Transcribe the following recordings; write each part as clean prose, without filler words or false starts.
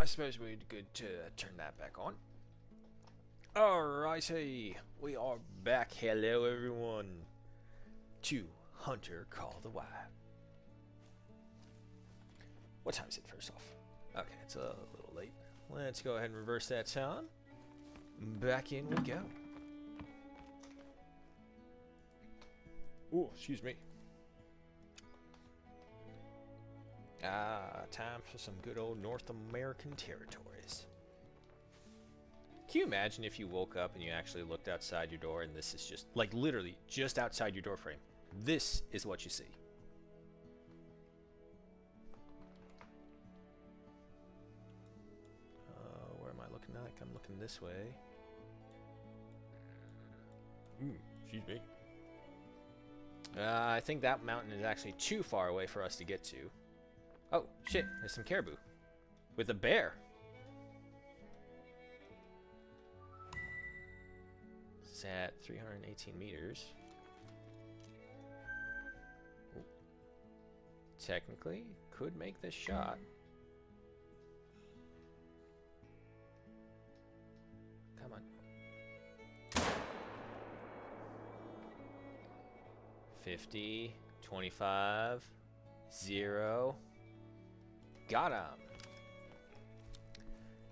I suppose we'd good to turn that back on. Alrighty, we are back. Hello, everyone. To Hunter Call the Wild. What time is it, first off? Okay, it's a little late. Let's go ahead and reverse that sound. Back in we go. Oh, excuse me. Time for some good old North American territories. Can you imagine if you woke up and you actually looked outside your door and this is just, like, literally just outside your door frame? This is what you see. Where am I looking like? I'm looking this way. Excuse me. I think that mountain is actually too far away for us to get to. Oh, shit. There's some caribou. With a bear. It's at 318 meters. Ooh. Technically, could make this shot. Come on. 50, 25, 0. Got him.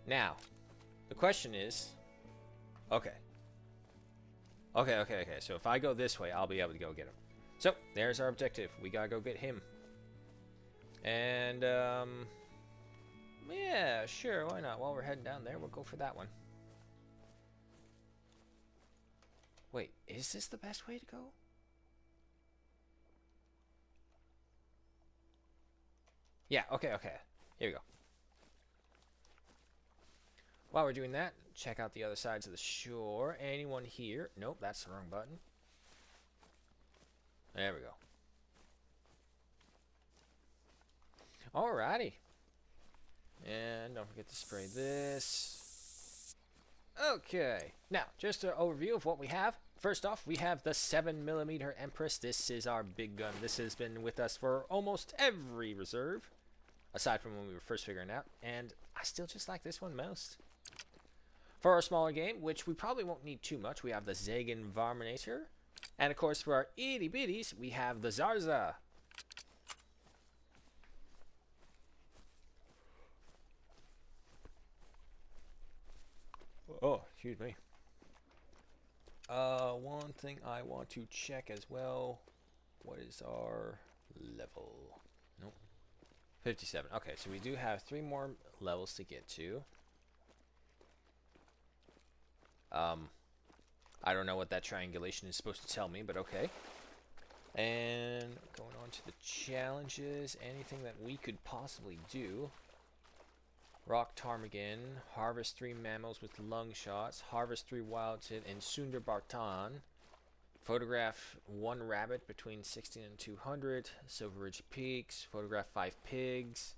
Now, the question is, okay. So if I go this way, I'll be able to go get him. So, there's our objective. We gotta go get him. And, yeah, sure, why not? While we're heading down there, we'll go for that one. Wait, is this the best way to go? Yeah, okay. Here we go. While we're doing that, check out the other sides of the shore. Anyone here? Nope, that's the wrong button. There we go. Alrighty. And don't forget to spray this. Okay. Now, just an overview of what we have. First off, we have the 7mm Empress. This is our big gun. This has been with us for almost every reserve, aside from when we were first figuring out. And I still just like this one most. For our smaller game, which we probably won't need too much, we have the Zagan Varminator. And of course, for our itty bitties, we have the Zarza. Oh, excuse me. One thing I want to check as well. What is our level? Nope. 57. Okay, so we do have 3 more levels to get to. I don't know what that triangulation is supposed to tell me, but okay. And going on to the challenges, anything that we could possibly do. Rock ptarmigan, harvest 3 mammals with lung shots, harvest 3 wild tit and Sundar Bartan, photograph 1 rabbit between 16 and 200, Silver Ridge Peaks, photograph 5 pigs.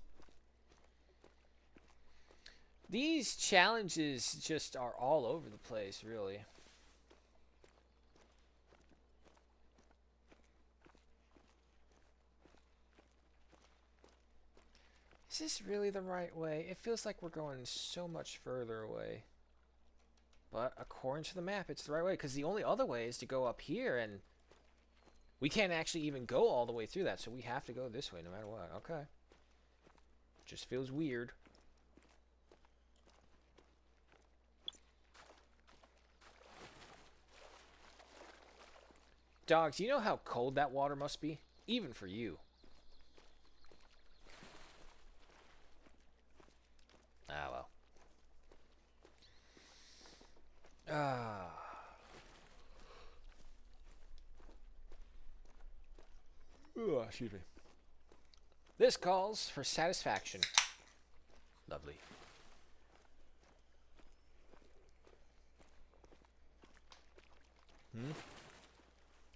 These challenges just are all over the place, really. Is this really the right way? It feels like we're going so much further away. But according to the map, it's the right way, because the only other way is to go up here, and we can't actually even go all the way through that, so we have to go this way no matter what. Okay. Just feels weird. Dogs, you know how cold that water must be? Even for you. Ah, well. Excuse me. This calls for satisfaction. Lovely.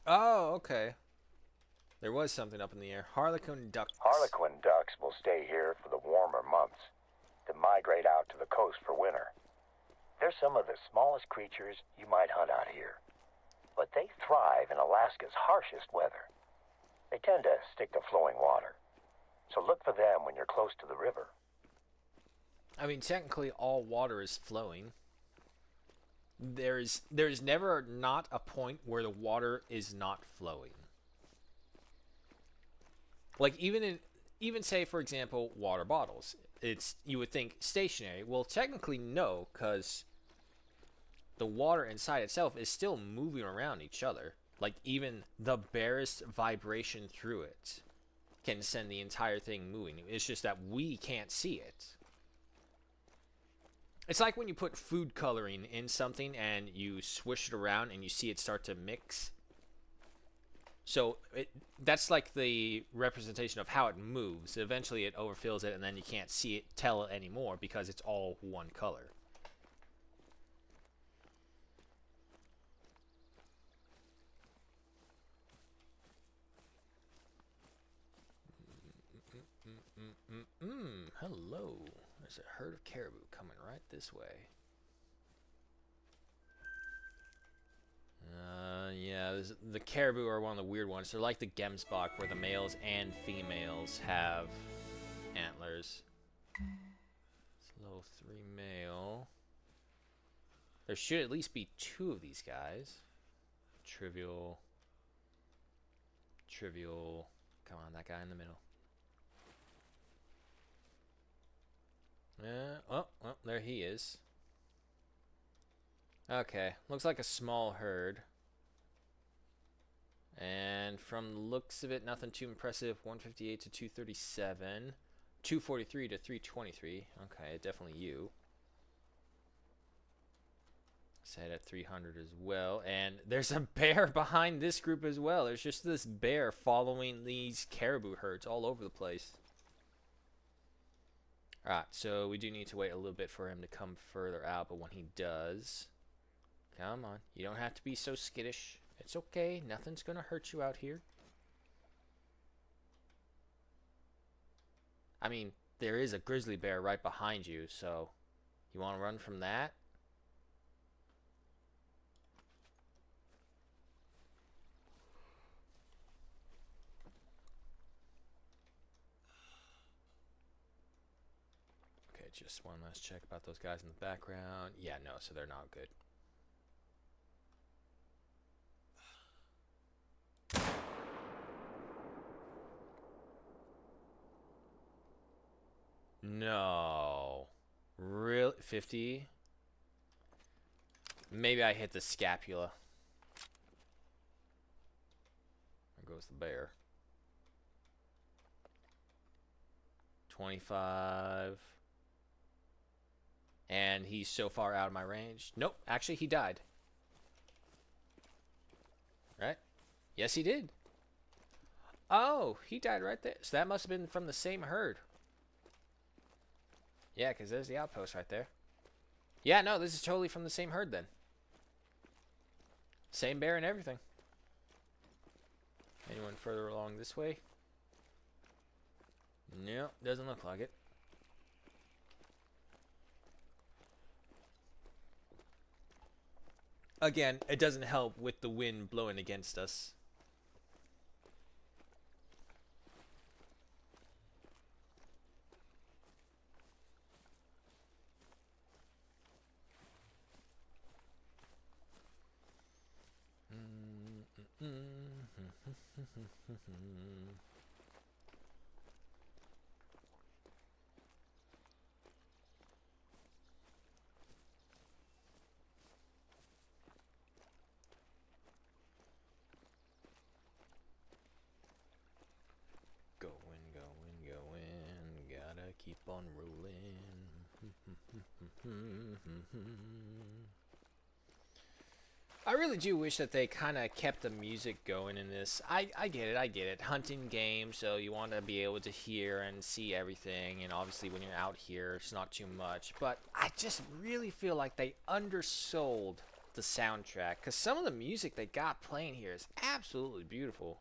Oh, okay. There was something up in the air. Harlequin ducks. Harlequin ducks will stay here for the warmer months, to migrate out to the coast for winter. They're some of the smallest creatures you might hunt out here, but they thrive in Alaska's harshest weather. They tend to stick to flowing water, so look for them when you're close to the river. I mean, technically, all water is flowing. There's never not a point where the water is not flowing. Like even say for example water bottles. It's you would think stationary. Well, technically no, because the water inside itself is still moving around each other. Like even the barest vibration through it can send the entire thing moving. It's just that we can't see it. It's like when you put food coloring in something and you swish it around and you see it start to mix. So that's like the representation of how it moves. Eventually it overfills it and then you can't see it, tell it anymore because it's all one color. Hello. There's a herd of caribou coming right this way. Yeah, the caribou are one of the weird ones. They're like the gemsbok, where the males and females have antlers. It's level 3 male. There should at least be 2 of these guys. Trivial. Trivial. Come on, that guy in the middle. Oh, there he is. Okay, looks like a small herd. And from the looks of it, nothing too impressive. 158 to 237. 243 to 323. Okay, definitely you. Set at 300 as well. And there's a bear behind this group as well. There's just this bear following these caribou herds all over the place. Alright, so we do need to wait a little bit for him to come further out, but when he does... Come on, you don't have to be so skittish. It's okay, nothing's gonna hurt you out here. I mean, there is a grizzly bear right behind you, so... You want to run from that? Okay, just one last check about those guys in the background. Yeah, no, so they're not good. No. Really? 50? Maybe I hit the scapula. There goes the bear. 25. And he's so far out of my range. Nope, actually he died. Right? Yes, he did. Oh, he died right there. So that must have been from the same herd. Yeah, because there's the outpost right there. Yeah, no, this is totally from the same herd then. Same bear and everything. Anyone further along this way? No, doesn't look like it. Again, it doesn't help with the wind blowing against us. Going. Gotta keep on rolling. I really do wish that they kind of kept the music going in this. I get it. Hunting game, so you want to be able to hear and see everything, and obviously when you're out here, it's not too much. But I just really feel like they undersold the soundtrack, because some of the music they got playing here is absolutely beautiful.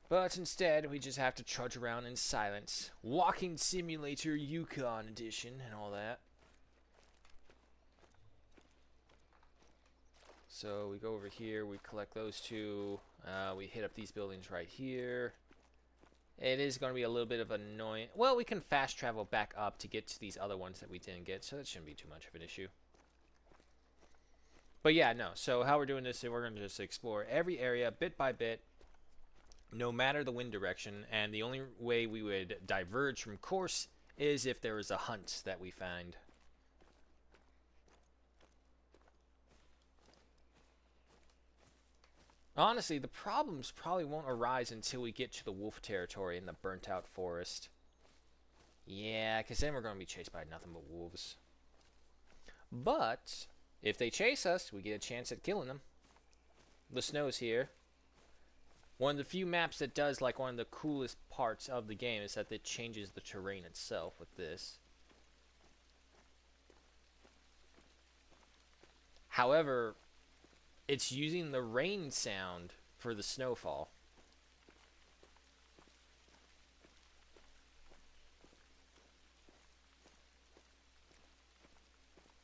But instead, we just have to trudge around in silence. Walking Simulator Yukon Edition and all that. So we go over here, we collect those two. We hit up these buildings right here. It is going to be a little bit of annoying. Well, we can fast travel back up to get to these other ones that we didn't get, so that shouldn't be too much of an issue. But yeah, no. So how we're doing this is we're going to just explore every area bit by bit, no matter the wind direction, and the only way we would diverge from course is if there is a hunt that we find. Honestly, the problems probably won't arise until we get to the wolf territory in the burnt out forest. Yeah, because then we're going to be chased by nothing but wolves. But if they chase us, we get a chance at killing them. The snow's here. One of the few maps that does like one of the coolest parts of the game is that it changes the terrain itself with this. However, it's using the rain sound for the snowfall.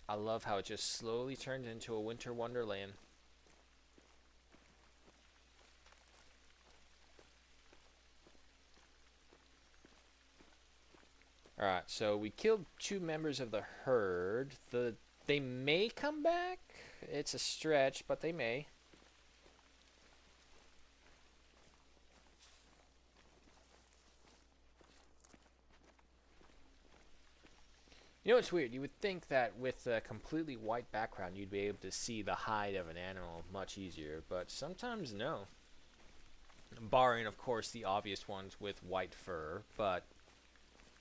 I love how it just slowly turns into a winter wonderland. Alright, so we killed 2 members of the herd. They may come back. It's a stretch, but they may. You know what's weird? You would think that with a completely white background, you'd be able to see the hide of an animal much easier, but sometimes no. Barring, of course, the obvious ones with white fur, but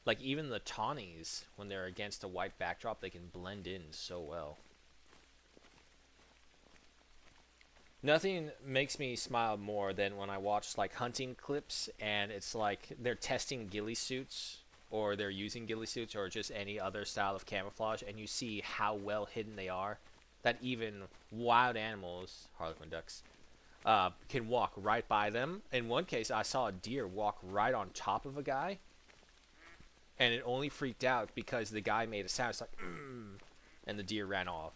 like even the tawnies, when they're against a white backdrop, they can blend in so well. Nothing makes me smile more than when I watch like hunting clips and it's like they're testing ghillie suits or they're using ghillie suits or just any other style of camouflage and you see how well hidden they are, that even wild animals, harlequin ducks, can walk right by them. In one case, I saw a deer walk right on top of a guy and it only freaked out because the guy made a sound. It's like, and the deer ran off.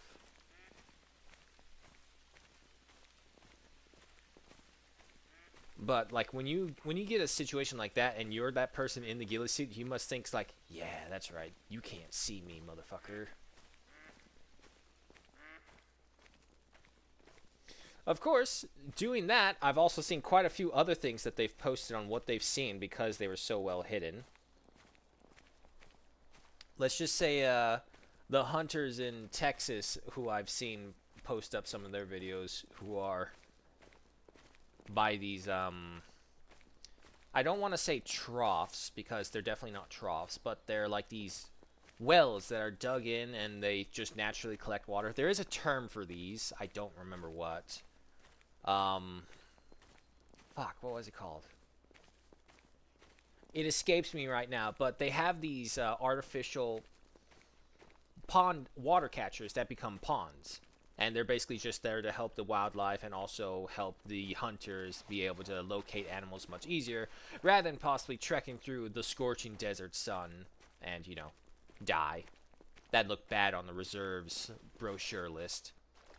But like when you get a situation like that and you're that person in the ghillie suit, you must think like, yeah, that's right. You can't see me, motherfucker. Of course, doing that, I've also seen quite a few other things that they've posted on what they've seen because they were so well hidden. Let's just say the hunters in Texas who I've seen post up some of their videos who are by these I don't want to say troughs because they're definitely not troughs, but they're like these wells that are dug in and they just naturally collect water. There is a term for these. I don't remember what. Fuck, what was it called? It escapes me right now, but they have these artificial pond water catchers that become ponds. And they're basically just there to help the wildlife and also help the hunters be able to locate animals much easier, rather than possibly trekking through the scorching desert sun and, you know, die. That'd look bad on the reserves brochure list.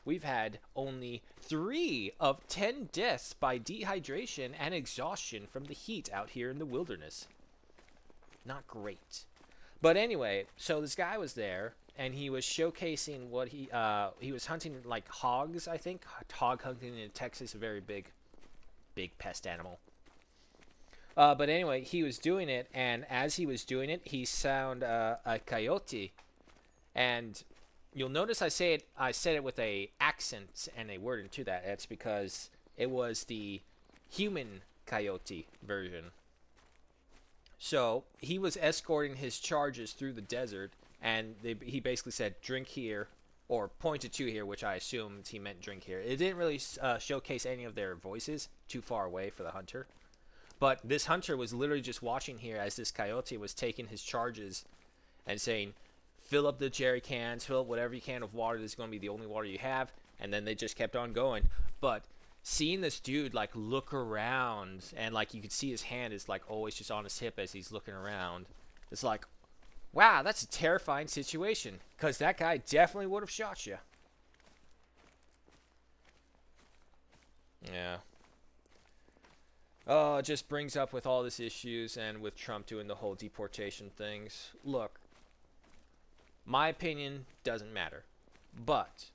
We've had only 3 of 10 deaths by dehydration and exhaustion from the heat out here in the wilderness. Not great. But anyway, so this guy was there, and he was showcasing what he was hunting like hogs, I think. Hog hunting in Texas, a very big pest animal. But anyway, he was doing it, and as he was doing it, he found a coyote. And you'll notice I said it with a accent and a word into that. That's because it was the human coyote version. So he was escorting his charges through the desert, and he basically said, drink here, or pointed to here, which I assumed he meant drink here. It didn't really showcase any of their voices, too far away for the hunter. But this hunter was literally just watching here as this coyote was taking his charges and saying, fill up the jerry cans, fill up whatever you can of water. This is going to be the only water you have. And then they just kept on going. But seeing this dude like look around and like you could see his hand is like always just on his hip as he's looking around, it's like, wow, that's a terrifying situation, because that guy definitely would have shot you. Yeah. Oh, it just brings up with all this issues and with Trump doing the whole deportation things. Look, my opinion doesn't matter. But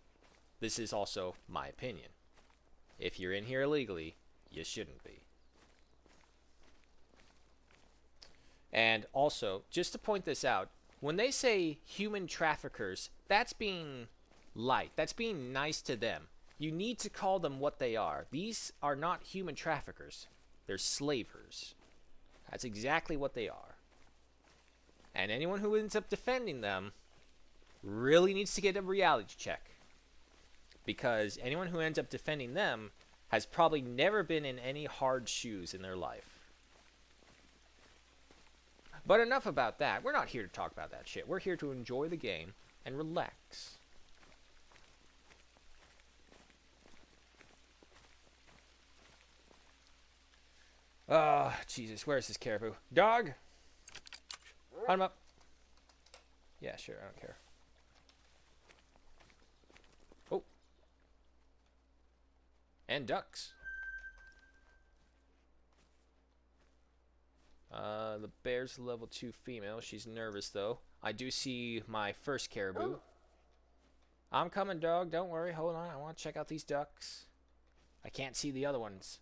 this is also my opinion. If you're in here illegally, you shouldn't be. And also, just to point this out, when they say human traffickers, that's being light. That's being nice to them. You need to call them what they are. These are not human traffickers. They're slavers. That's exactly what they are. And anyone who ends up defending them really needs to get a reality check. Because anyone who ends up defending them has probably never been in any hard shoes in their life. But enough about that. We're not here to talk about that shit. We're here to enjoy the game and relax. Oh, Jesus. Where's this caribou? Dog? Hunt him up. Yeah, sure. I don't care. Oh. And ducks. The bear's level 2 female. She's nervous, though. I do see my first caribou. I'm coming, dog. Don't worry. Hold on. I want to check out these ducks. I can't see the other ones.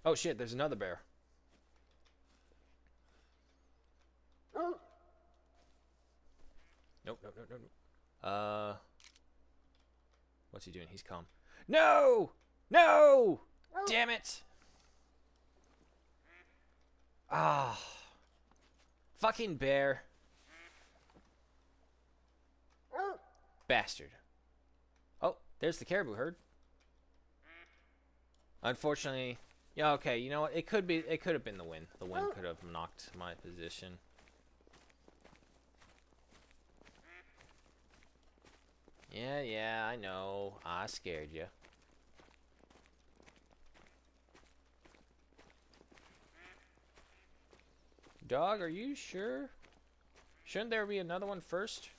Oh, shit. There's another bear. Nope, nope, nope, nope, nope. What's he doing? He's calm. No! No! Damn it! Ah. Fucking bear. Bastard. Oh, there's the caribou herd. Unfortunately, yeah, okay, you know what? It could have been the wind. The wind could have knocked my position. Yeah, I know. I scared you. Dog, are you sure? Shouldn't there be another one first?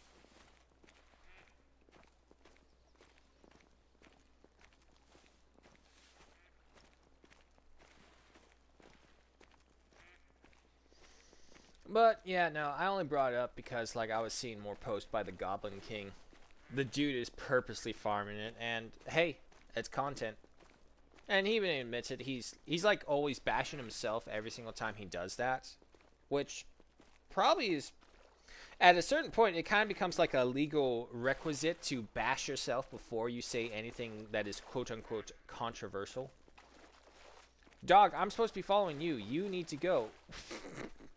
But, yeah, no, I only brought it up because, like, I was seeing more posts by the Goblin King. The dude is purposely farming it, and, hey, it's content. And he even admits it. He's like, always bashing himself every single time he does that. Which probably is, at a certain point, it kind of becomes like a legal requisite to bash yourself before you say anything that is quote-unquote controversial. Dog, I'm supposed to be following you. You need to go.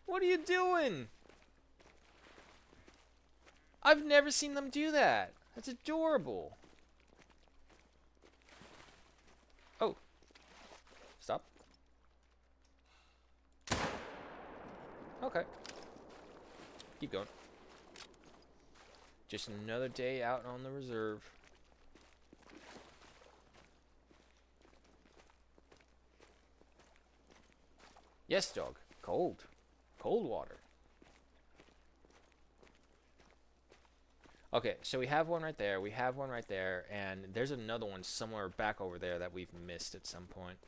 What are you doing? I've never seen them do that. That's adorable. Oh. Stop. Okay. Keep going. Just another day out on the reserve. Yes, dog. Cold. Cold water. Okay, so we have one right there. We have one right there. And there's another one somewhere back over there that we've missed at some point.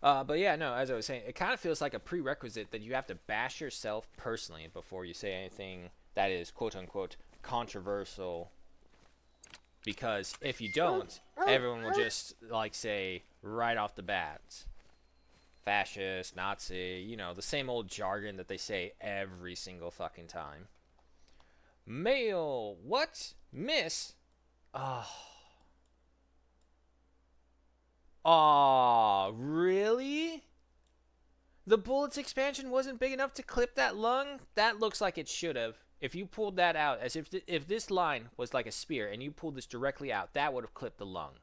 But yeah, no, as I was saying, it kind of feels like a prerequisite that you have to bash yourself personally before you say anything that is quote-unquote controversial. Because if you don't, everyone will just, like, say right off the bat, fascist, Nazi, you know, the same old jargon that they say every single fucking time. Male, what? Miss? Oh. Aw, really? The bullets expansion wasn't big enough to clip that lung? That looks like it should have. If you pulled that out, as if this line was like a spear and you pulled this directly out, that would have clipped the lung.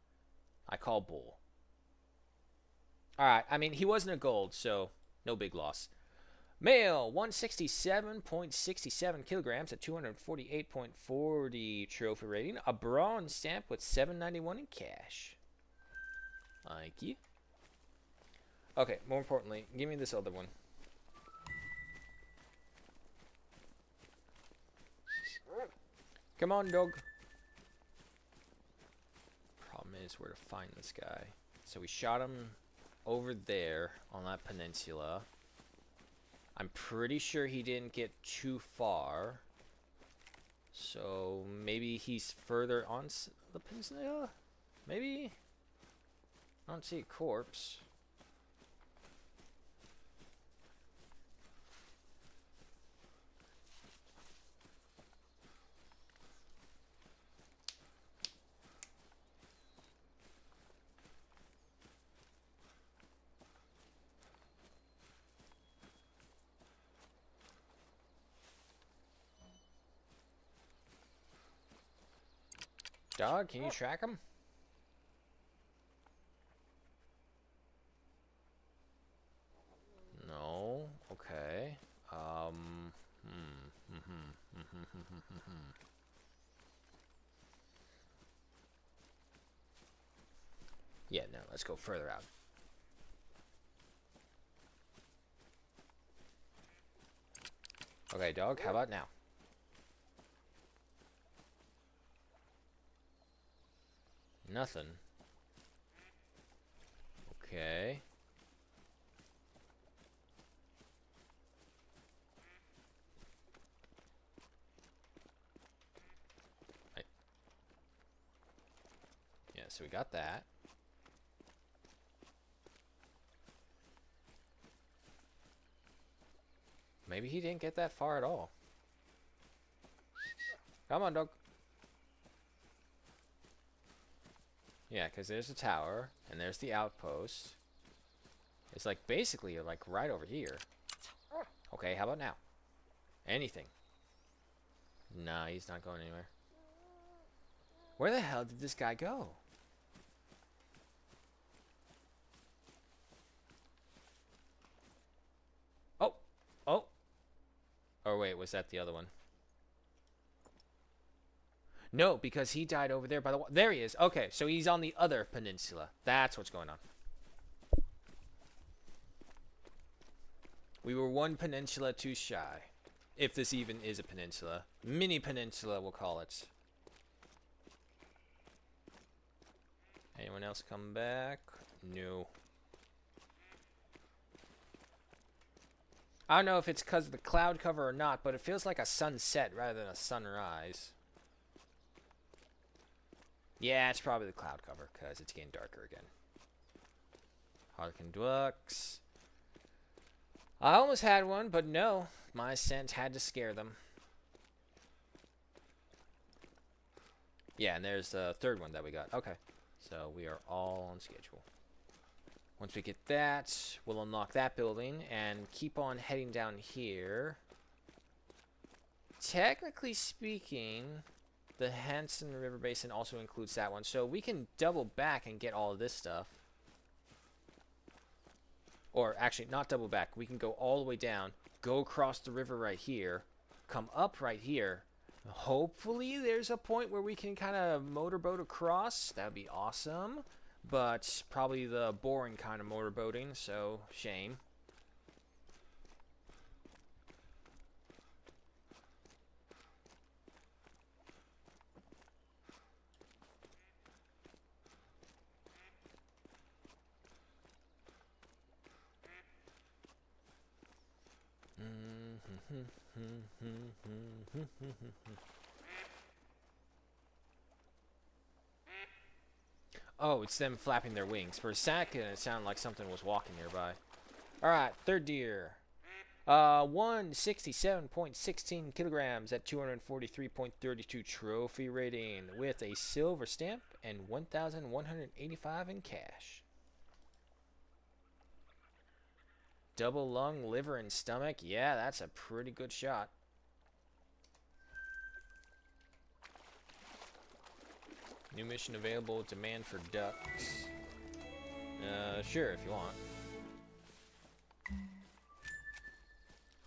I call bull. Alright, I mean, he wasn't a gold, so no big loss. Male, 167.67 kilograms at 248.40 trophy rating. A bronze stamp with $7.91 in cash. Thank you. Okay, more importantly, give me this other one. Come on, dog. Problem is where to find this guy. So we shot him over there on that peninsula. I'm pretty sure he didn't get too far. So maybe he's further on the peninsula? Maybe? I don't see a corpse. Dog, can you track him? No. Okay. Yeah, no, let's go further out. Okay, dog, how about now? Nothing. Okay. Yeah, so we got that. Maybe he didn't get that far at all. Come on, dog. Yeah, because there's the tower, and there's the outpost. It's like basically like right over here. Okay, how about now? Anything. Nah, he's not going anywhere. Where the hell did this guy go? Oh! Oh! Or wait, was that the other one? No, because he died over there by the... There he is. Okay, so he's on the other peninsula. That's what's going on. We were one peninsula too shy. If this even is a peninsula. Mini peninsula, we'll call it. Anyone else come back? No. I don't know if it's because of the cloud cover or not, but it feels like a sunset rather than a sunrise. Yeah, it's probably the cloud cover because it's getting darker again. Harlequin ducks. I almost had one, but no. My scent had to scare them. Yeah, and there's the third one that we got. Okay. So we are all on schedule. Once we get that, we'll unlock that building and keep on heading down here. Technically speaking, the Hanson River Basin also includes that one. So we can double back and get all of this stuff. Or actually, not double back. We can go all the way down, go across the river right here, come up right here. Hopefully there's a point where we can kind of motorboat across. That would be awesome. But probably the boring kind of motorboating, so shame. Oh, it's them flapping their wings. For a second, it sounded like something was walking nearby. Alright, third deer. 167.16 kilograms at 243.32 trophy rating with a silver stamp and 1,185 in cash. Double lung, liver, and stomach. Yeah, that's a pretty good shot. New mission available. Demand for ducks. Sure, if you want.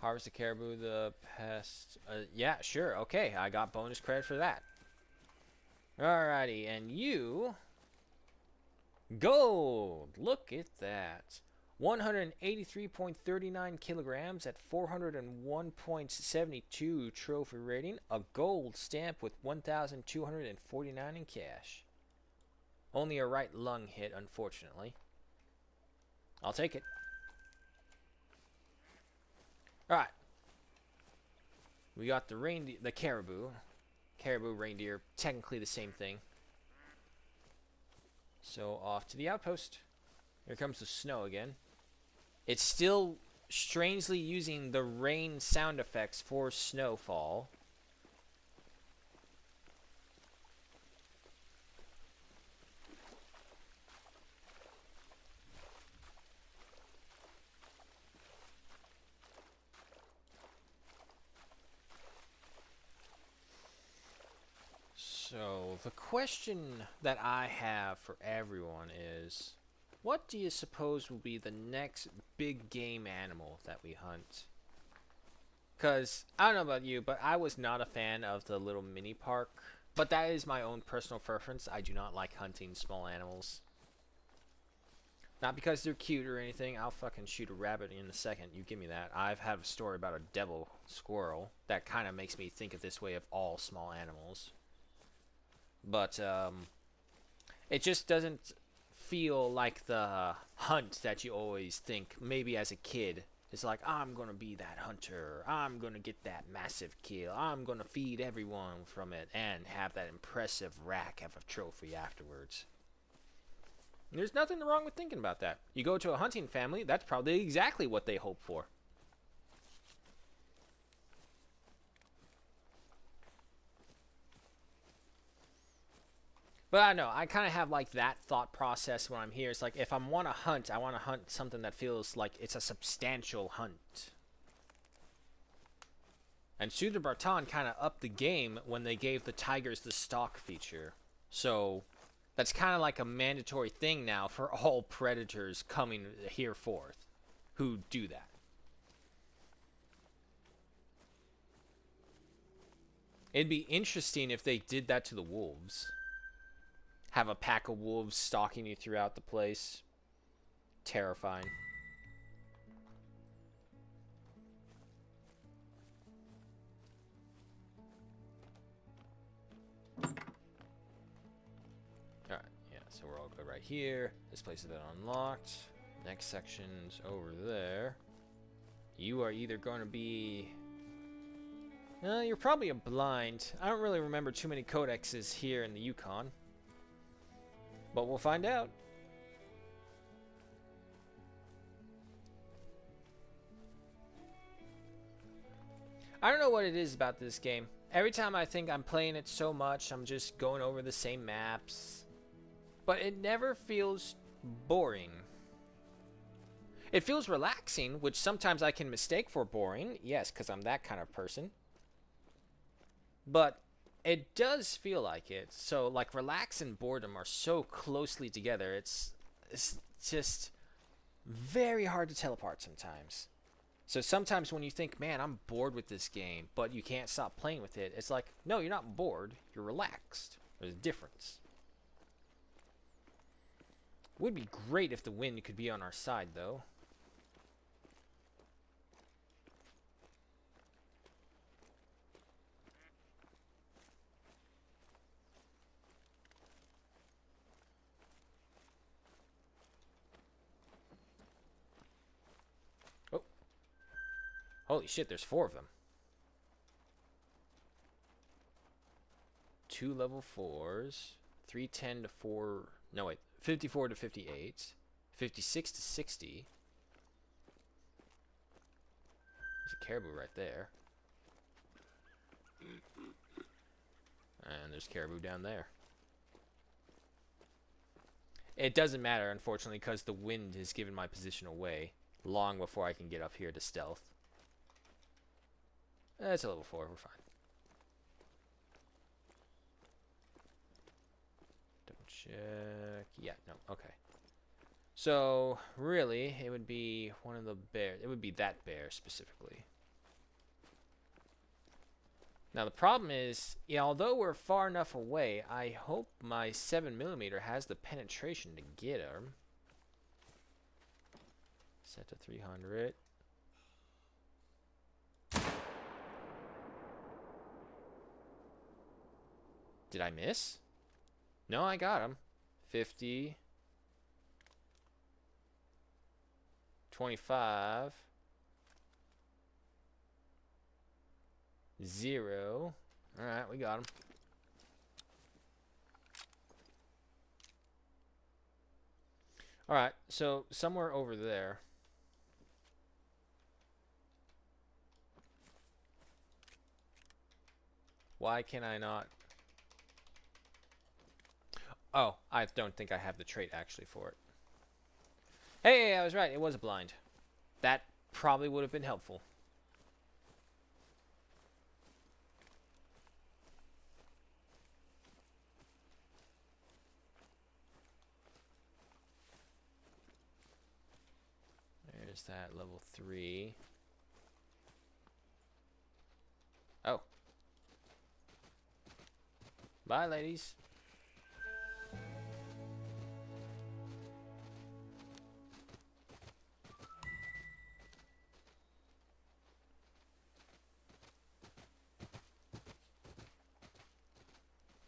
Harvest the caribou, the pest. Yeah, sure. Okay, I got bonus credit for that. Alrighty, and you... Gold! Look at that. 183.39 kilograms at 401.72 trophy rating. A gold stamp with 1,249 in cash. Only a right lung hit, unfortunately. I'll take it. Alright. We got the reindeer, the caribou. Caribou, reindeer, technically the same thing. So off to the outpost. Here comes the snow again. It's still strangely using the rain sound effects for snowfall. So, the question that I have for everyone is, what do you suppose will be the next big game animal that we hunt? Because, I don't know about you, but I was not a fan of the little mini park. But that is my own personal preference. I do not like hunting small animals. Not because they're cute or anything. I'll fucking shoot a rabbit in a second. You give me that. I've had a story about a devil squirrel that kind of makes me think of this way of all small animals. But it just doesn't feel like the hunt that you always think maybe as a kid. It's like, I'm going to be that hunter. I'm going to get that massive kill. I'm going to feed everyone from it and have that impressive rack of a trophy afterwards. There's nothing wrong with thinking about that. You go to a hunting family, that's probably exactly what they hope for. But I know, I kind of have like that thought process when I'm here. It's like if I want to hunt, I want to hunt something that feels like it's a substantial hunt. And Shooter Barton kind of upped the game when they gave the tigers the stalk feature. So that's kind of like a mandatory thing now for all predators coming here forth who do that. It'd be interesting if they did that to the wolves. Have a pack of wolves stalking you throughout the place. Terrifying. Alright, yeah, so we're all good right here. This place is then unlocked. Next section's over there. You are either going to be... you're probably a blind. I don't really remember too many codexes here in the Yukon. But we'll find out. I don't know what it is about this game. Every time I think I'm playing it so much, I'm just going over the same maps. But it never feels boring. It feels relaxing, which sometimes I can mistake for boring. Yes, because I'm that kind of person. But it does feel like it. So, like, relax and boredom are so closely together. It's just very hard to tell apart sometimes. So sometimes when you think, man, I'm bored with this game, but you can't stop playing with it, it's like, no, you're not bored. You're relaxed. There's a difference. Would be great if the wind could be on our side, though. Holy shit, there's 4 of them. 2 level 4s. 310 to 4... No, wait. 54 to 58. 56 to 60. There's a caribou right there. And there's caribou down there. It doesn't matter, unfortunately, because the wind has given my position away long before I can get up here to stealth. It's a level 4, we're fine. Double check. Yeah, no, okay. So, really, it would be one of the bears. It would be that bear specifically. Now, the problem is, yeah, although we're far enough away, I hope my 7mm has the penetration to get him. Set to 300. Did I miss? No, I got him. 50. 25. 0. Alright, we got him. Alright, so somewhere over there. Why can I not? Oh, I don't think I have the trait actually for it. Hey, I was right. It was a blind. That probably would have been helpful. There's that level 3. Oh. Bye, ladies.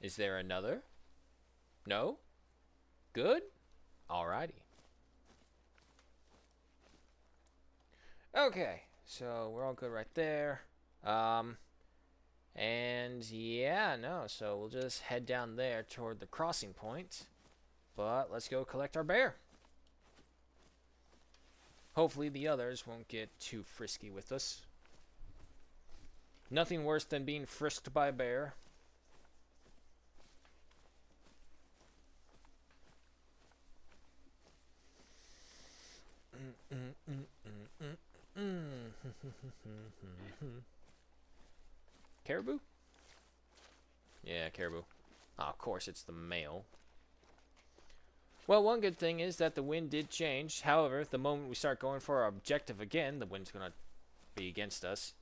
Is there another? No? Good? Alrighty. Okay, so we're all good right there. And yeah, no, so we'll just head down there toward the crossing point. But let's go collect our bear. Hopefully the others won't get too frisky with us. Nothing worse than being frisked by a bear. Caribou? Yeah, caribou. Oh, of course, it's the male. Well, one good thing is that the wind did change. However, the moment we start going for our objective again, the wind's going to be against us.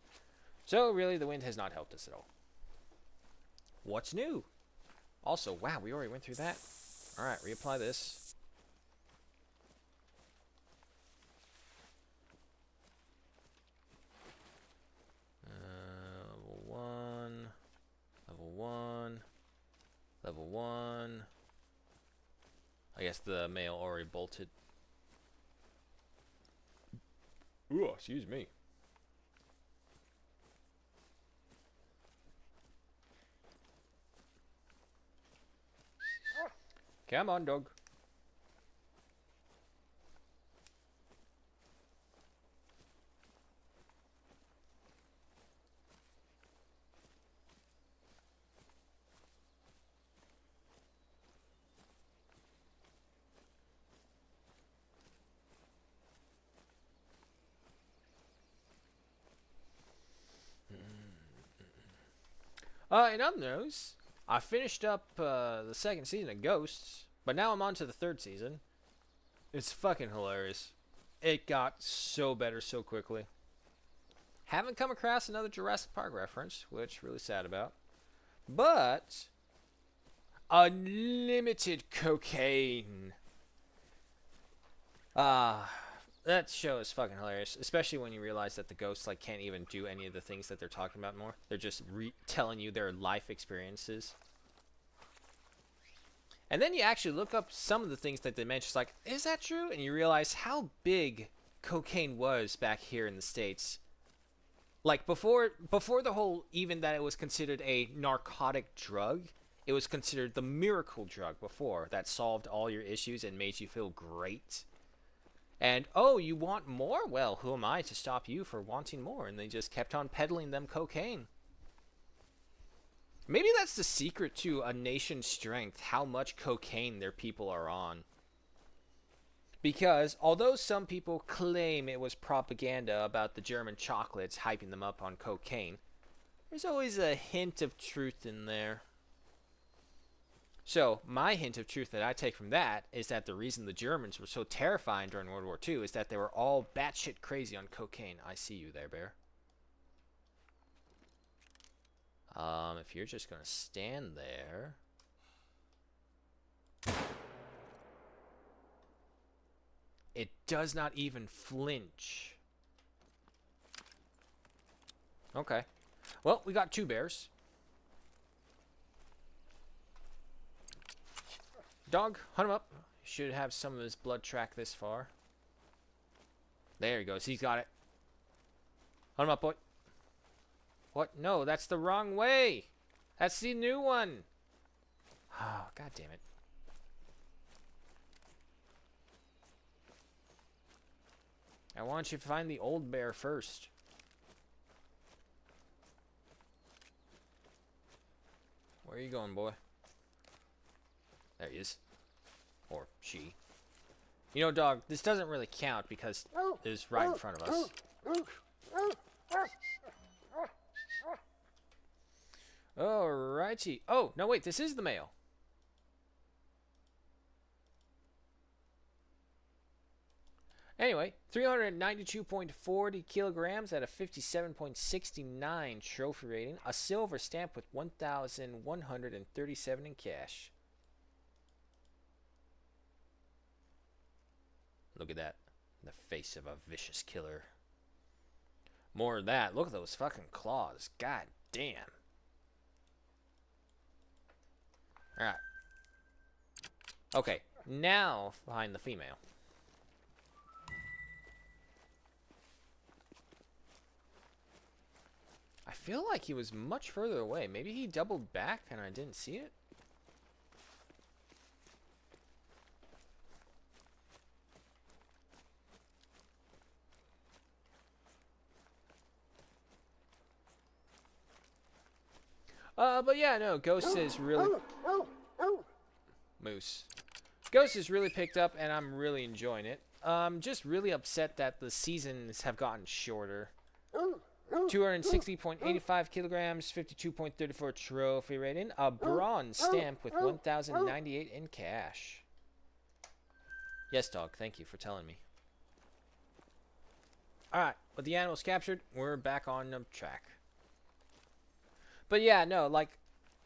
So, really, the wind has not helped us at all. What's new? Also, wow, we already went through that. Alright, reapply this. Level 1. Level 1. Level 1. I guess the male already bolted. Ooh, excuse me. Come on, dog. In other news, I finished up the second season of Ghosts, but now I'm on to the third season. It's fucking hilarious. It got so better so quickly. Haven't come across another Jurassic Park reference, which really sad about. But unlimited cocaine. That show is fucking hilarious, especially when you realize that the ghosts like can't even do any of the things that they're talking about more. They're just telling you their life experiences. And then you actually look up some of the things that they mention. It's like, is that true? And you realize how big cocaine was back here in the States. Like before the whole, even that it was considered a narcotic drug, it was considered the miracle drug before that solved all your issues and made you feel great. And, oh, you want more? Well, who am I to stop you for wanting more? And they just kept on peddling them cocaine. Maybe that's the secret to a nation's strength, how much cocaine their people are on. Because, although some people claim it was propaganda about the German chocolates hyping them up on cocaine, there's always a hint of truth in there. So, my hint of truth that I take from that is that the reason the Germans were so terrifying during World War II is that they were all batshit crazy on cocaine. I see you there, bear. If you're just gonna stand there... It does not even flinch. Okay. Well, we got 2 bears. Dog, hunt him up. Should have some of his blood track this far. There he goes. He's got it. Hunt him up, boy. What? No, that's the wrong way. That's the new one. Oh, God damn it. I want you to find the old bear first. Where are you going, boy? There he is. Or she. You know, dog, this doesn't really count because it's right in front of us. Alrighty. Oh, no, wait, this is the male. Anyway, 392.40 kilograms at a 57.69 trophy rating. A silver stamp with 1,137 in cash. Look at that. The face of a vicious killer. More of that. Look at those fucking claws. God damn. Alright. Okay, now find the female. I feel like he was much further away. Maybe he doubled back and I didn't see it? But yeah, no, Ghost is really... Moose. Ghost is really picked up and I'm really enjoying it. Just really upset that the seasons have gotten shorter. 260.85 kilograms, 52.34 trophy rating. A bronze stamp with 1,098 in cash. Yes, dog. Thank you for telling me. Alright, with the animals captured, we're back on the track. But yeah, no, like,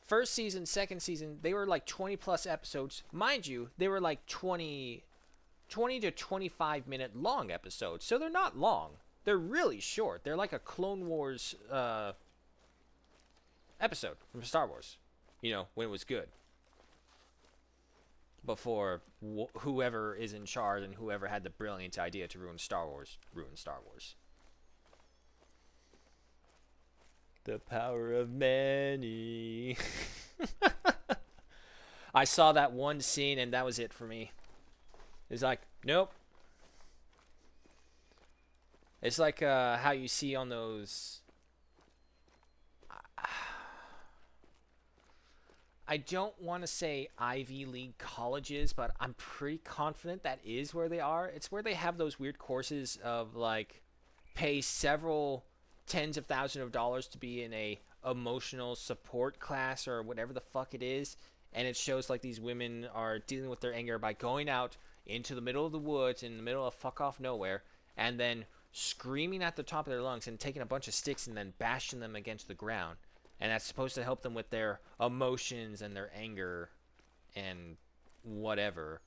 first season, second season, they were like 20 plus episodes. Mind you, they were like 20 to 25 minute long episodes. So they're not long. They're really short. They're like a Clone Wars episode from Star Wars. You know, when it was good. Before whoever is in charge and whoever had the brilliant idea to ruin Star Wars, ruined Star Wars. The power of many. I saw that one scene and that was it for me. It's like, nope. It's like how you see on those... I don't want to say Ivy League colleges, but I'm pretty confident that is where they are. It's where they have those weird courses of, like, pay several tens of thousands of dollars to be in a emotional support class or whatever the fuck it is. And it shows, like, these women are dealing with their anger by going out into the middle of the woods, in the middle of fuck off nowhere, and then screaming at the top of their lungs and taking a bunch of sticks and then bashing them against the ground. And that's supposed to help them with their emotions and their anger and whatever.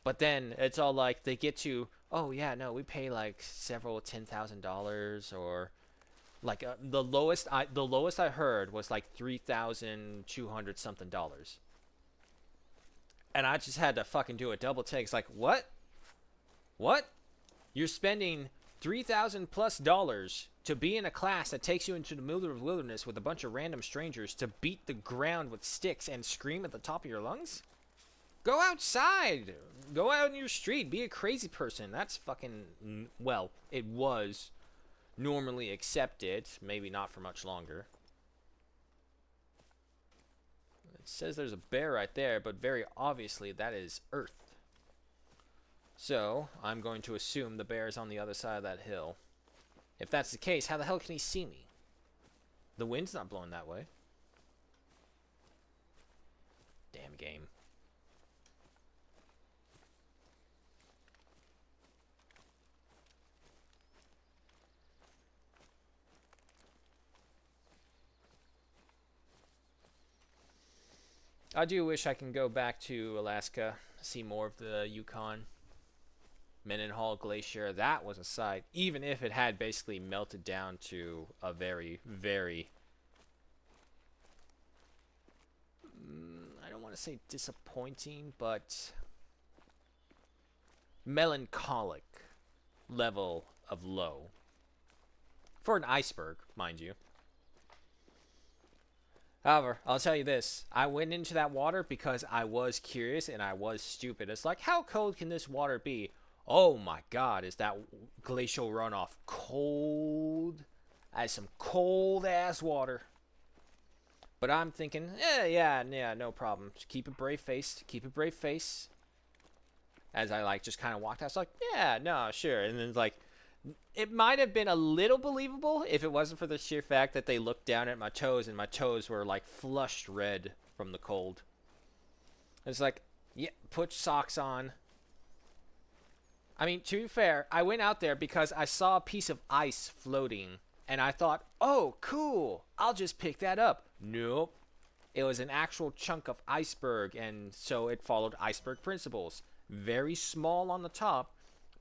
But then it's all like they get to, oh yeah, no, we pay like several $10,000 or like the lowest I heard was like $3,200 something dollars. And I just had to fucking do a double take. It's like, what? What? You're spending $3,000+ to be in a class that takes you into the middle of the wilderness with a bunch of random strangers to beat the ground with sticks and scream at the top of your lungs? Go outside. Go out in your street. Be a crazy person. That's fucking... Well, it was normally accepted. Maybe not for much longer. It says there's a bear right there, but very obviously that is Earth. So, I'm going to assume the bear is on the other side of that hill. If that's the case, how the hell can he see me? The wind's not blowing that way. Damn game. I do wish I can go back to Alaska, see more of the Yukon. Mendenhall Glacier, that was a sight. Even if it had basically melted down to a very, very... I don't want to say disappointing, but... melancholic level of low. For an iceberg, mind you. However, I'll tell you this. I went into that water because I was curious and I was stupid. It's like, how cold can this water be? Oh my god, is that glacial runoff cold as some cold ass water. But I'm thinking, yeah, no problem. Just keep a brave face, As I like just kind of walked out, I was like, yeah, no, sure. And then like, it might have been a little believable if it wasn't for the sheer fact that they looked down at my toes and my toes were like flushed red from the cold. It's like, yeah, put socks on. I mean, to be fair, I went out there because I saw a piece of ice floating and I thought, oh, cool, I'll just pick that up. Nope. It was an actual chunk of iceberg, and so it followed iceberg principles. Very small on the top,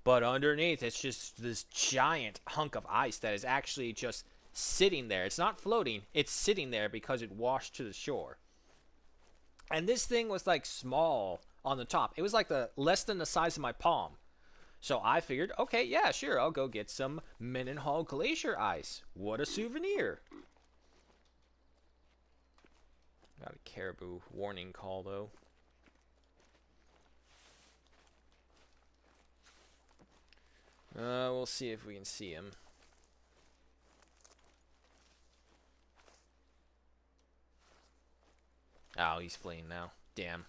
but underneath it's just this giant hunk of ice that is actually just sitting there. It's not floating, it's sitting there because it washed to the shore. And this thing was like small on the top. It was like less than the size of my palm. So I figured, okay, yeah, sure, I'll go get some Mendenhall Glacier ice. What a souvenir. Got a caribou warning call, though. We'll see if we can see him. Oh, he's fleeing now. Damn.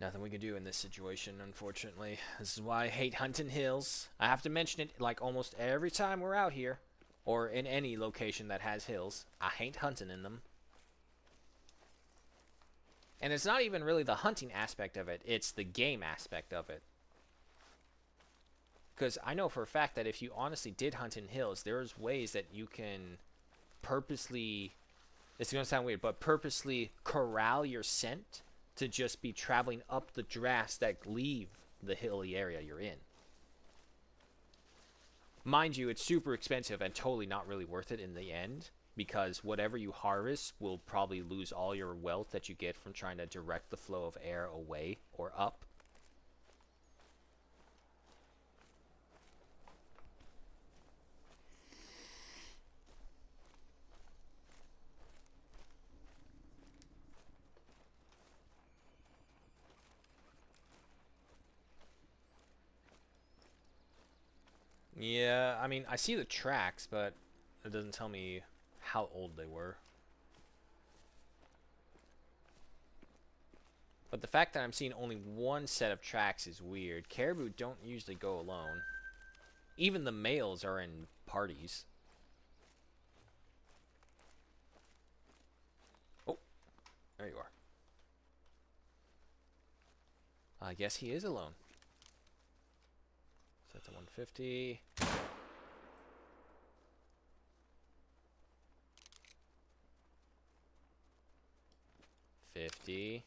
Nothing we can do in this situation, unfortunately. This is why I hate hunting hills. I have to mention it like almost every time we're out here. Or in any location that has hills. I hate hunting in them. And it's not even really the hunting aspect of it. It's the game aspect of it. Because I know for a fact that if you honestly did hunt in hills, there's ways that you can purposely... It's going to sound weird, but purposely corral your scent to just be traveling up the drafts that leave the hilly area you're in. Mind you, it's super expensive and totally not really worth it in the end, because whatever you harvest will probably lose all your wealth that you get from trying to direct the flow of air away or up. Yeah, I mean, I see the tracks, but it doesn't tell me how old they were. But the fact that I'm seeing only one set of tracks is weird. Caribou don't usually go alone. Even the males are in parties. Oh, there you are. I guess he is alone. Set to 150. 50.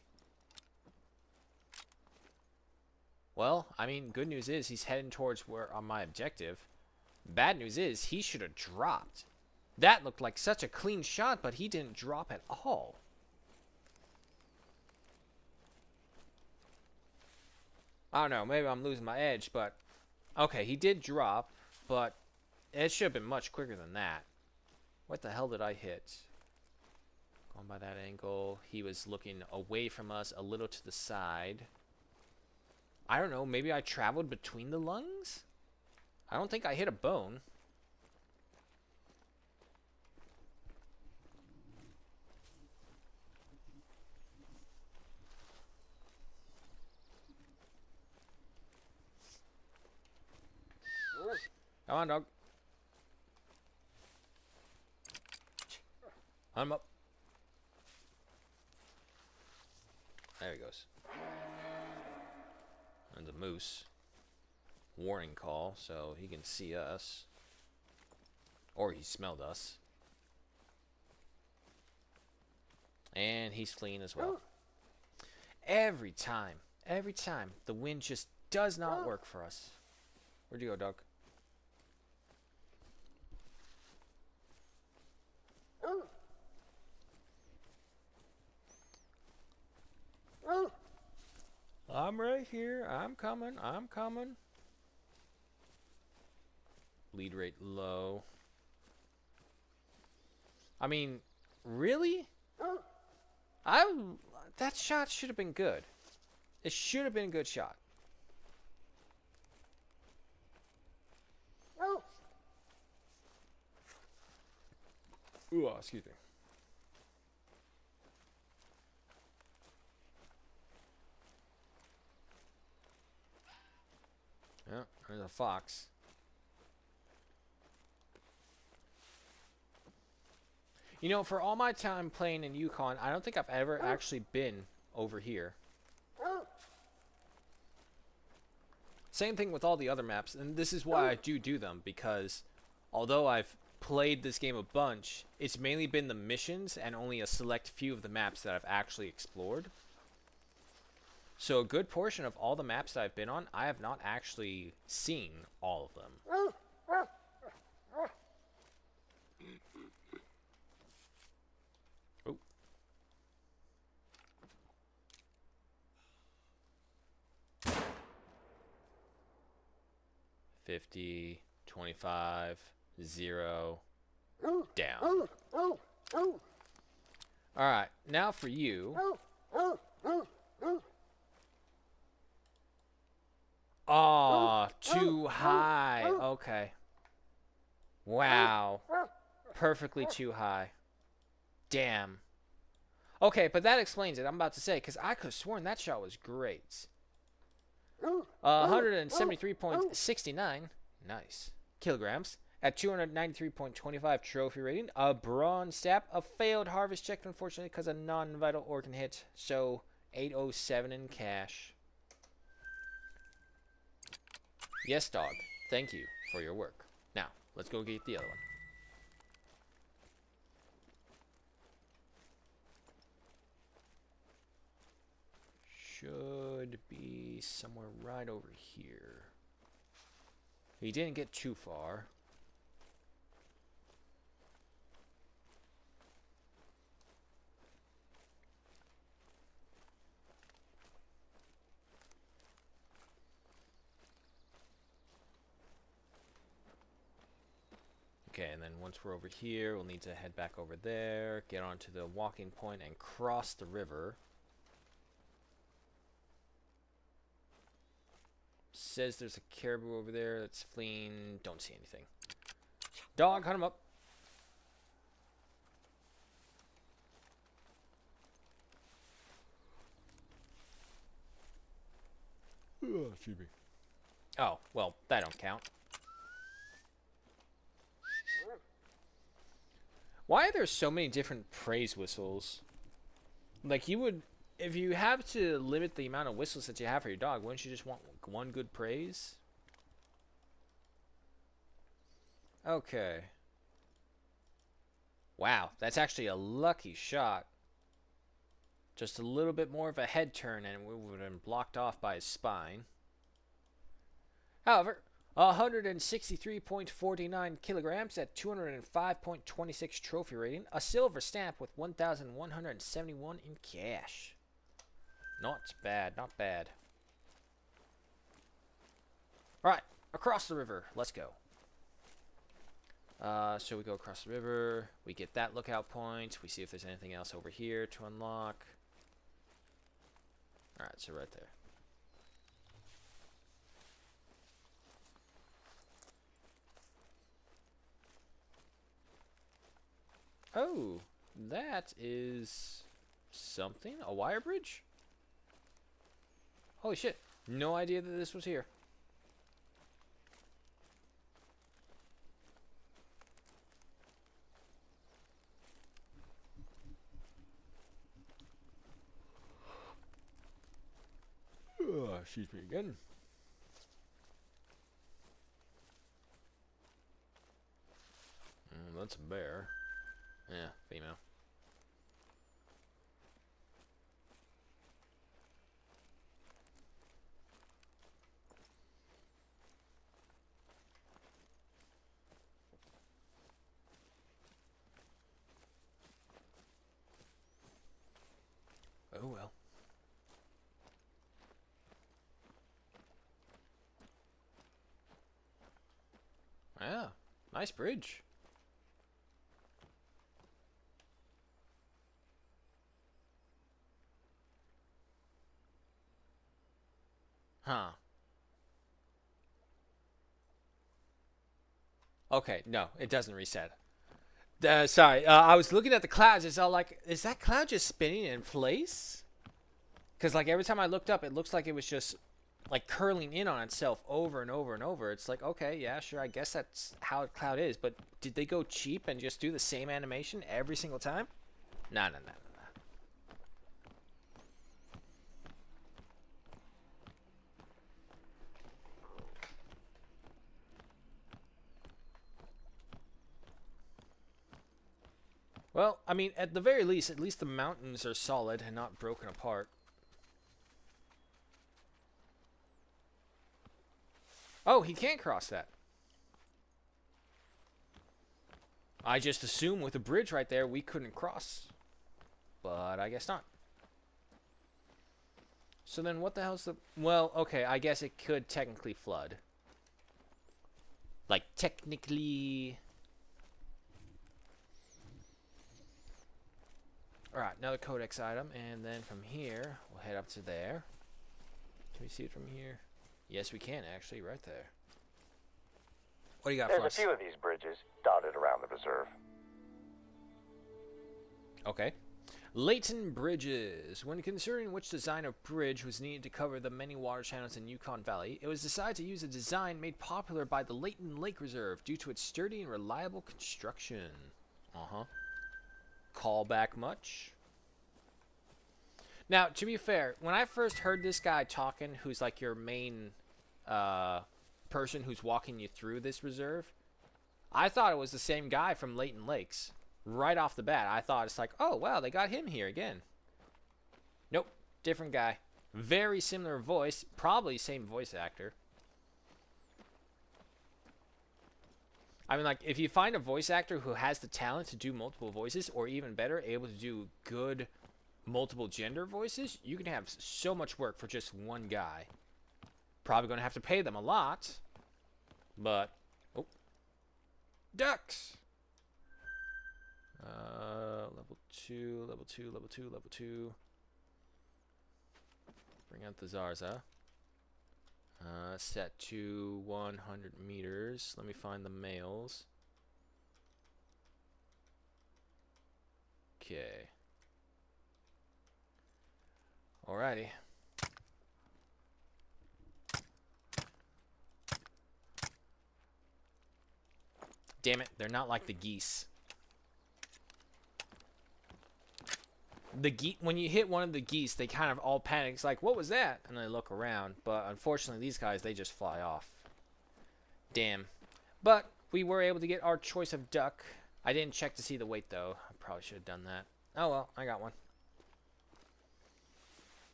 Well, I mean, good news is he's heading towards where on my objective. Bad news is he should have dropped. That looked like such a clean shot, but he didn't drop at all. I don't know, maybe I'm losing my edge, but... Okay, he did drop, but it should have been much quicker than that. What the hell did I hit? Going by that angle. He was looking away from us, a little to the side. I don't know, maybe I traveled between the lungs? I don't think I hit a bone. Come on, dog. I'm up. There he goes. And the moose. Warning call, so he can see us. Or he smelled us. And he's fleeing as well. every time. Every time. The wind just does not work for us. Where'd you go, dog? I'm right here. I'm coming. I'm coming. Lead rate low. I mean, really? That shot should have been good. It should have been a good shot. Ooh, excuse me. Yeah, there's a fox. You know, for all my time playing in Yukon, I don't think I've ever actually been over here. Same thing with all the other maps, and this is why I do them, because although I've played this game a bunch, it's mainly been the missions and only a select few of the maps that I've actually explored. So a good portion of all the maps that I've been on, I have not actually seen all of them. Oh. $50, $25, $0, down. Alright, now for you. Aw, too high. Okay. Wow. Perfectly too high. Damn. Okay, but that explains it. I'm about to say, because I could have sworn that shot was great. 173.69. Nice. Kilograms. At 293.25 trophy rating. A bronze stab. A failed harvest check, unfortunately, because a non-vital organ hit. So, 807 in cash. Yes, dog. Thank you for your work. Now, let's go get the other one. Should be somewhere right over here. He didn't get too far. Okay, and then once we're over here, we'll need to head back over there, get onto the walking point, and cross the river. Says there's a caribou over there that's fleeing. Don't see anything. Dog, hunt him up. Excuse me. Oh, well, that don't count. Why are there so many different praise whistles? Like, you would, if you have to limit the amount of whistles that you have for your dog, wouldn't you just want one good praise? Okay. Wow, that's actually a lucky shot. Just a little bit more of a head turn and we would have been blocked off by his spine. However, 163.49 kilograms at 205.26 trophy rating. A silver stamp with 1,171 in cash. Not bad, not bad. Alright, across the river. Let's go. So we go across the river. We get that lookout point. We see if there's anything else over here to unlock. Alright, so right there. Oh, that is something? A wire bridge? Holy shit. No idea that this was here. Excuse me again. That's a bear. Yeah, female. Oh well. Yeah, nice bridge. Huh. Okay, no, it doesn't reset. Sorry, I was looking at the clouds. It's all like, is that cloud just spinning in place? Because like every time I looked up, it looks like it was just like curling in on itself over and over and over. It's like, okay, yeah, sure, I guess that's how a cloud is. But did they go cheap and just do the same animation every single time? No, no, no, no, no. Well, I mean, at the very least, at least the mountains are solid and not broken apart. Oh, he can't cross that. I just assumed with a bridge right there, we couldn't cross. But I guess not. So then what the hell's the... Well, okay, I guess it could technically flood. Like, technically... Alright, another codex item. And then from here, we'll head up to there. Can we see it from here? Yes, we can, actually, right there. What do you got for us? There's a few of these bridges dotted around the reserve. Okay. Leighton Bridges. When considering which design of bridge was needed to cover the many water channels in Yukon Valley, it was decided to use a design made popular by the Leighton Lake Reserve due to its sturdy and reliable construction. Uh-huh. Callback much? Now, to be fair, when I first heard this guy talking, who's like your main person who's walking you through this reserve, I thought it was the same guy from Leighton Lakes. Right off the bat, I thought it's like, oh, wow, they got him here again. Nope, different guy. Very similar voice, probably same voice actor. I mean, like, if you find a voice actor who has the talent to do multiple voices, or even better, able to do good multiple gender voices, you can have so much work for just one guy. Probably going to have to pay them a lot, but... Oh. Ducks! Level 2, level 2, level 2, level 2. Bring out the Zarza. Set to 100 meters. Let me find the males. Okay. Alrighty. Damn it, they're not like the geese. When you hit one of the geese, they kind of all panic. It's like, what was that? And they look around. But unfortunately, these guys, they just fly off. Damn. But we were able to get our choice of duck. I didn't check to see the weight, though. I probably should have done that. Oh, well, I got one.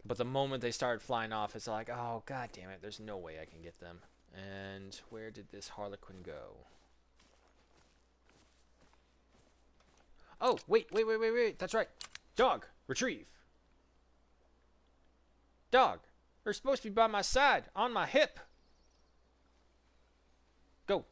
But the moment they started flying off, it's like, oh, god damn it. There's no way I can get them. And where did this harlequin go? Oh, wait. That's right. Dog, retrieve. Dog, you're supposed to be by my side, on my hip. Go.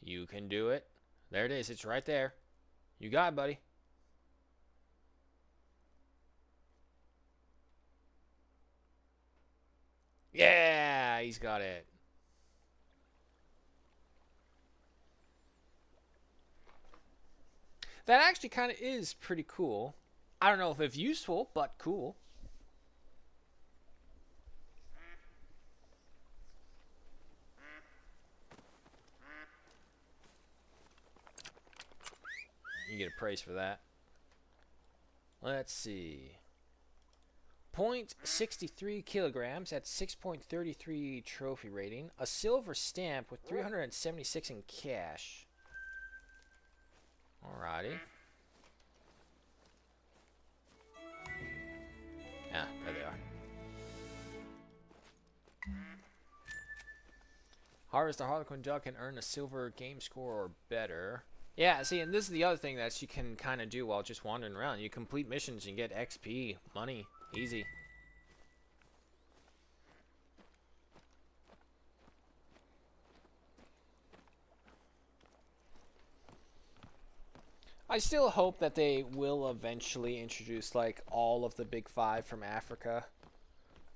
You can do it. There it is. It's right there. You got it, buddy. Yeah, he's got it. That actually kind of is pretty cool. I don't know if it's useful, but cool. You get a praise for that. Let's see. 0.63 kilograms at 6.33 trophy rating. A silver stamp with 376 in cash. Alrighty. Ah, there they are. Harvest the Harlequin duck and earn a silver game score or better. Yeah, see, and this is the other thing that you can kind of do while just wandering around. You complete missions and get XP, money, easy. I still hope that they will eventually introduce like all of the big five from Africa.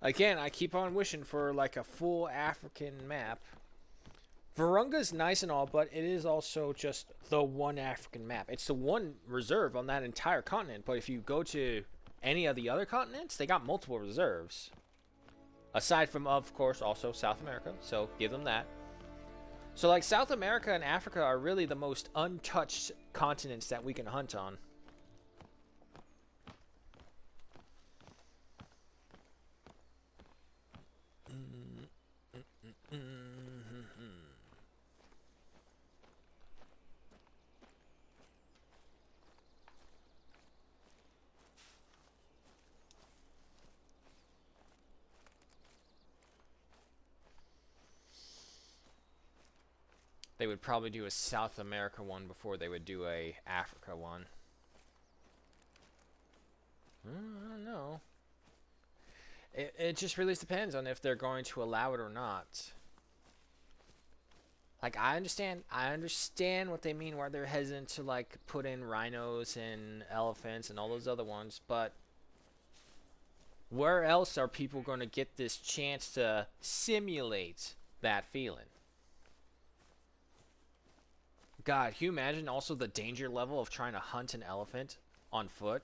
Again, I keep on wishing for like a full African map. Virunga's nice and all, but it is also just the one African map. It's the one reserve on that entire continent, but if you go to any of the other continents, they got multiple reserves. Aside from, of course, also South America, so give them that. So like South America and Africa are really the most untouched continents that we can hunt on. They would probably do a South America one before they would do a Africa one. I don't know. It just really depends on if they're going to allow it or not. Like I understand what they mean why they're hesitant to like put in rhinos and elephants and all those other ones, but where else are people going to get this chance to simulate that feeling? God, can you imagine also the danger level of trying to hunt an elephant on foot?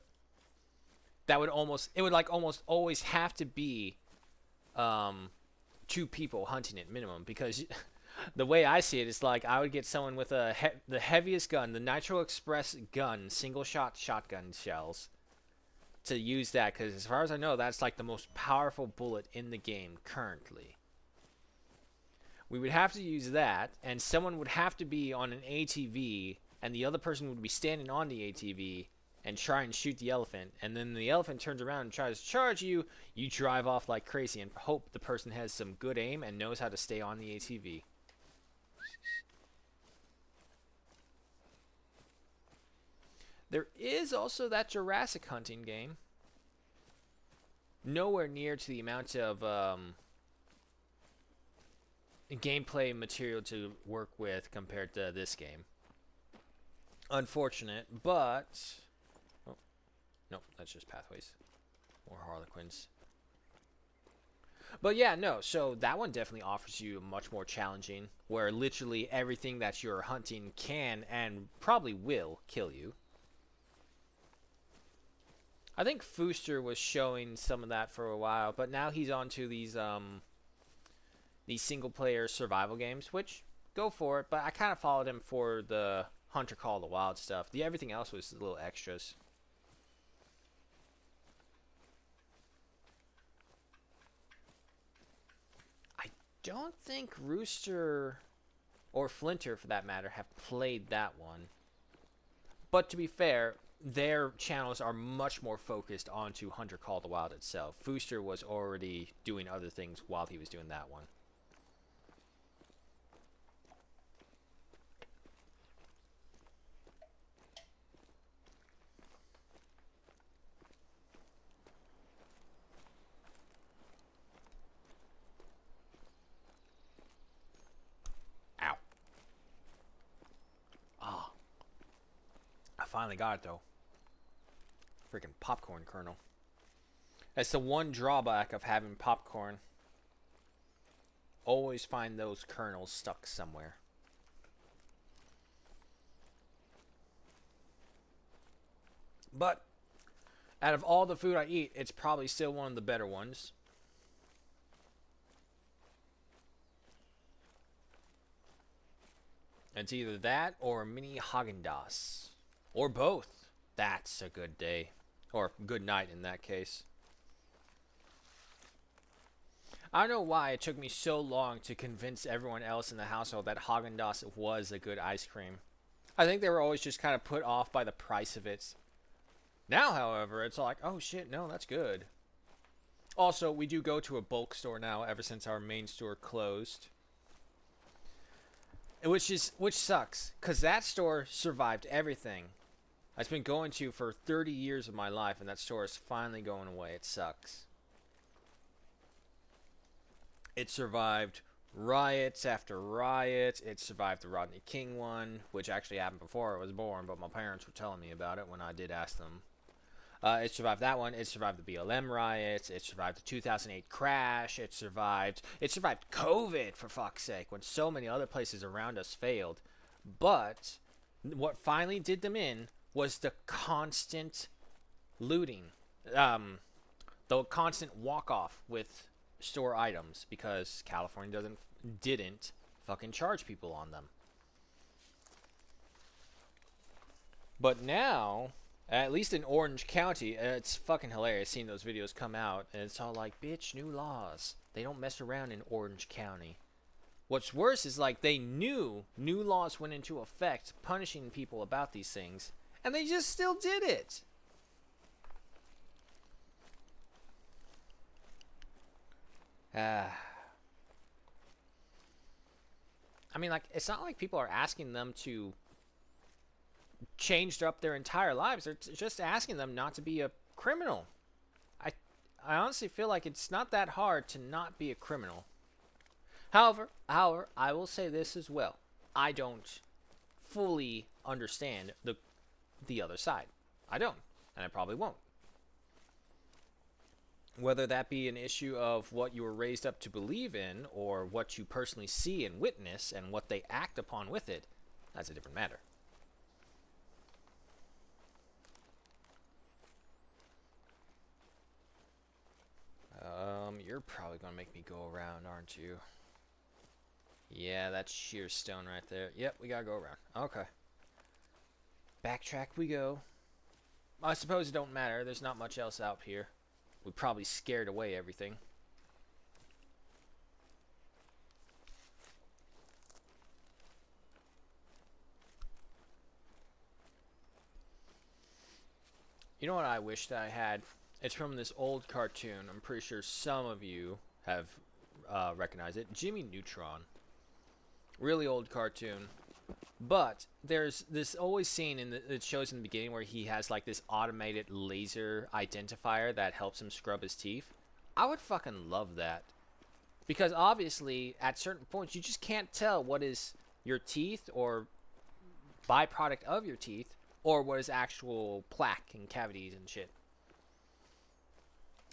That would almost, it would like almost always have to be two people hunting it minimum, because the way I see it is like I would get someone with the heaviest gun, the Nitro Express gun, single shot shotgun shells, to use that, because as far as I know, that's like the most powerful bullet in the game currently. We would have to use that, and someone would have to be on an ATV, and the other person would be standing on the ATV and try and shoot the elephant. And then the elephant turns around and tries to charge you. You drive off like crazy and hope the person has some good aim and knows how to stay on the ATV. There is also that Jurassic hunting game. Nowhere near to the amount of gameplay material to work with compared to this game. Unfortunate, but oh, nope, that's just pathways. More Harlequins. But yeah, no, so that one definitely offers you much more challenging, where literally everything that you're hunting can and probably will kill you. I think Fooster was showing some of that for a while, but now he's on to these single-player survival games, which, go for it, but I kind of followed him for the Hunter Call of the Wild stuff. Everything else was little extras. I don't think Rooster, or Flinter for that matter, have played that one. But to be fair, their channels are much more focused onto Hunter Call of the Wild itself. Fooster was already doing other things while he was doing that one. Finally got it though. Freaking popcorn kernel. That's the one drawback of having popcorn. Always find those kernels stuck somewhere. But out of all the food I eat, it's probably still one of the better ones. It's either that or a mini Haagen-Dazs. Or both. That's a good day. Or good night in that case. I don't know why it took me so long to convince everyone else in the household that Haagen-Dazs was a good ice cream. I think they were always just kind of put off by the price of it. Now, however, it's like, oh shit, no, that's good. Also, we do go to a bulk store now ever since our main store closed. which sucks, cause that store survived everything I've been going to for 30 years of my life, and that store is finally going away. It sucks. It survived riots after riots. It survived the Rodney King one, which actually happened before I was born, but my parents were telling me about it when I did ask them. It survived that one. It survived the BLM riots. It survived the 2008 crash. It survived COVID, for fuck's sake, when so many other places around us failed. But what finally did them in was the constant looting, the constant walk off with store items, because California didn't fucking charge people on them. But now, at least in Orange County, it's fucking hilarious seeing those videos come out, and it's all like, bitch, new laws. They don't mess around in Orange County. What's worse is, like, they knew new laws went into effect punishing people about these things, and they just still did it. I mean, like, it's not like people are asking them to change up their entire lives. They're just asking them not to be a criminal. I honestly feel like it's not that hard to not be a criminal. However, I will say this as well. I don't fully understand the other side. I don't, and I probably won't. Whether that be an issue of what you were raised up to believe in, or what you personally see and witness, and what they act upon with it, that's a different matter. You're probably gonna make me go around, aren't you? Yeah, that's sheer stone right there. Yep, we gotta go around. Okay. Backtrack we go. I suppose it don't matter. There's not much else out here. We probably scared away everything. You know what I wished I had? It's from this old cartoon. I'm pretty sure some of you have recognized it. Jimmy Neutron. Really old cartoon. But there's this always scene it shows in the beginning where he has like this automated laser identifier that helps him scrub his teeth. I would fucking love that. Because obviously at certain points you just can't tell what is your teeth or byproduct of your teeth, or what is actual plaque and cavities and shit.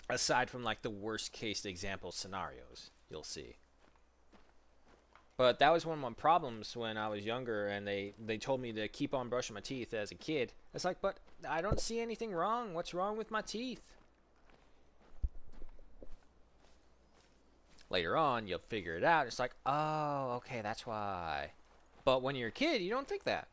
Aside from like the worst case example scenarios you'll see. But that was one of my problems when I was younger, and they told me to keep on brushing my teeth as a kid. It's like, but I don't see anything wrong. What's wrong with my teeth? Later on, you'll figure it out. It's like, oh, okay, that's why. But when you're a kid, you don't think that.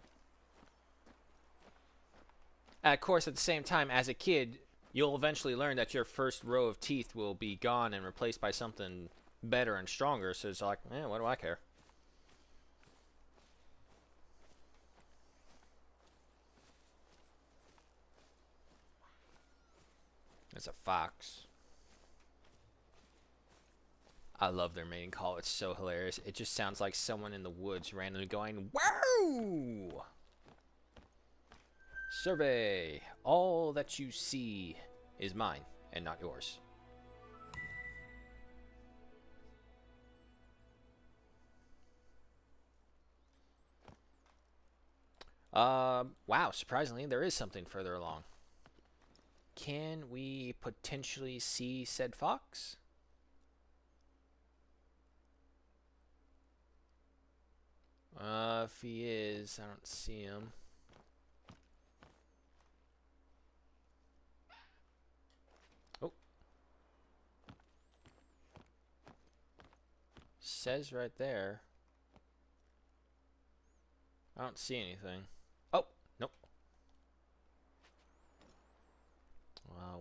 And of course, at the same time, as a kid, you'll eventually learn that your first row of teeth will be gone and replaced by something better and stronger. So it's like, what do I care? It's a fox. I love their mating call. It's so hilarious. It just sounds like someone in the woods randomly going, "Wow!" Survey. All that you see is mine and not yours. Wow, surprisingly, there is something further along. Can we potentially see said fox? If he is, I don't see him. Oh. Says right there. I don't see anything. Oh, nope.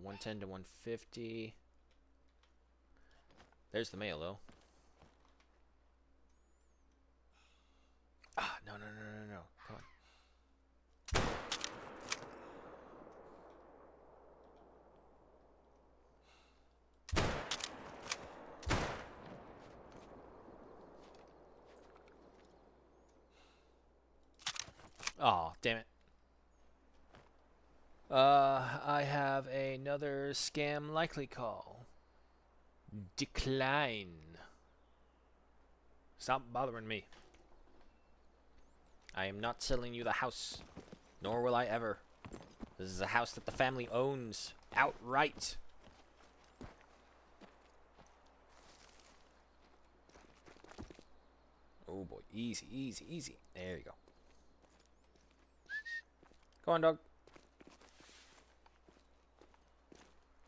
110 to 150. There's the male, though. Ah, no. Come on. Oh, damn it. I have another scam likely call. Decline. Stop bothering me. I am not selling you the house. Nor will I ever. This is a house that the family owns outright. Oh boy, easy, easy, easy. There you go. Go on, dog.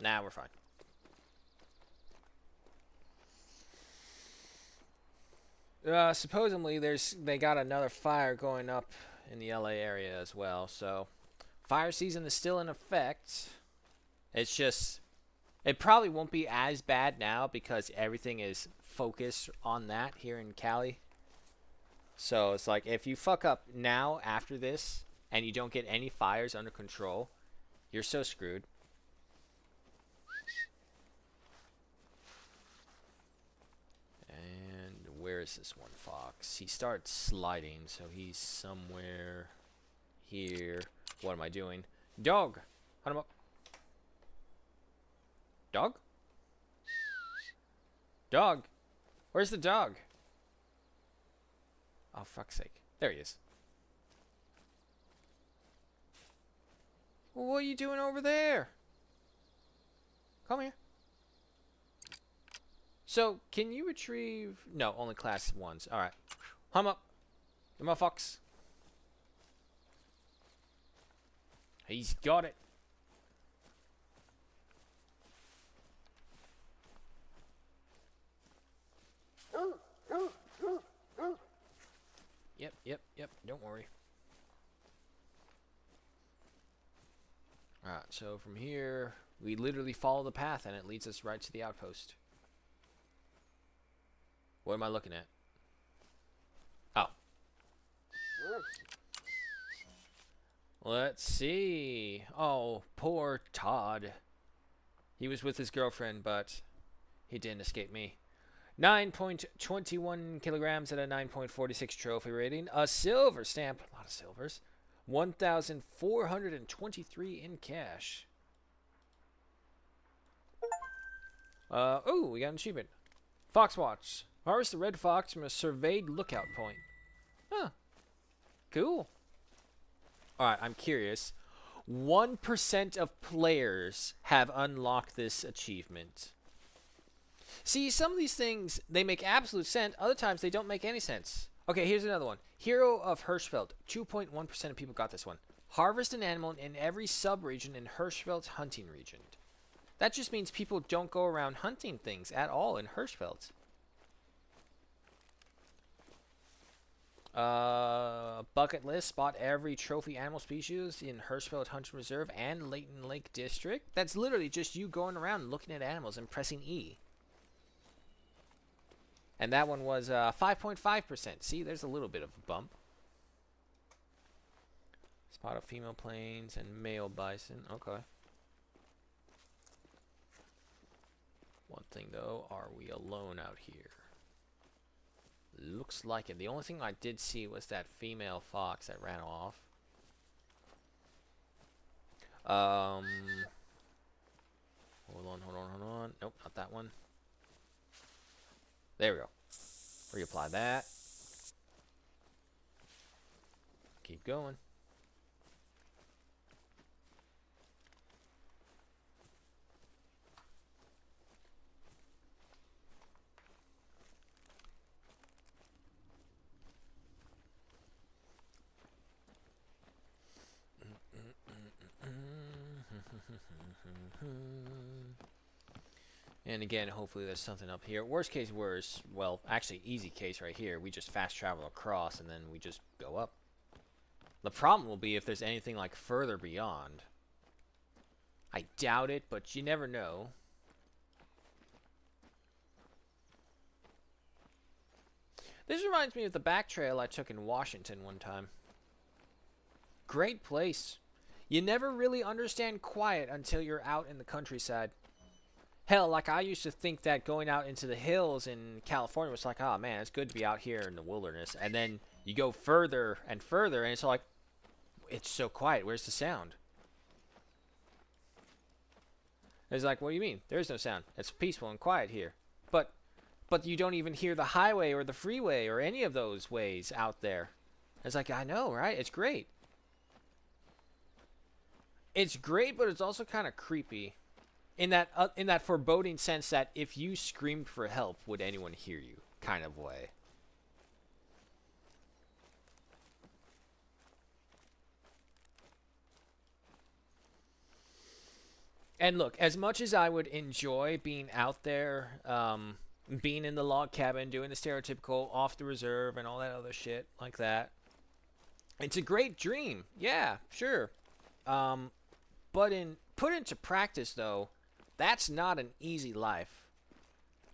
Nah, we're fine. Supposedly they got another fire going up in the LA area as well, so fire season is still in effect. It's just it probably won't be as bad now because everything is focused on that here in Cali. So it's like if you fuck up now after this and you don't get any fires under control, you're so screwed. And where is this one fox? He starts sliding, so he's somewhere here. What am I doing? Dog! Hunt him up. Dog? Dog! Where's the dog? Oh, fuck's sake. There he is. Well, what are you doing over there? Come here. So, can you retrieve... No, only class 1s. Alright. Hum up. Come on, fox. He's got it. Yep. Don't worry. Alright, so from here, we literally follow the path and it leads us right to the outpost. What am I looking at? Oh. Let's see. Oh, poor Todd. He was with his girlfriend, but he didn't escape me. 9.21 kilograms at a 9.46 trophy rating. A silver stamp. A lot of silvers. 1,423 in cash. Oh, we got an achievement. Fox Watch. Harvest a red fox from a surveyed lookout point. Huh. Cool. Alright, I'm curious. 1% of players have unlocked this achievement. See, some of these things, they make absolute sense. Other times, they don't make any sense. Okay, here's another one. Hero of Hirschfeld. 2.1% of people got this one. Harvest an animal in every sub-region in Hirschfeld's hunting region. That just means people don't go around hunting things at all in Hirschfeld. Bucket list. Spot every trophy animal species in Hirschfeld Hunting Reserve and Layton Lake District. That's literally just you going around looking at animals and pressing E. And that one was 5.5%. See, there's a little bit of a bump. Spot of female plains and male bison. Okay. One thing, though. Are we alone out here? Looks like it. The only thing I did see was that female fox that ran off. Hold on. Nope, not that one. There we go. Reapply that. Keep going. And again, hopefully there's something up here. Worst case worse, well, actually easy case right here. We just fast travel across and then we just go up. The problem will be if there's anything like further beyond. I doubt it, but you never know. This reminds me of the back trail I took in Washington one time. Great place. You never really understand quiet until you're out in the countryside. Hell, like I used to think that going out into the hills in California was like, oh man, it's good to be out here in the wilderness. And then you go further and further, and it's like, it's so quiet. Where's the sound? It's like, what do you mean? There's no sound. It's peaceful and quiet here. But you don't even hear the highway or the freeway or any of those ways out there. It's like, I know, right? It's great. It's great, but it's also kind of creepy. In that foreboding sense that if you screamed for help, would anyone hear you? Kind of way. And look, as much as I would enjoy being out there, being in the log cabin, doing the stereotypical off the reserve and all that other shit like that, it's a great dream. Yeah, sure. But put into practice, though, that's not an easy life.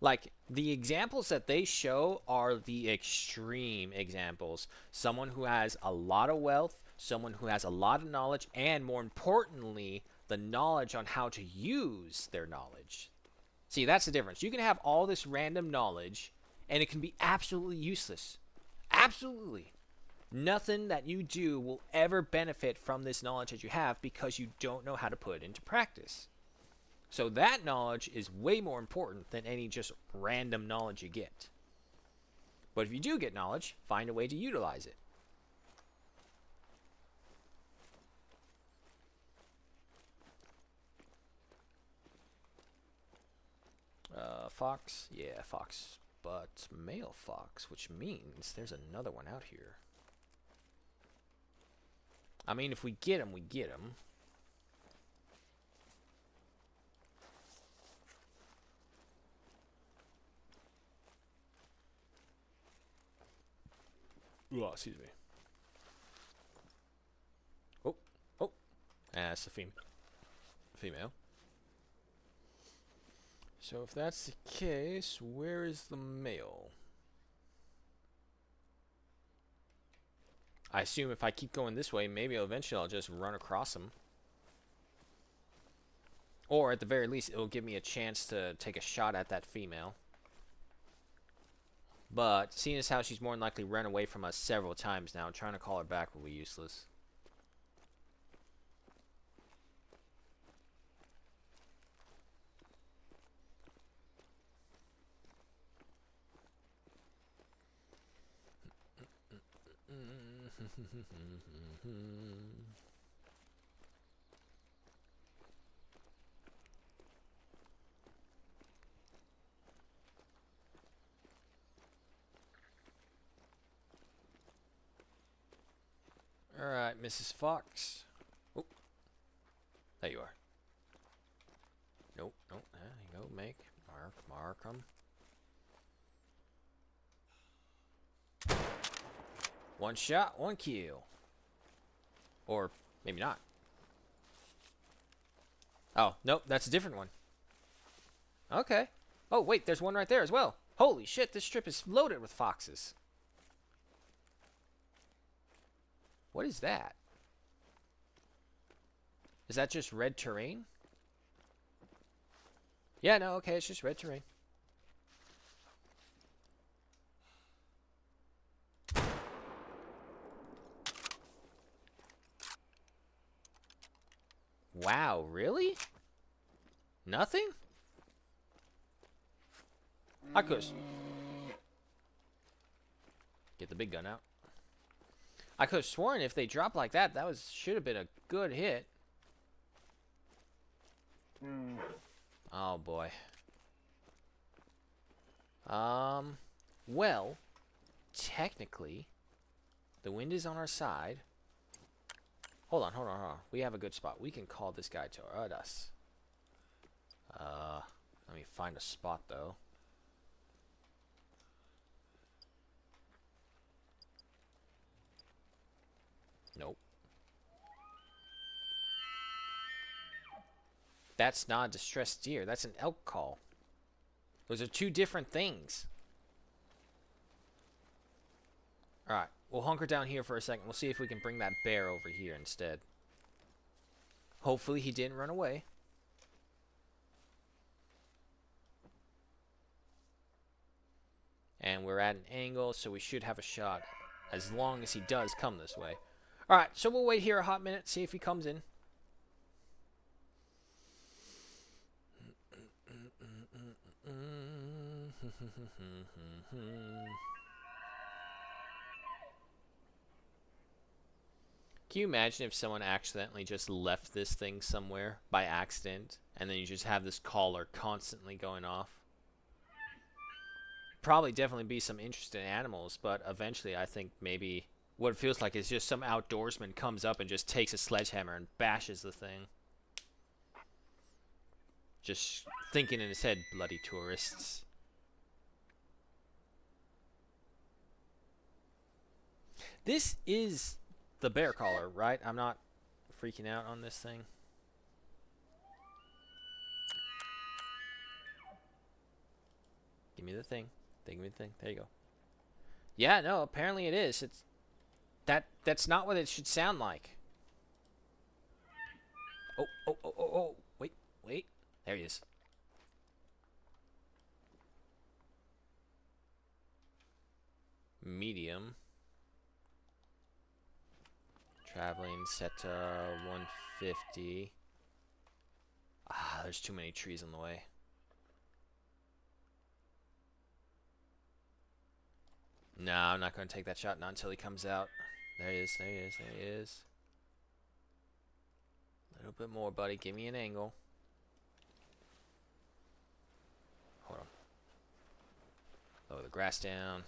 Like, the examples that they show are the extreme examples. Someone who has a lot of wealth, someone who has a lot of knowledge, and more importantly, the knowledge on how to use their knowledge. See, that's the difference. You can have all this random knowledge, and it can be absolutely useless. Absolutely. Nothing that you do will ever benefit from this knowledge that you have because you don't know how to put it into practice. So that knowledge is way more important than any just random knowledge you get. But if you do get knowledge, find a way to utilize it. Fox? Yeah, fox. But male fox, which means there's another one out here. I mean, if we get him, we get him. Oh, excuse me. Oh, oh. That's a female. So if that's the case, where is the male? I assume if I keep going this way, maybe eventually I'll just run across him. Or at the very least, it'll give me a chance to take a shot at that female. But seeing as how she's more than likely run away from us several times now, trying to call her back will be useless. Alright, Mrs. Fox. Oh, there you are. Nope, nope, there you go, make. Mark 'em. One shot, one kill. Or maybe not. Oh, nope, that's a different one. Okay. Oh, wait, there's one right there as well. Holy shit, this strip is loaded with foxes. What is that? Is that just red terrain? Yeah, no, okay, it's just red terrain. Wow, really? Nothing? I could get the big gun out. I could have sworn if they dropped like that, should have been a good hit. Oh boy. Well, technically, the wind is on our side. Hold on. We have a good spot. We can call this guy to us. Let me find a spot though. Nope. That's not a distressed deer. That's an elk call. Those are two different things. Alright, we'll hunker down here for a second. We'll see if we can bring that bear over here instead. Hopefully he didn't run away. And we're at an angle, so we should have a shot as long as he does come this way. Alright, so we'll wait here a hot minute, see if he comes in. Can you imagine if someone accidentally just left this thing somewhere by accident, and then you just have this caller constantly going off? Probably definitely be some interesting animals, but eventually I think maybe what it feels like is just some outdoorsman comes up and just takes a sledgehammer and bashes the thing. Just thinking in his head, bloody tourists. This is the bear collar, right? I'm not freaking out on this thing. Give me the thing. Give me the thing. There you go. Yeah, no, apparently it is. It's that's not what it should sound like. Oh. Wait. There he is. Medium. Traveling set to 150. Ah, there's too many trees in the way. No, I'm not going to take that shot, not until he comes out. There he is, there he is, there he is. A little bit more, buddy. Give me an angle. Hold on. Lower the grass down.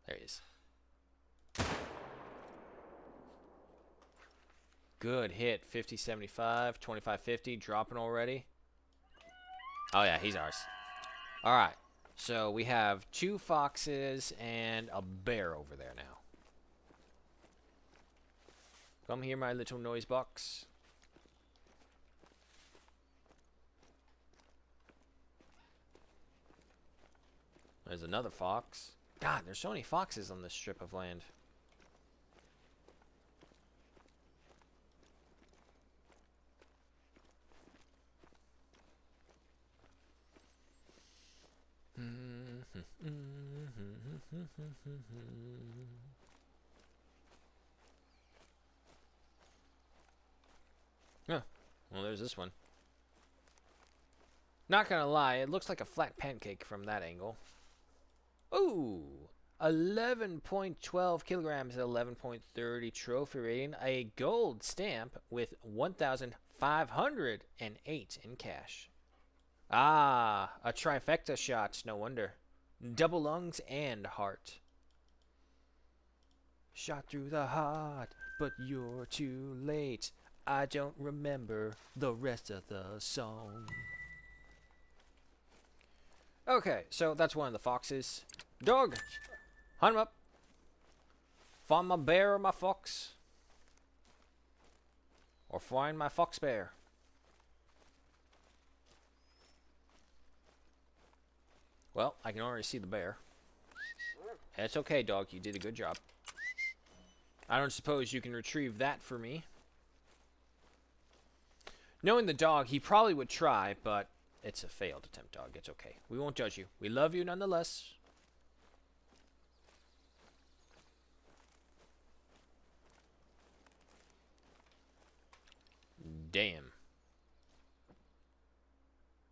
There he is. Good hit. 50, 75, 25, 50. Dropping already. Oh, yeah, he's ours. All right. So we have 2 foxes and a bear over there now. Come here, my little noise box. There's another fox. God, there's so many foxes on this strip of land. Huh. Well, there's this one. Not gonna lie, it looks like a flat pancake from that angle. Ooh! 11.12 kilograms, 11.30 trophy rating, a gold stamp with 1,508 in cash. Ah, a trifecta shot, no wonder. Double lungs and heart. Shot through the heart, but you're too late. I don't remember the rest of the song. Okay, so that's one of the foxes. Dog! Hunt him up. Find my bear or my fox. Or find my fox bear. Well, I can already see the bear. It's okay, dog. You did a good job. I don't suppose you can retrieve that for me. Knowing the dog, he probably would try, but it's a failed attempt, dog. It's okay. We won't judge you. We love you nonetheless. Damn.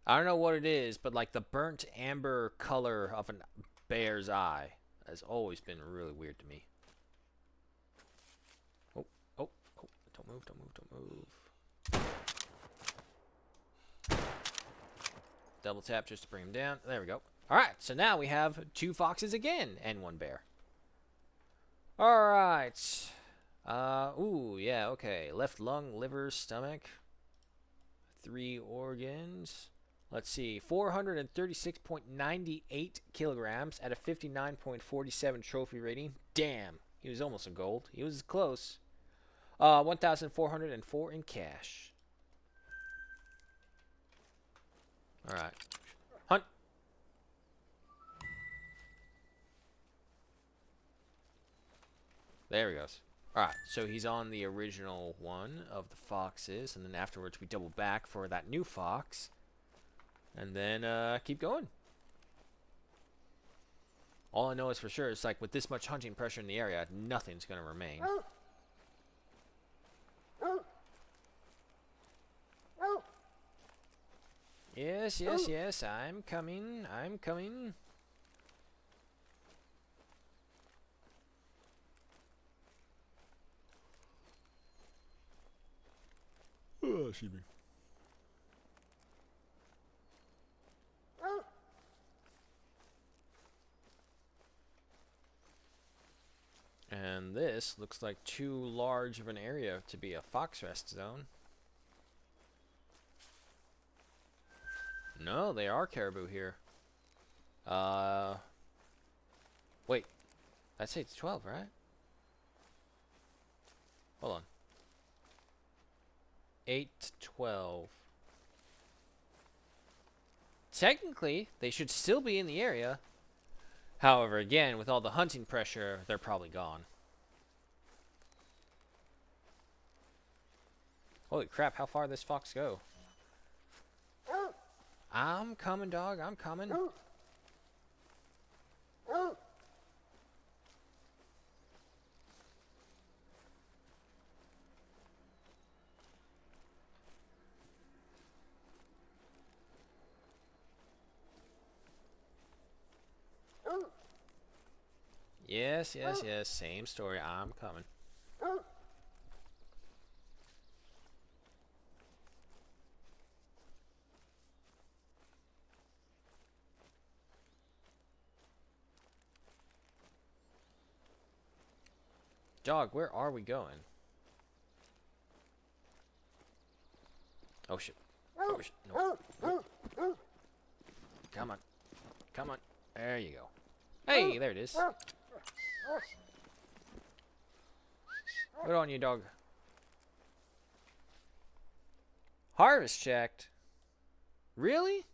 I don't know what it is, but like the burnt amber color of a bear's eye has always been really weird to me. Oh. Don't move. Double tap just to bring him down. There we go. Alright, so now we have 2 foxes again and 1 bear. Alright. Ooh, yeah, okay. Left lung, liver, stomach. 3 organs. Let's see. 436.98 kilograms at a 59.47 trophy rating. Damn. He was almost a gold. He was close. 1,404 in cash. Alright. Hunt. There he goes. Alright, so he's on the original one of the foxes, and then afterwards we double back for that new fox. And then keep going. All I know is for sure is like with this much hunting pressure in the area, nothing's gonna remain. Yes, yes, yes. I'm coming. I'm coming. Oh, excuse me. And this looks like too large of an area to be a fox rest zone. No, they are caribou here. Wait. I'd say it's 12, right? Hold on. 8 to 12. Technically, they should still be in the area. However, again, with all the hunting pressure, they're probably gone. Holy crap, how far this fox go? I'm coming, dog. I'm coming. Yes, yes, yes. Same story. I'm coming. Dog, where are we going? Oh shit. Oh shit. No. No. Come on. Come on. There you go. Hey, there it is. Good on you, dog. Harvest checked. Really?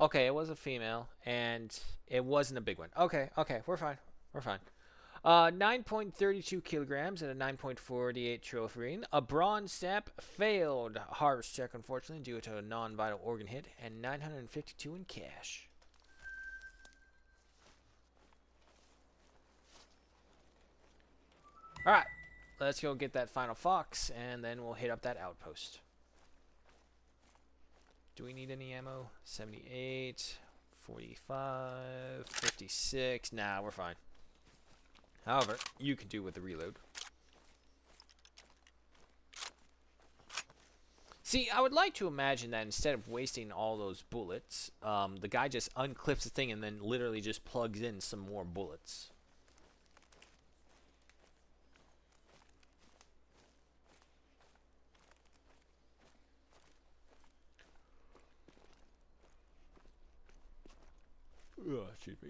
Okay, it was a female, and it wasn't a big one. Okay, okay, we're fine. We're fine. 9.32 kilograms and a 9.48 trophy ring. A bronze step failed harvest check, unfortunately, due to a non-vital organ hit, and 952 in cash. Alright, let's go get that final fox, and then we'll hit up that outpost. Do we need any ammo? 78, 45, 56. Nah, we're fine. However, you can do with the reload. See, I would like to imagine that instead of wasting all those bullets, the guy just unclips the thing and then literally just plugs in some more bullets. Ugh, excuse me.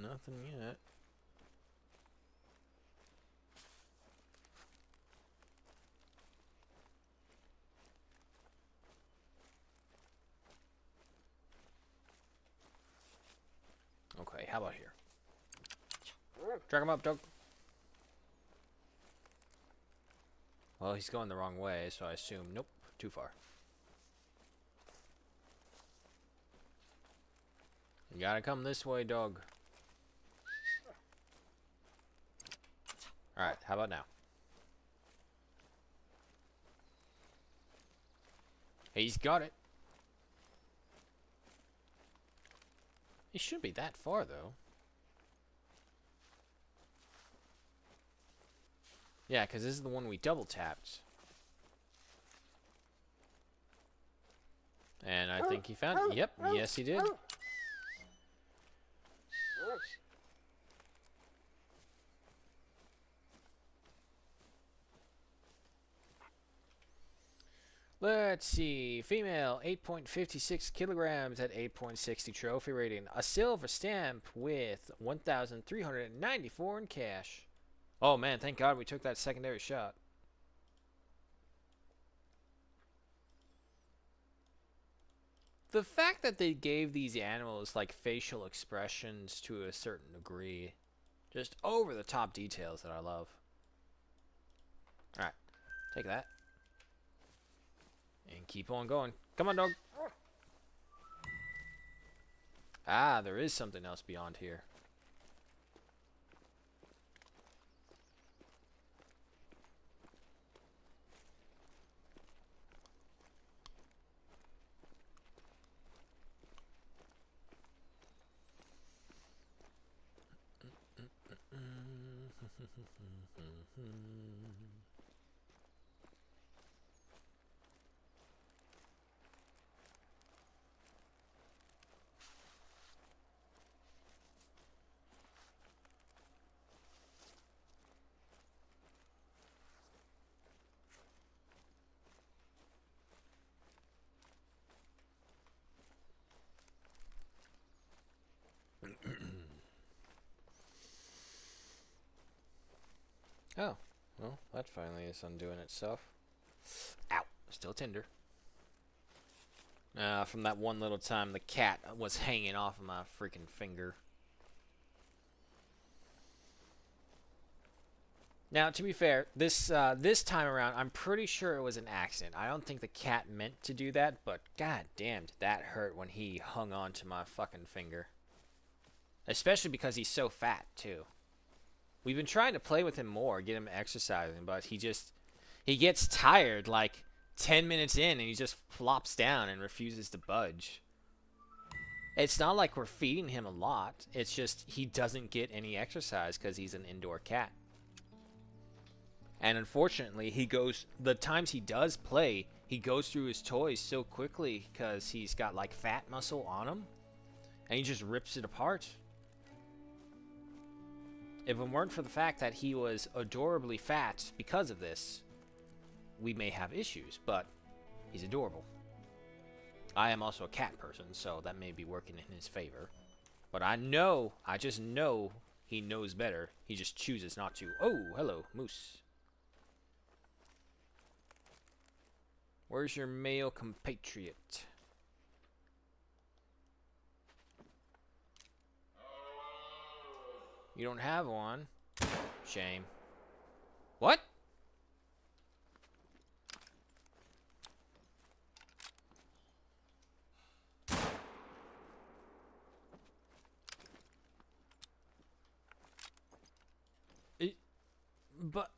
Nothing yet. Okay, how about here? Drag him up, dog. Well, he's going the wrong way, so I assume, nope, too far. You gotta come this way, dog. Alright, how about now? He's got it. He shouldn't be that far, though. Yeah, because this is the one we double tapped. And I think he found it. Yep, yes he did. Let's see. Female, 8.56 kilograms at 8.60 trophy rating. A silver stamp with 1,394 in cash. Oh man, thank God we took that secondary shot. The fact that they gave these animals like facial expressions to a certain degree, just over the top details that I love. Alright, take that. And keep on going. Come on, dog. Ah, there is something else beyond here. Oh, well, that finally is undoing itself. Ow, still tender. From that one little time the cat was hanging off of my freaking finger. Now, to be fair, this time around, I'm pretty sure it was an accident. I don't think the cat meant to do that, but god damn, did that hurt when he hung on to my fucking finger. Especially because he's so fat, too. We've been trying to play with him more, get him exercising, but he gets tired like 10 minutes in and he just flops down and refuses to budge. It's not like we're feeding him a lot. It's just he doesn't get any exercise because he's an indoor cat. And unfortunately, the times he does play, he goes through his toys so quickly because he's got like fat muscle on him and he just rips it apart. If it weren't for the fact that he was adorably fat because of this, we may have issues, but he's adorable. I am also a cat person, so that may be working in his favor. But I just know he knows better. He just chooses not to. Oh, hello, moose. Where's your male compatriot? You don't have one. Shame. What? But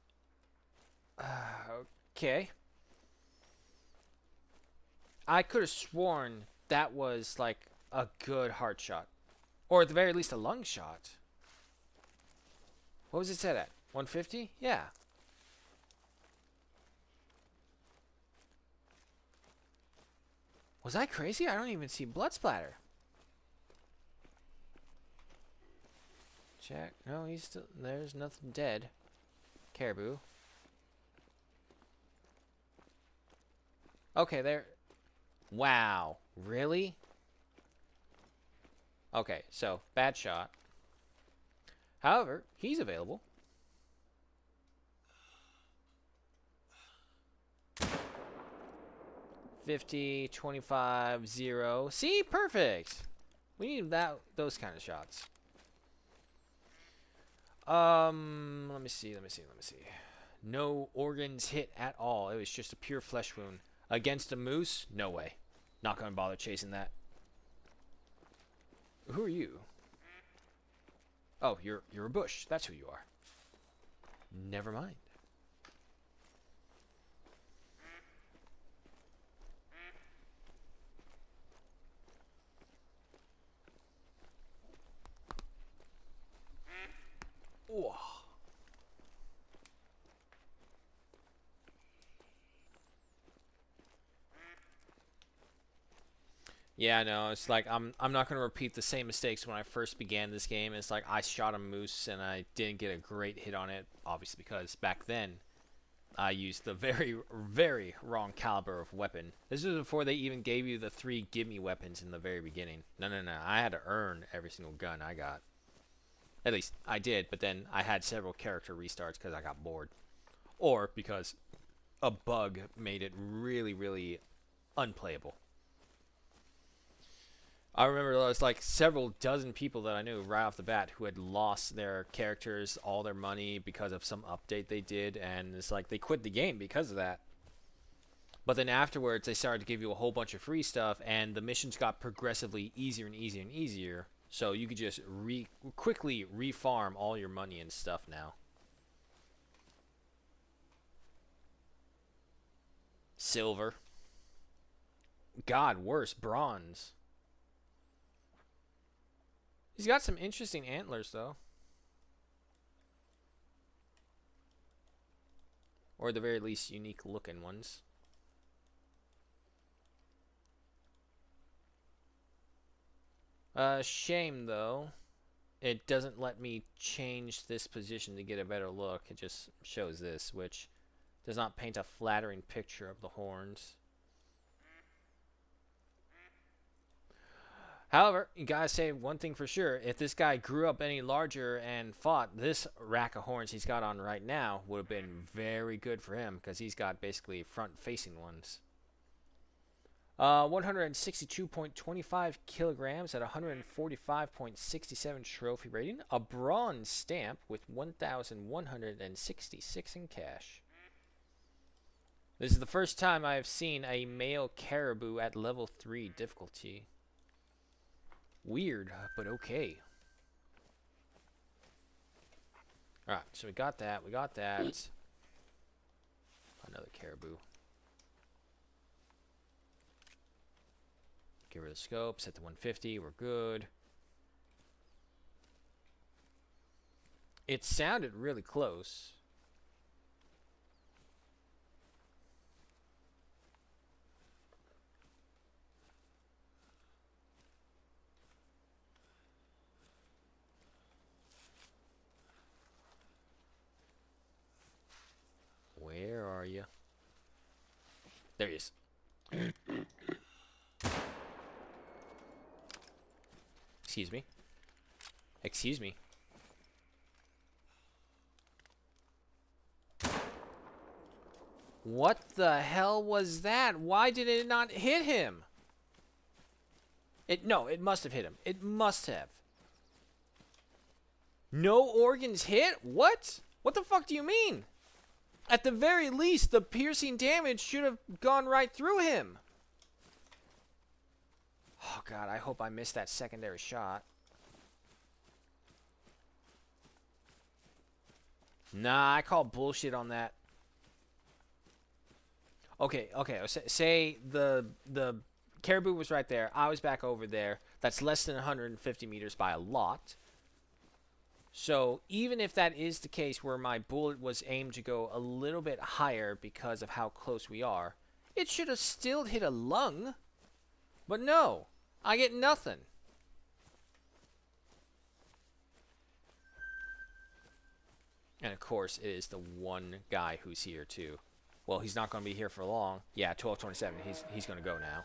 okay. I could have sworn that was like a good heart shot, or at the very least a lung shot. What was it set at? 150? Yeah. Was I crazy? I don't even see blood splatter. Check. No, he's still. There's nothing dead. Caribou. Okay, there. Wow. Really? Okay, so bad shot. However, he's available. $50, $25, $0. See, perfect. We need those kind of shots. Let me see. No organs hit at all. It was just a pure flesh wound. Against a moose? No way. Not gonna bother chasing that. Who are you? Oh, you're a bush. That's who you are. Never mind. Whoa. Yeah, no, it's like I'm not gonna repeat the same mistakes when I first began this game. It's like I shot a moose and I didn't get a great hit on it, obviously because back then I used the very, very wrong caliber of weapon. This was before they even gave you the 3 gimme weapons in the very beginning. No, I had to earn every single gun I got. At least I did, but then I had several character restarts because I got bored. Or because a bug made it really, really unplayable. I remember there was like several dozen people that I knew right off the bat who had lost their characters, all their money because of some update they did, and it's like they quit the game because of that. But then afterwards, they started to give you a whole bunch of free stuff, and the missions got progressively easier and easier and easier. So you could just quickly refarm all your money and stuff now. Silver. God, worse, bronze. He's got some interesting antlers, though. Or at the very least, unique looking ones. Shame, though. It doesn't let me change this position to get a better look. It just shows this, which does not paint a flattering picture of the horns. However, you gotta say one thing for sure. If this guy grew up any larger and fought, this rack of horns he's got on right now would have been very good for him, because he's got basically front-facing ones. 162.25 kilograms at 145.67 trophy rating. A bronze stamp with 1,166 in cash. This is the first time I have seen a male caribou at level 3 difficulty. Weird, but okay. Alright, so we got that. We got that. Another caribou. Get rid of the scope. Set to 150. We're good. It sounded really close. Where are you? There he is. Excuse me. Excuse me. What the hell was that? Why did it not hit him? No, it must have hit him. It must have. No organs hit? What? What the fuck do you mean? At the very least, the piercing damage should have gone right through him. Oh, God, I hope I missed that secondary shot. Nah, I call bullshit on that. Okay. Say the caribou was right there. I was back over there. That's less than 150 meters by a lot. So even if that is the case where my bullet was aimed to go a little bit higher because of how close we are, it should have still hit a lung. But no, I get nothing. And of course, it is the one guy who's here too. Well, he's not going to be here for long. Yeah, 12:27. He's going to go now.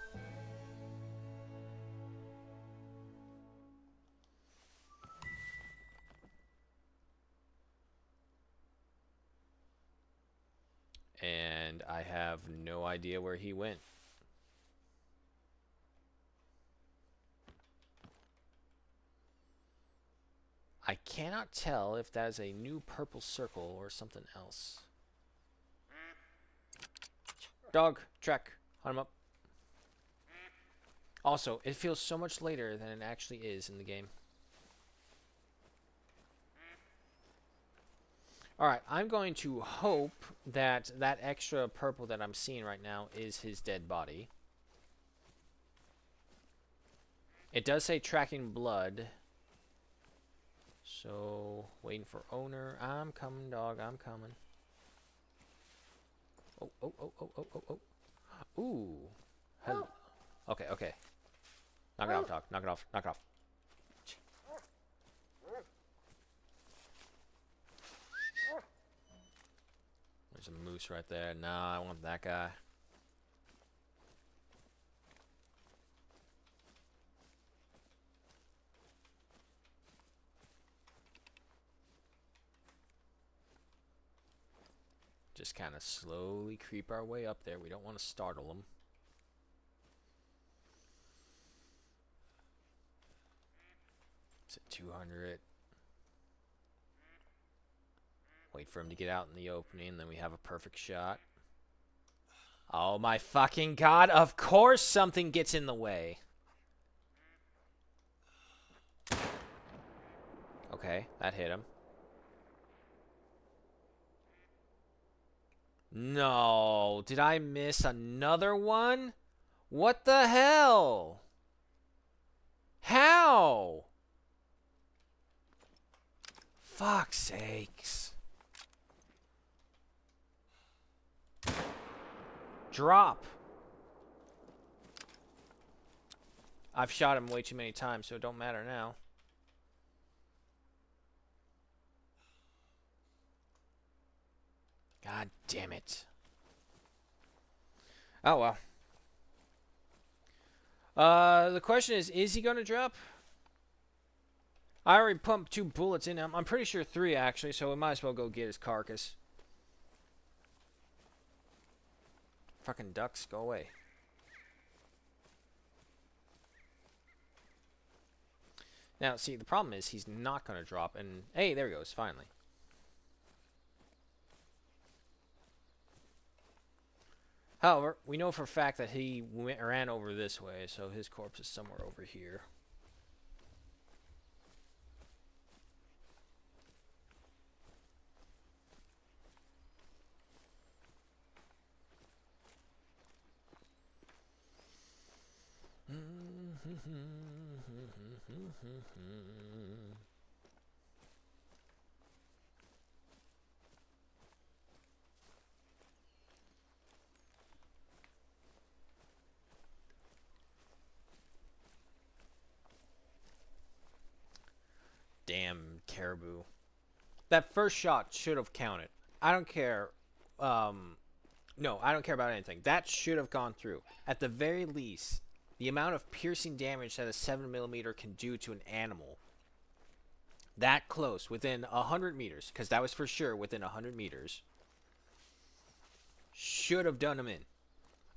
And I have no idea where he went. I cannot tell if that is a new purple circle or something else. Dog, track, hunt him up. Also, it feels so much later than it actually is in the game. Alright, I'm going to hope that that extra purple that I'm seeing right now is his dead body. It does say tracking blood. So, waiting for owner. I'm coming, dog, I'm coming. Oh. Ooh. Hello. Okay. Knock it off, dog. Knock it off. There's a moose right there. Nah, I want that guy. just kind of slowly creep our way up there. We don't want to startle them. It's at 200. Wait for him to get out in the opening, then we have a perfect shot. Oh my fucking god, of course something gets in the way. Okay, that hit him. No, did I miss another one? What the hell? How? Fuck's sakes. Drop. I've shot him way too many times, so it don't matter now. God damn it. Oh, well. The question is he going to drop? I already pumped 2 bullets in him. I'm pretty sure 3, actually, so we might as well go get his carcass. Fucking ducks, go away. Now, see, the problem is he's not going to drop, and... Hey, there he goes, finally. However, we know for a fact that he ran over this way, so his corpse is somewhere over here. Damn caribou. That first shot should have counted. I don't care. No, I don't care about anything. That should have gone through. At the very least, the amount of piercing damage that a 7mm can do to an animal, that close, within 100 meters, because that was for sure within 100 meters, should have done him in.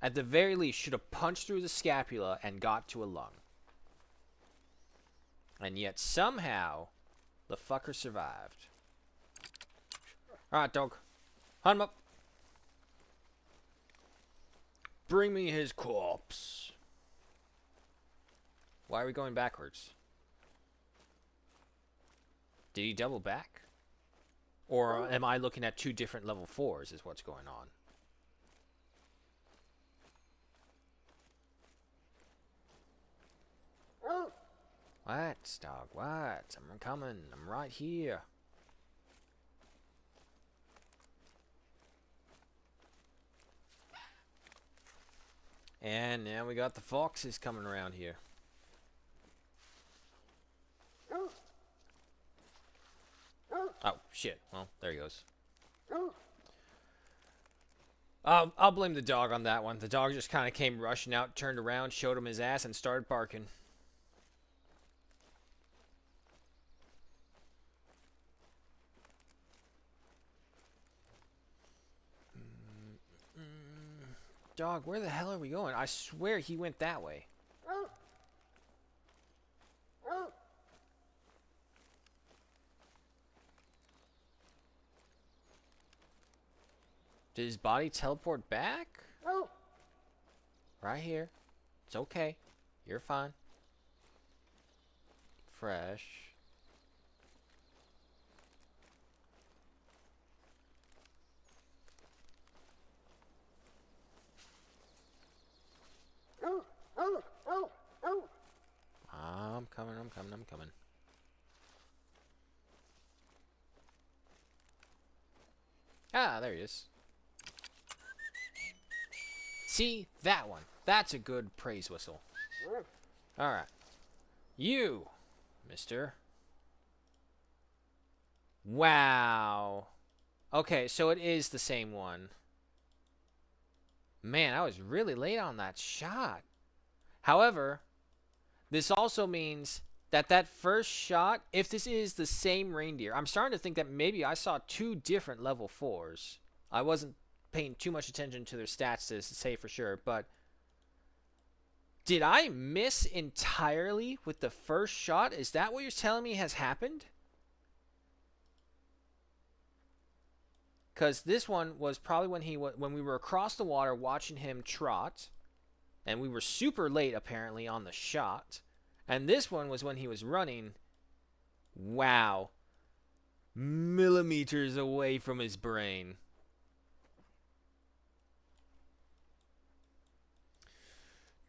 At the very least, should have punched through the scapula and got to a lung. And yet, somehow, the fucker survived. Alright, dog. Hunt him up. Bring me his corpse. Why are we going backwards? Did he double back? Or am I looking at 2 different level 4s is what's going on? What, dog? What? I'm coming. I'm right here. And now we got the foxes coming around here. Oh, shit. Well, there he goes. I'll blame the dog on that one. The dog just kind of came rushing out, turned around, showed him his ass, and started barking. Dog, where the hell are we going? I swear he went that way. Did his body teleport back? Right here. It's okay. You're fine. Fresh. I'm coming, I'm coming, I'm coming. Ah, there he is. See? That one. That's a good praise whistle. Alright. You, mister. Wow. Okay, so it is the same one. Man, I was really late on that shot. However, this also means that that first shot, if this is the same reindeer, I'm starting to think that maybe I saw 2 different level 4s. I wasn't paying too much attention to their stats to say for sure, but did I miss entirely with the first shot? Is that what you're telling me has happened? Because this one was probably when we were across the water watching him trot, and we were super late apparently on the shot. And this one was when he was running. Wow. Millimeters away from his brain.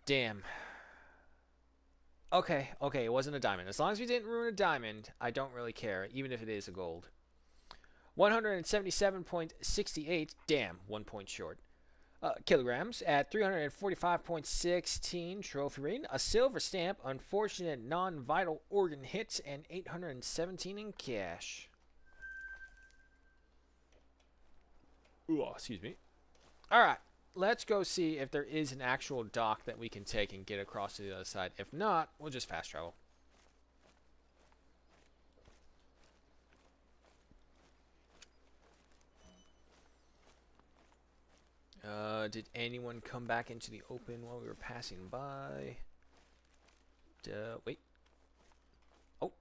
Damn. Okay, it wasn't a diamond. As long as we didn't ruin a diamond, I don't really care, even if it is a gold. 177.68, damn, 1 point short. Kilograms at 345.16 trophy rating, a silver stamp, unfortunate non-vital organ hits, and 817 in cash. Ooh, excuse me. All right, let's go see if there is an actual dock that we can take and get across to the other side. If not, we'll just fast travel. Did anyone come back into the open while we were passing by? Wait. Oh.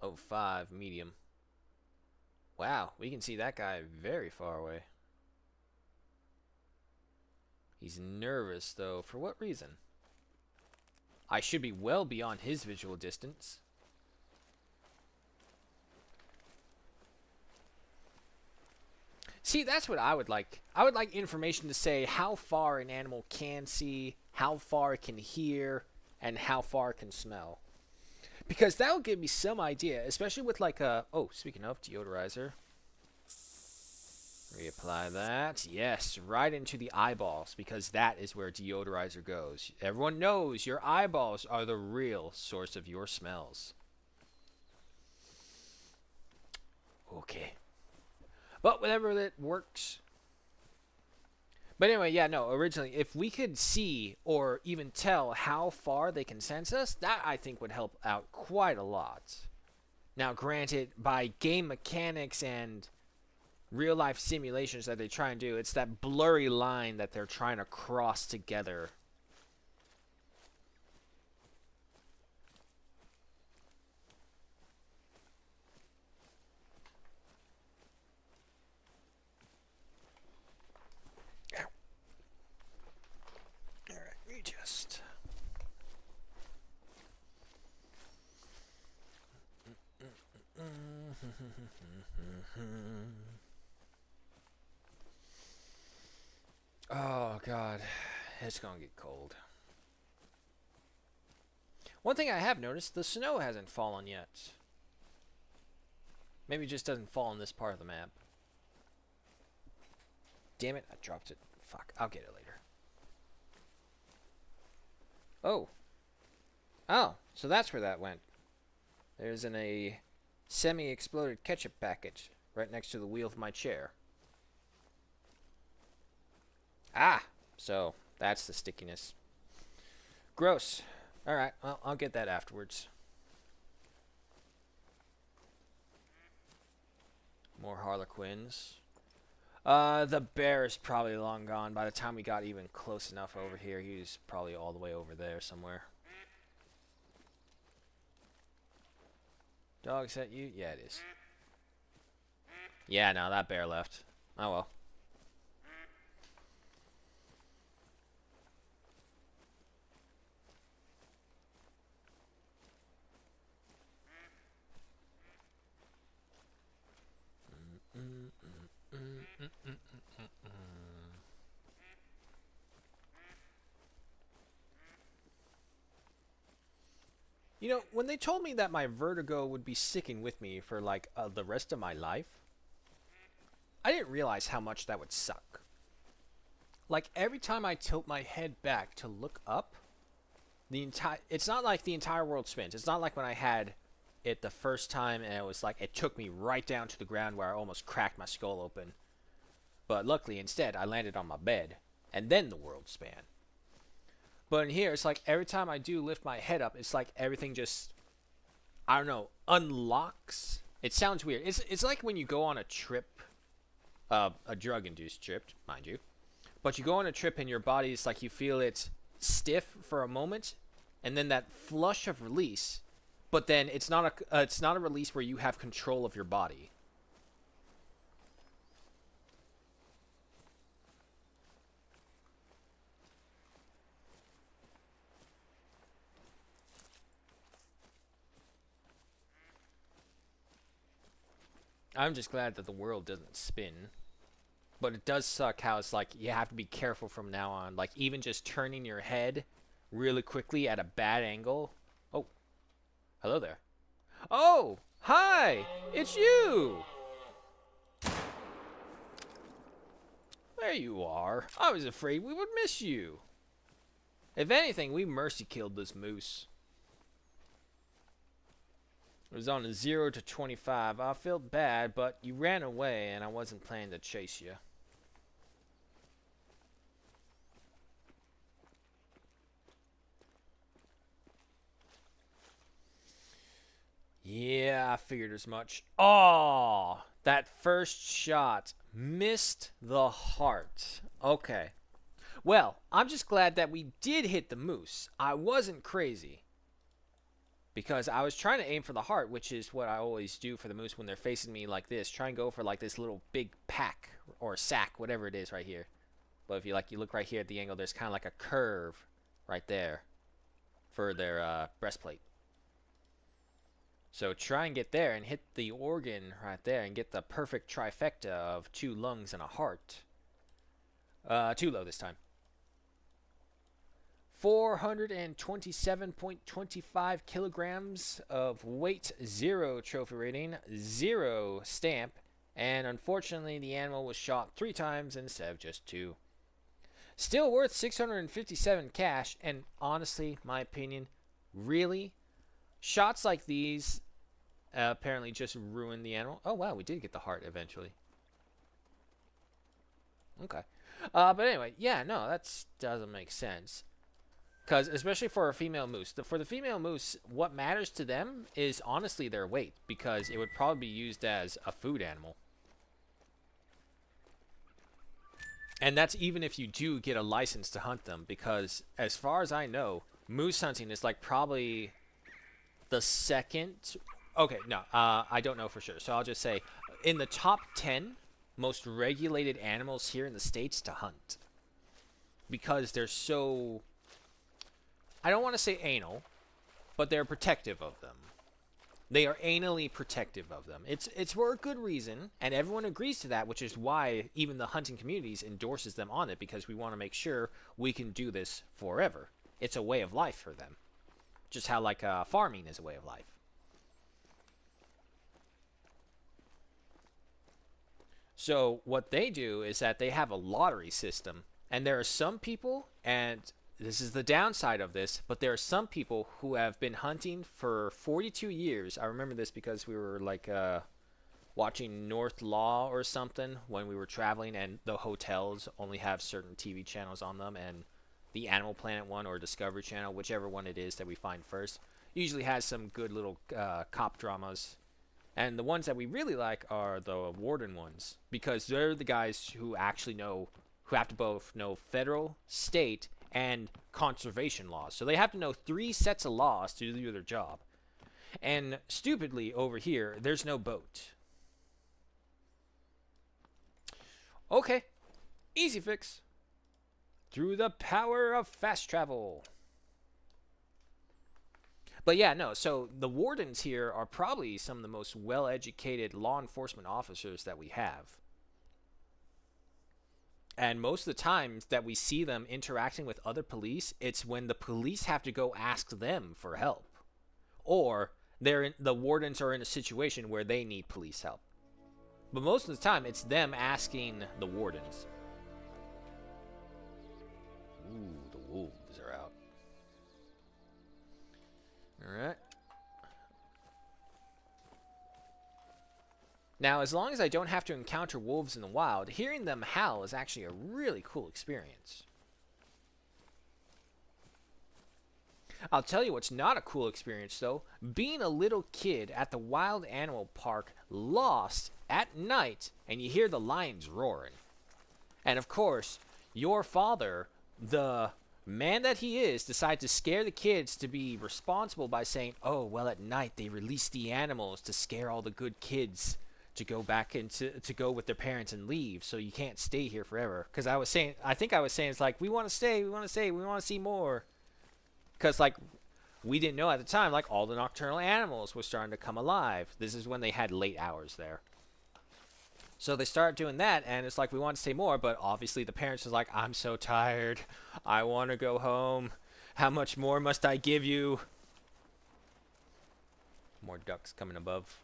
Oh, 5, medium. Wow, we can see that guy very far away. He's nervous, though. For what reason? I should be well beyond his visual distance. See, that's what I would like. I would like information to say how far an animal can see, how far it can hear, and how far it can smell. Because that will give me some idea, especially with like a... Oh, speaking of deodorizer. Reapply that. Yes, right into the eyeballs, because that is where deodorizer goes. Everyone knows your eyeballs are the real source of your smells. Okay. But whatever that works. But anyway, yeah, no, originally, if we could see or even tell how far they can sense us, that I think would help out quite a lot. Now, granted, by game mechanics and real-life simulations that they try and do, it's that blurry line that they're trying to cross together. Just oh god, it's gonna get cold. One thing I have noticed, the snow hasn't fallen yet. Maybe it just doesn't fall on this part of the map. Damn it, I dropped it. Fuck, I'll get it later. Oh. Oh, so that's where that went. There's a semi-exploded ketchup packet right next to the wheel of my chair. Ah, so that's the stickiness. Gross. Alright, well, I'll get that afterwards. More harlequins. The bear is probably long gone. By the time we got even close enough over here, he's probably all the way over there somewhere. Dog set you? Yeah, it is. Yeah, no, that bear left. Oh well. You know, when they told me that my vertigo would be sticking with me for like the rest of my life, I didn't realize how much that would suck. Like every time I tilt my head back to look up, it's not like the entire world spins. It's not like when I had it the first time and it was like it took me right down to the ground where I almost cracked my skull open. But luckily instead I landed on my bed and then the world span. But in here, it's like every time I do lift my head up, it's like everything just, I don't know, unlocks. It sounds weird. It's like when you go on a trip A drug-induced trip, mind you. But you go on a trip and your body's like you feel it stiff for a moment, and then that flush of release. But then it's not a release where you have control of your body. I'm just glad that the world doesn't spin. But it does suck how it's like you have to be careful from now on. Like even just turning your head really quickly at a bad angle. Oh, hello there. Oh, hi! It's you! There you are. I was afraid we would miss you. If anything, we mercy killed this moose. It was on a 0 to 25. I felt bad, but you ran away and I wasn't planning to chase you. Yeah, I figured as much. Oh, that first shot missed the heart. Okay. Well, I'm just glad that we did hit the moose. I wasn't crazy. Because I was trying to aim for the heart, which is what I always do for the moose when they're facing me like this. Try and go for like this little big pack or sack, whatever it is right here. But if you look right here at the angle, there's kind of like a curve right there for their breastplate. So try and get there and hit the organ right there and get the perfect trifecta of 2 lungs and a heart. Too low this time. 427.25 kilograms of weight, 0 trophy rating, 0 stamp, and unfortunately the animal was shot 3 times instead of just 2. Still worth 657 cash, and honestly, my opinion, really, shots like these apparently just ruin the animal. Oh wow, we did get the heart eventually. Okay. But anyway, yeah, no, that doesn't make sense. Because, especially for a female moose, for the female moose, what matters to them is honestly their weight. Because it would probably be used as a food animal. And that's even if you do get a license to hunt them. Because, as far as I know, moose hunting is like probably the second... Okay, no, I don't know for sure. So I'll just say, in the top 10 most regulated animals here in the States to hunt. Because they're so... I don't want to say anal, but they're protective of them. They are anally protective of them. It's for a good reason, and everyone agrees to that, which is why even the hunting communities endorses them on it, because we want to make sure we can do this forever. It's a way of life for them. Just how like farming is a way of life. So what they do is that they have a lottery system, and there are some people, and this is the downside of this, but there are some people who have been hunting for 42 years. I remember this because we were like watching North Law or something when we were traveling, and the hotels only have certain TV channels on them, and the Animal Planet one or Discovery Channel, whichever one it is that we find first, usually has some good little cop dramas. And the ones that we really like are the warden ones, because they're the guys who actually know, who have to both know federal, state, and conservation laws. So they have to know 3 sets of laws to do their job. And stupidly over here, there's no boat. Okay, easy fix. Through the power of fast travel. But yeah, no, so the wardens here are probably some of the most well-educated law enforcement officers that we have. And most of the times that we see them interacting with other police, it's when the police have to go ask them for help. Or the wardens are in a situation where they need police help. But most of the time, it's them asking the wardens. Ooh, the wolves are out. Alright. Now, as long as I don't have to encounter wolves in the wild, hearing them howl is actually a really cool experience. I'll tell you what's not a cool experience though. Being a little kid at the wild animal park, lost at night, and you hear the lions roaring. And of course, your father, the man that he is, decides to scare the kids to be responsible by saying, "Oh, well, at night they release the animals to scare all the good kids to go back into to go with their parents and leave, so you can't stay here forever." Because I think I was saying it's like we want to stay, we want to stay, we want to see more. Because like we didn't know at the time, like all the nocturnal animals were starting to come alive. This is when they had late hours there. So they start doing that, and it's like we want to stay more, but obviously the parents is like, "I'm so tired. I want to go home. How much more must I give you?" More ducks coming above.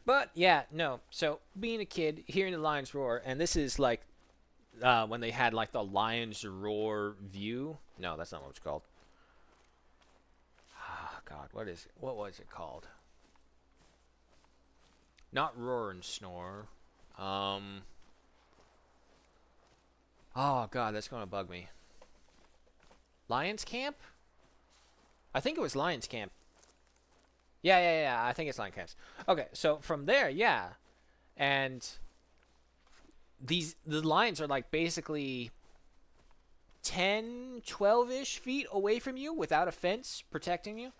But yeah, no. So being a kid, hearing the lions roar, and this is like when they had like the lions roar view. No, that's not what it's called. Ah, God, what was it called? Not roar and snore. Oh God, that's gonna bug me. Lions Camp? I think it was Lions Camp. Yeah. I think it's Lion Camps. Okay, so from there, yeah, and the lions are like basically 10, 12-ish feet away from you without a fence protecting you.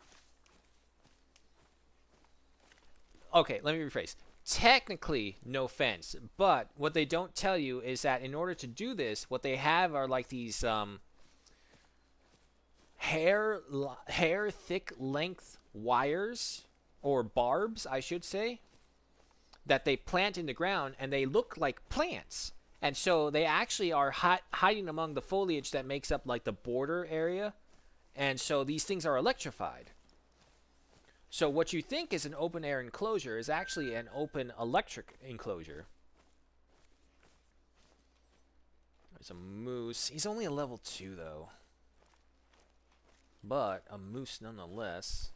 Okay, let me rephrase. Technically, no fence, but what they don't tell you is that in order to do this, what they have are like these hair thick length wires or barbs, I should say, that they plant in the ground, and they look like plants. And so they actually are hiding among the foliage that makes up like the border area. And so these things are electrified. So what you think is an open air enclosure is actually an open electric enclosure. There's a moose. He's only a level 2 though. But a moose nonetheless.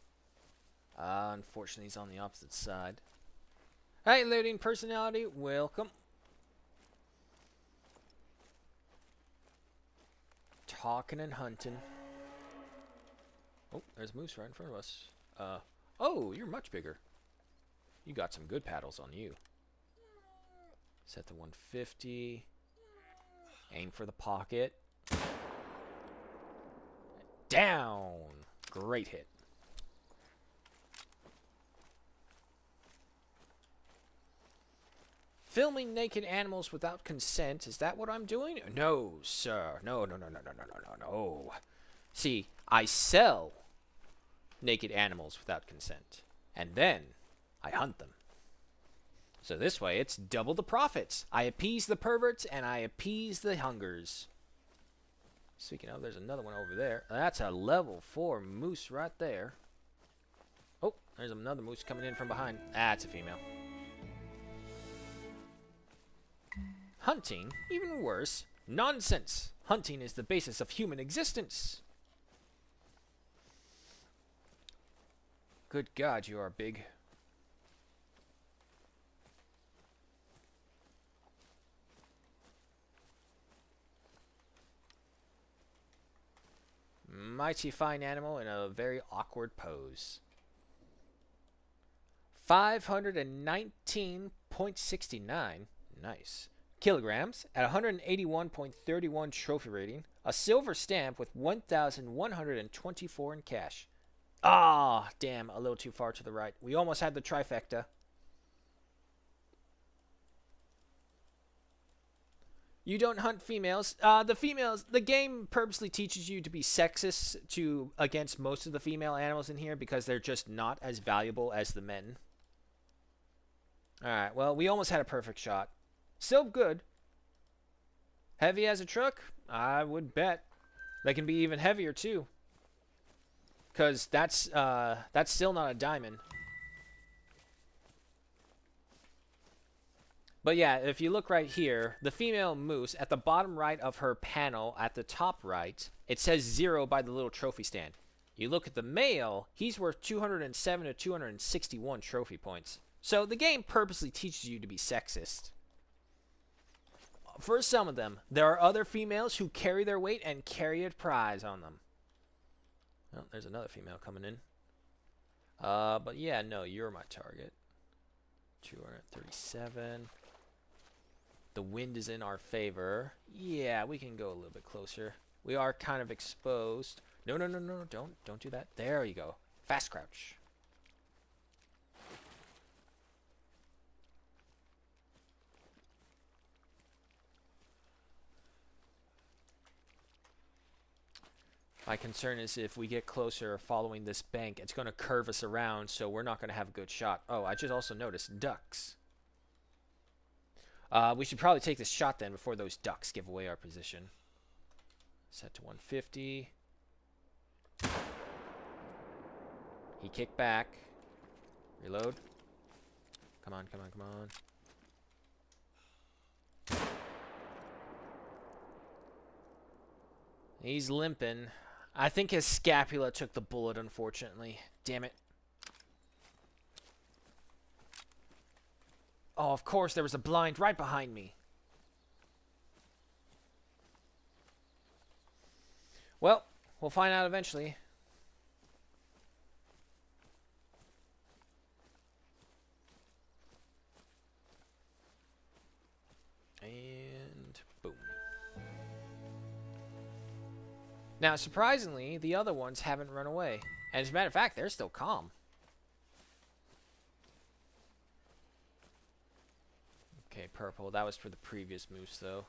Unfortunately, he's on the opposite side. Hey, loading personality, welcome. Talking and hunting. Oh, there's a moose right in front of us. Oh, you're much bigger. You got some good paddles on you. Set to 150. Aim for the pocket. Down. Great hit. Filming naked animals without consent, is that what I'm doing? No, sir. No. See, I sell naked animals without consent, and then I hunt them. So this way, it's double the profits. I appease the perverts, and I appease the hungers. Speaking of, there's another one over there. That's a level 4 moose right there. Oh, there's another moose coming in from behind. That's a female. Hunting? Even worse. Nonsense. Hunting is the basis of human existence. Good God, you are big. Mighty fine animal in a very awkward pose. 519.69. Nice. Kilograms at 181.31 trophy rating. A silver stamp with 1,124 in cash. Ah, damn, a little too far to the right. We almost had the trifecta. You don't hunt females. The game purposely teaches you to be sexist against most of the female animals in here because they're just not as valuable as the men. Alright, well, we almost had a perfect shot. Still good. Heavy as a truck? I would bet. They can be even heavier, too. Because that's still not a diamond. But yeah, if you look right here, the female moose, at the bottom right of her panel, at the top right, it says 0 by the little trophy stand. You look at the male, he's worth 207 to 261 trophy points. So the game purposely teaches you to be sexist. For some of them, there are other females who carry their weight and carry a prize on them. Oh, there's another female coming in. But yeah, no, you're my target. 237. The wind is in our favor. Yeah, we can go a little bit closer. We are kind of exposed. No, no, no, no, don't do that. There you go. Fast crouch. My concern is if we get closer following this bank, it's going to curve us around, so we're not going to have a good shot. Oh, I just also noticed ducks. We should probably take this shot then before those ducks give away our position. Set to 150. He kicked back. Reload. Come on, come on, come on. He's limping. I think his scapula took the bullet, unfortunately. Damn it. Oh, of course, there was a blind right behind me. Well, we'll find out eventually. And boom. Now, surprisingly, the other ones haven't run away. And as a matter of fact, they're still calm. Okay, purple. That was for the previous moose, though.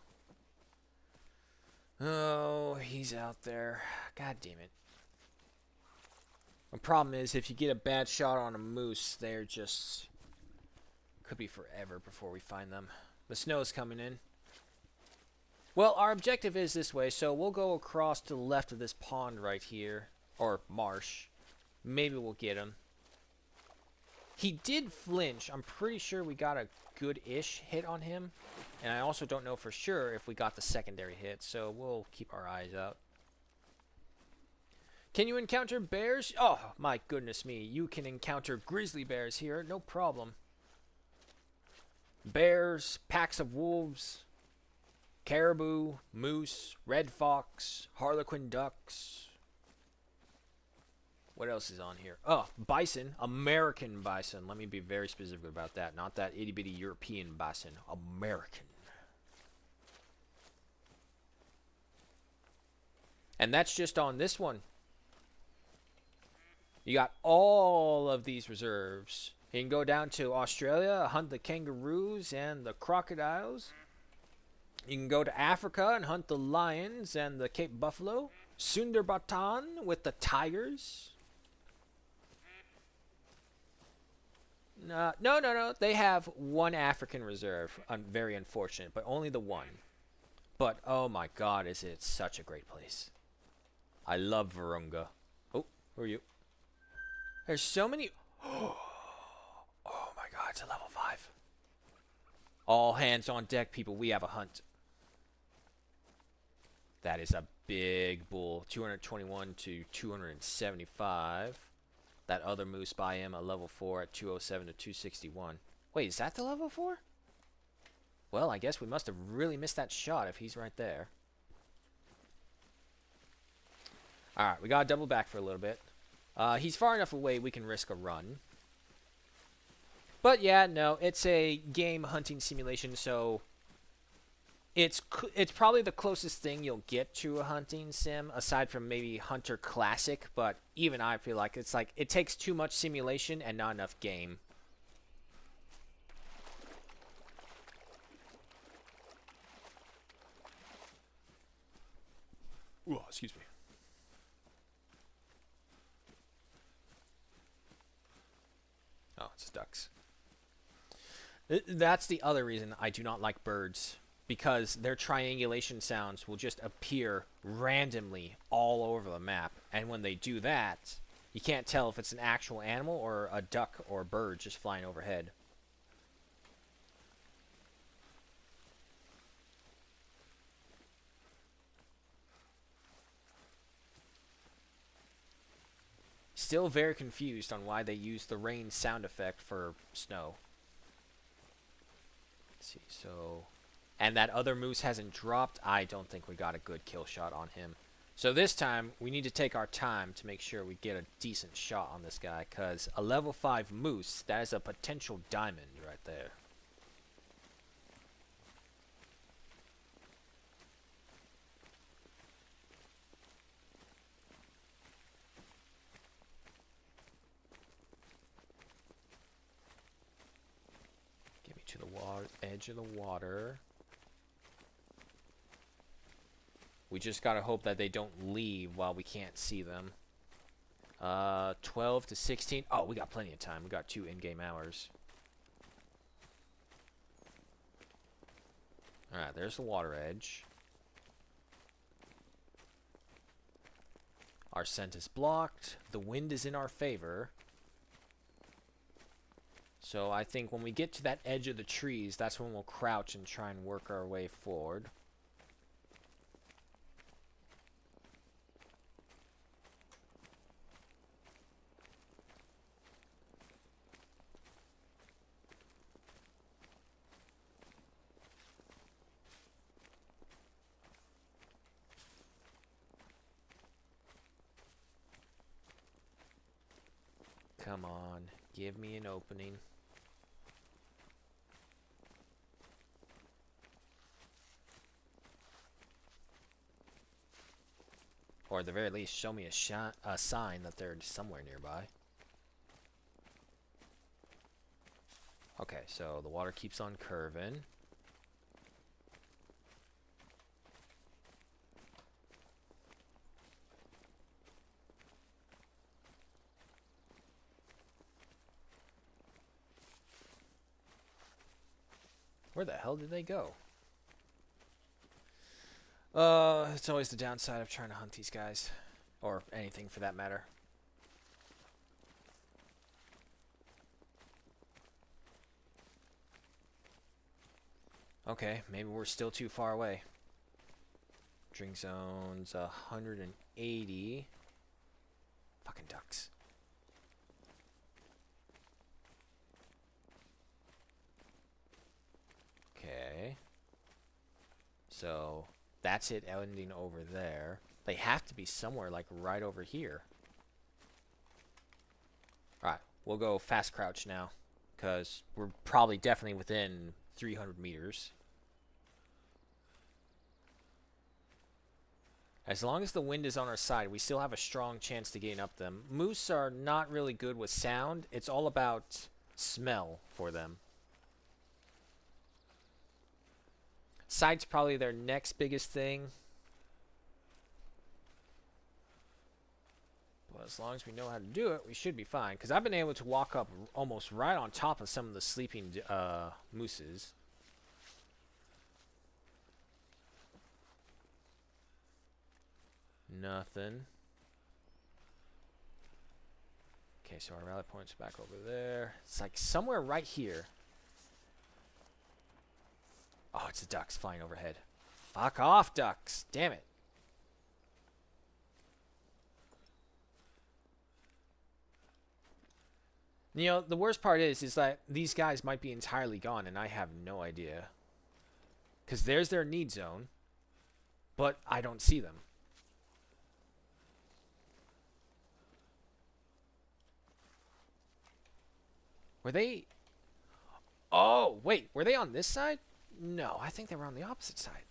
Oh, he's out there. God damn it. The problem is, if you get a bad shot on a moose, they're just... could be forever before we find them. The snow's coming in. Well, our objective is this way, so we'll go across to the left of this pond right here. Or marsh. Maybe we'll get him. He did flinch. I'm pretty sure we got a good-ish hit on him. And I also don't know for sure if we got the secondary hit, so we'll keep our eyes out. Can you encounter bears? Oh, my goodness me. You can encounter grizzly bears here, no problem. Bears, packs of wolves, caribou, moose, red fox, harlequin ducks. What else is on here? Oh, bison. American bison. Let me be very specific about that. Not that itty-bitty European bison. American. And that's just on this one. You got all of these reserves. You can go down to Australia, hunt the kangaroos and the crocodiles. You can go to Africa and hunt the lions and the Cape buffalo. Sundarbatan with the tigers. No. They have one African reserve. Very unfortunate, but only the one. But, oh my god, is it such a great place. I love Virunga. Oh, who are you? There's so many... Oh my god, it's a level 5. All hands on deck, people. We have a hunt. That is a big bull. 221 to 275. That other moose by him, a level 4 at 207 to 261. Wait, is that the level 4? Well, I guess we must have really missed that shot if he's right there. Alright, we gotta double back for a little bit. He's far enough away we can risk a run. But yeah, no, it's a game hunting simulation, so... It's probably the closest thing you'll get to a hunting sim, aside from maybe Hunter Classic, but even I feel like it's like, it takes too much simulation and not enough game. Ooh, excuse me. Oh, it's ducks. That's the other reason I do not like birds. Because their triangulation sounds will just appear randomly all over the map. And when they do that, you can't tell if it's an actual animal or a duck or a bird just flying overhead. Still very confused on why they use the rain sound effect for snow. Let's see, so... and that other moose hasn't dropped, I don't think we got a good kill shot on him. So this time, we need to take our time to make sure we get a decent shot on this guy, because a level 5 moose, that is a potential diamond right there. Get me to the edge of the water. We just gotta hope that they don't leave while we can't see them. 12 to 16. Oh, we got plenty of time. We got 2 in-game hours. Alright, there's the water edge. Our scent is blocked. The wind is in our favor. So I think when we get to that edge of the trees, that's when we'll crouch and try and work our way forward. Come on, give me an opening. Or at the very least, show me a sign that they're somewhere nearby. Okay, so the water keeps on curving. Where the hell did they go? It's always the downside of trying to hunt these guys. Or anything for that matter. Okay, maybe we're still too far away. Drink zone's 180. Fucking ducks. Okay. So, that's it ending over there. They have to be somewhere, like, right over here. Alright, we'll go fast crouch now. Because we're probably definitely within 300 meters. As long as the wind is on our side, we still have a strong chance to gain up them. Moose are not really good with sound. It's all about smell for them. Sight's probably their next biggest thing. But as long as we know how to do it, we should be fine. Because I've been able to walk up almost right on top of some of the sleeping mooses. Nothing. Okay, so our rally point's back over there. It's like somewhere right here. Oh, it's the ducks flying overhead. Fuck off, ducks. Damn it. You know, the worst part is that these guys might be entirely gone and I have no idea. Because there's their need zone, but I don't see them. Were they... Oh, wait. Were they on this side? No, I think they were on the opposite side.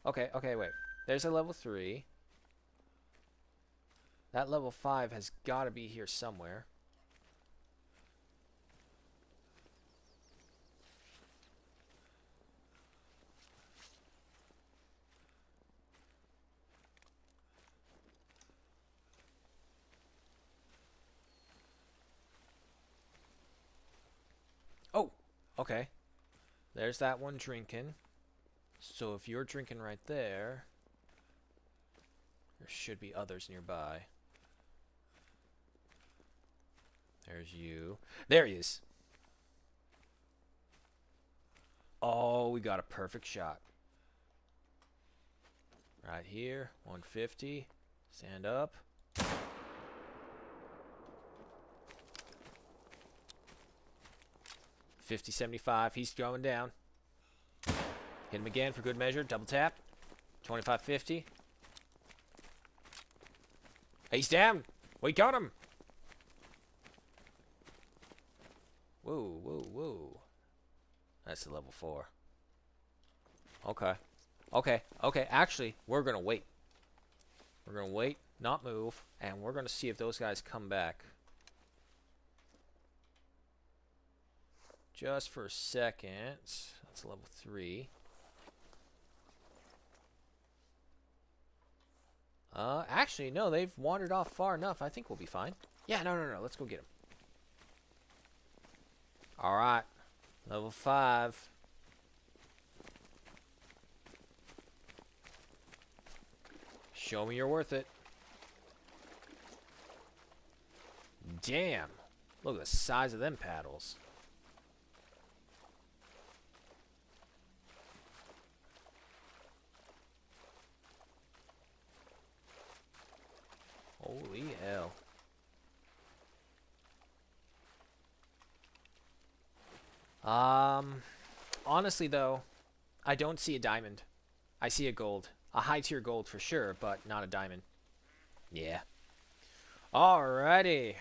Okay, wait. There's a level 3. That level 5 has got to be here somewhere. Oh, okay. There's that one drinking. So if you're drinking right there, there should be others nearby. There's you. There he is. Oh, we got a perfect shot. Right here, 150. Stand up. 50, 75. He's going down. Hit him again for good measure. Double tap. 25, 50. He's down. We got him. Whoa, whoa, whoa. That's the level 4. Okay. Okay, okay. Actually, we're going to wait. We're going to wait, not move, and we're going to see if those guys come back. Just for a second. That's level 3. Actually, no, they've wandered off far enough. I think we'll be fine. Yeah, no. Let's go get them. Alright. Level 5. Show me you're worth it. Damn. Look at the size of them paddles. Holy hell. Honestly though, I don't see a diamond. I see a gold. A high tier gold for sure, but not a diamond. Yeah. Alrighty.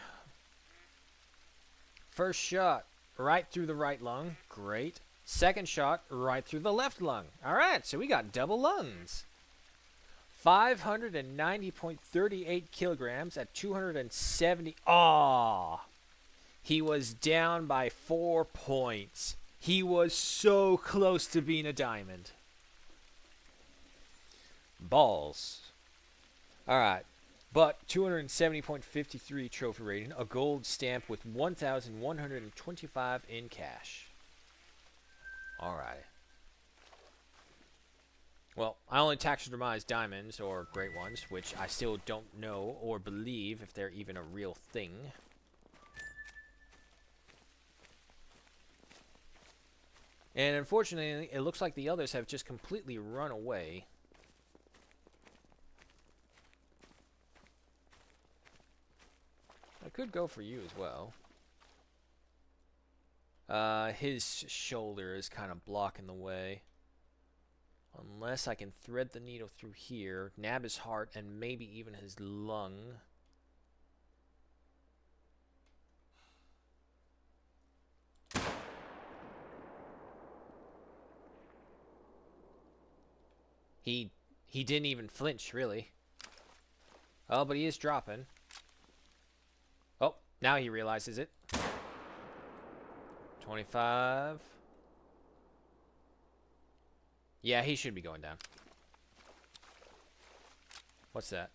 First shot, right through the right lung. Great. Second shot, right through the left lung. Alright, so we got double lungs. 590.38 kilograms at 270. Ah, he was down by 4 points. He was so close to being a diamond. Balls. Alright, but 270.53 trophy rating, a gold stamp with 1,125 in cash. Alright. Well, I only taxidermized diamonds, or great ones, which I still don't know or believe if they're even a real thing. And unfortunately, it looks like the others have just completely run away. I could go for you as well. His shoulder is kind of blocking the way. Unless I can thread the needle through here, nab his heart, and maybe even his lung. He didn't even flinch, really. Oh, but he is dropping. Oh, now he realizes it. 25. Yeah, he should be going down. What's that?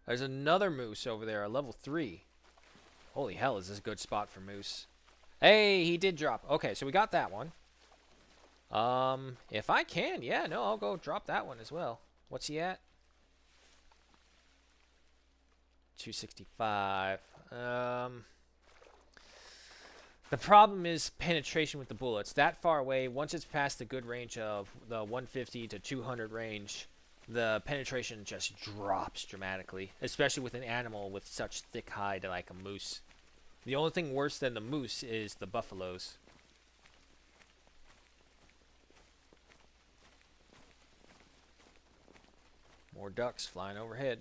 There's another moose over there, a level 3. Holy hell, is this a good spot for moose? Hey, he did drop. Okay, so we got that one. If I can, yeah, no, I'll go drop that one as well. What's he at? 265. The problem is penetration with the bullets. That far away, once it's past the good range of the 150 to 200 range, the penetration just drops dramatically, especially with an animal with such thick hide like a moose. The only thing worse than the moose is the buffaloes. More ducks flying overhead.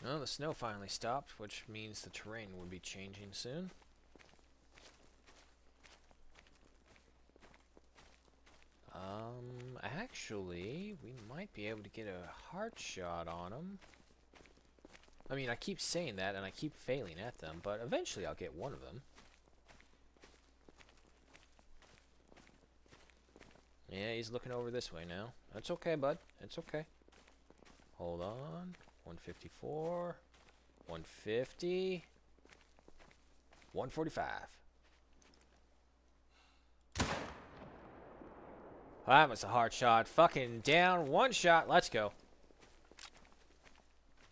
Well, the snow finally stopped, which means the terrain will be changing soon. Actually, we might be able to get a heart shot on them. I mean, I keep saying that and I keep failing at them, but eventually I'll get one of them. Yeah, he's looking over this way now. That's okay, bud. It's okay. Hold on. 154. 150. 145. Well, that was a hard shot. Fucking down. One shot. Let's go.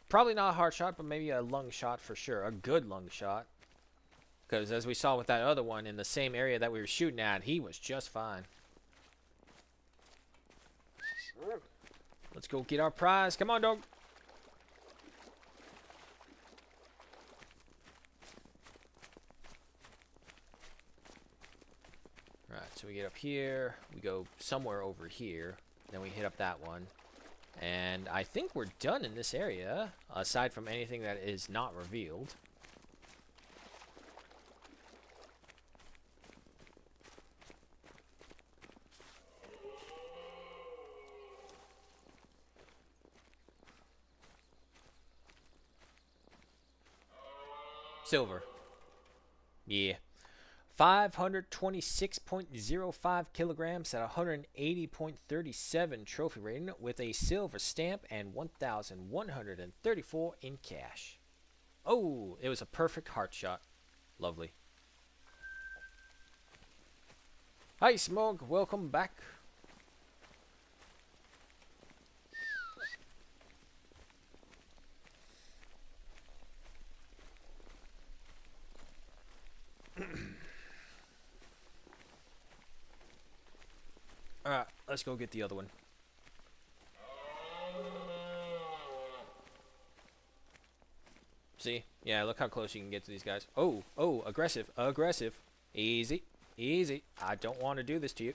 Probably not a hard shot, but maybe a lung shot for sure. A good lung shot. Because as we saw with that other one in the same area that we were shooting at, he was just fine. Let's go get our prize. Come on, dog. Alright, so we get up here. We go somewhere over here. Then we hit up that one. And I think we're done in this area, aside from anything that is not revealed. Silver. Yeah. 526.05 kilograms at 180.37 trophy rating with a silver stamp and 1,134 in cash. Oh, it was a perfect heart shot. Lovely. Hi, Smog. Welcome back. Alright, let's go get the other one. See? Yeah, look how close you can get to these guys. Oh, oh, aggressive, aggressive. Easy, easy. I don't want to do this to you.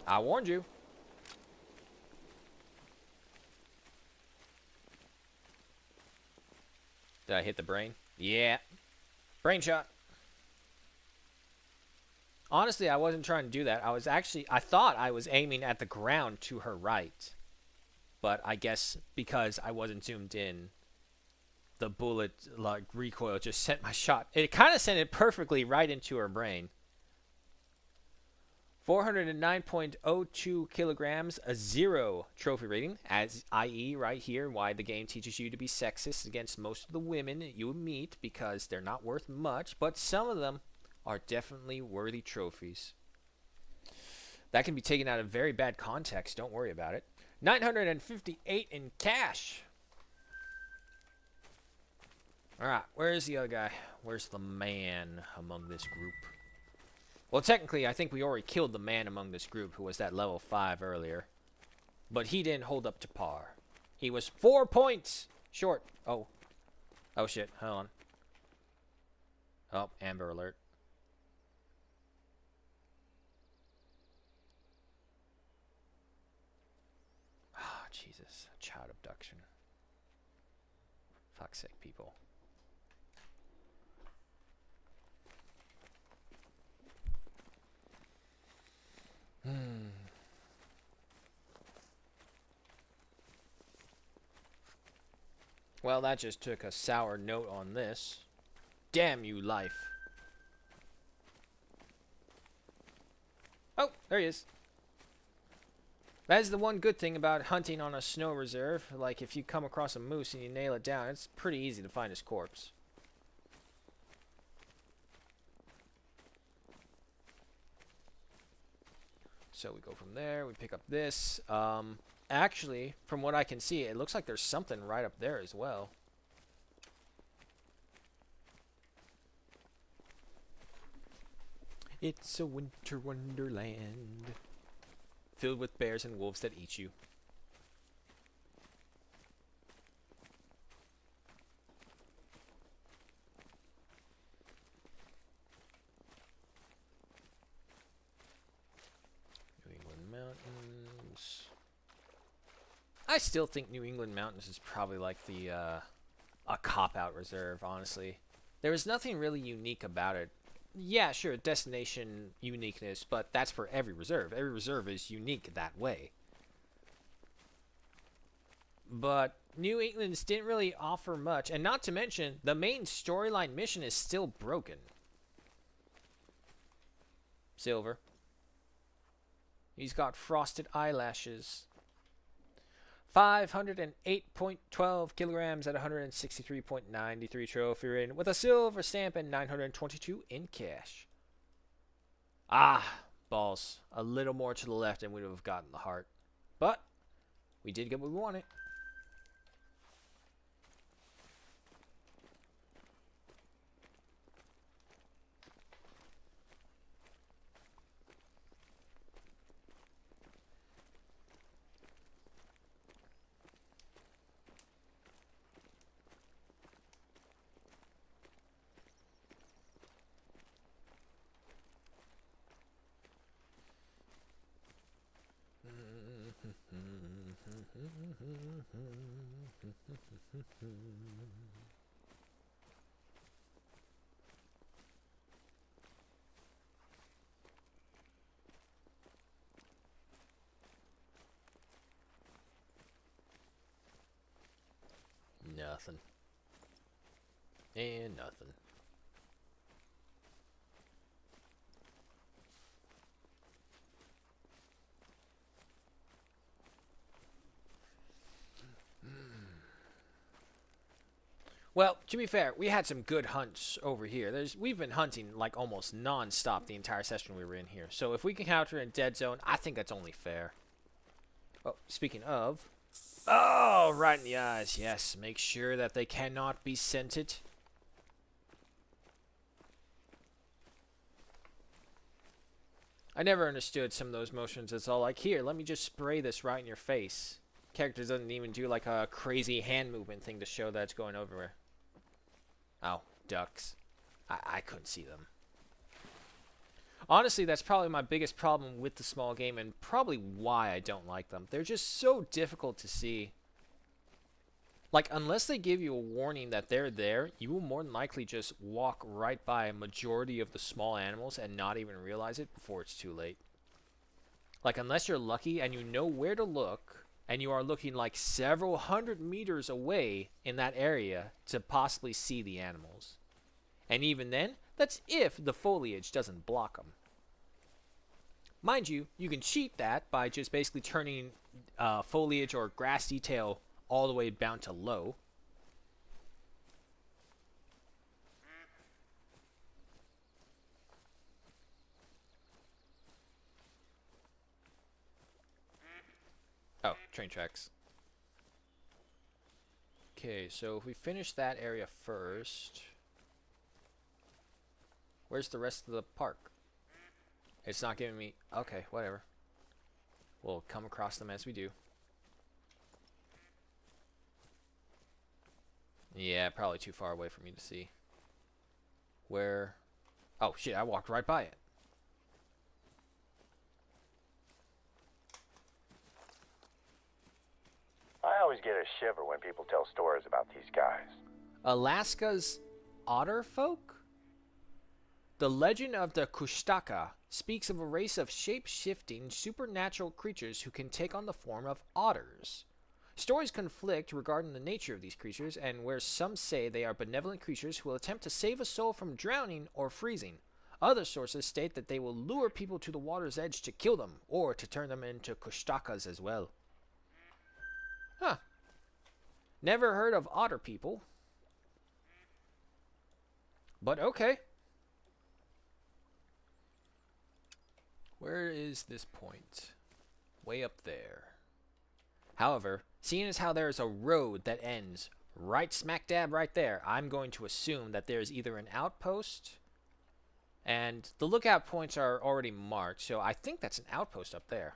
I warned you. Did I hit the brain? Yeah. Brain shot. Honestly, I wasn't trying to do that. I thought I was aiming at the ground to her right. But I guess because I wasn't zoomed in, the bullet, like, recoil just sent my shot. It kind of sent it perfectly right into her brain. 409.02 kilograms, a 0 trophy rating, as i.e. right here, why the game teaches you to be sexist against most of the women you meet because they're not worth much, but some of them are definitely worthy trophies. That can be taken out of very bad context. Don't worry about it. 958 in cash. Alright, where's the other guy? Where's the man among this group? Well, technically, I think we already killed the man among this group who was that level 5 earlier. But he didn't hold up to par. He was 4 points short. Oh. Oh, shit. Hold on. Oh, Amber Alert. Ah, Jesus. Child abduction. Fuck's sake, people. Well, that just took a sour note on this. Damn you, life. Oh, there he is. That is the one good thing about hunting on a snow reserve. Like, if you come across a moose and you nail it down, it's pretty easy to find his corpse. So we go from there, we pick up this. Actually, from what I can see, it looks like there's something right up there as well. It's a winter wonderland filled with bears and wolves that eat you. New England Mountains. I still think New England Mountains is probably like the a cop-out reserve, honestly. There was nothing really unique about it. Yeah, sure, destination uniqueness, but that's for every reserve. Every reserve is unique that way. But New England's didn't really offer much, and not to mention, the main storyline mission is still broken. Silver. He's got frosted eyelashes. 508.12 kilograms at 163.93 trophy rating with a silver stamp and 922 in cash. Ah, balls. A little more to the left and we would have gotten the heart. But we did get what we wanted. Nothing. And nothing. Well, to be fair, we had some good hunts over here. We've been hunting like almost non-stop the entire session we were in here. So if we can counter in dead zone, I think that's only fair. Oh, speaking of... Oh, right in the eyes. Yes, make sure that they cannot be scented. I never understood some of those motions. It's all like, here, let me just spray this right in your face. Character doesn't even do like a crazy hand movement thing to show that it's going over. Oh, ducks. I couldn't see them. Honestly, that's probably my biggest problem with the small game and probably why I don't like them. They're just so difficult to see. Like, unless they give you a warning that they're there, you will more than likely just walk right by a majority of the small animals and not even realize it before it's too late. Like, unless you're lucky and you know where to look, and you are looking like several hundred meters away in that area to possibly see the animals. And even then, that's if the foliage doesn't block them. Mind you, you can cheat that by just basically turning foliage or grass detail all the way down to low. Oh, train tracks. Okay, so if we finish that area first... Where's the rest of the park? It's not giving me... Okay, whatever. We'll come across them as we do. Yeah, probably too far away for me to see. Where... Oh, shit, I walked right by it. I always get a shiver when people tell stories about these guys. Alaska's otter folk? The legend of the Kushtaka speaks of a race of shape-shifting supernatural creatures who can take on the form of otters. Stories conflict regarding the nature of these creatures, and where some say they are benevolent creatures who will attempt to save a soul from drowning or freezing. Other sources state that they will lure people to the water's edge to kill them, or to turn them into Kushtakas as well. Huh. Never heard of otter people. But okay. Where is this point? Way up there. However, seeing as how there is a road that ends right smack dab right there, I'm going to assume that there's either an outpost, and the lookout points are already marked, so I think that's an outpost up there.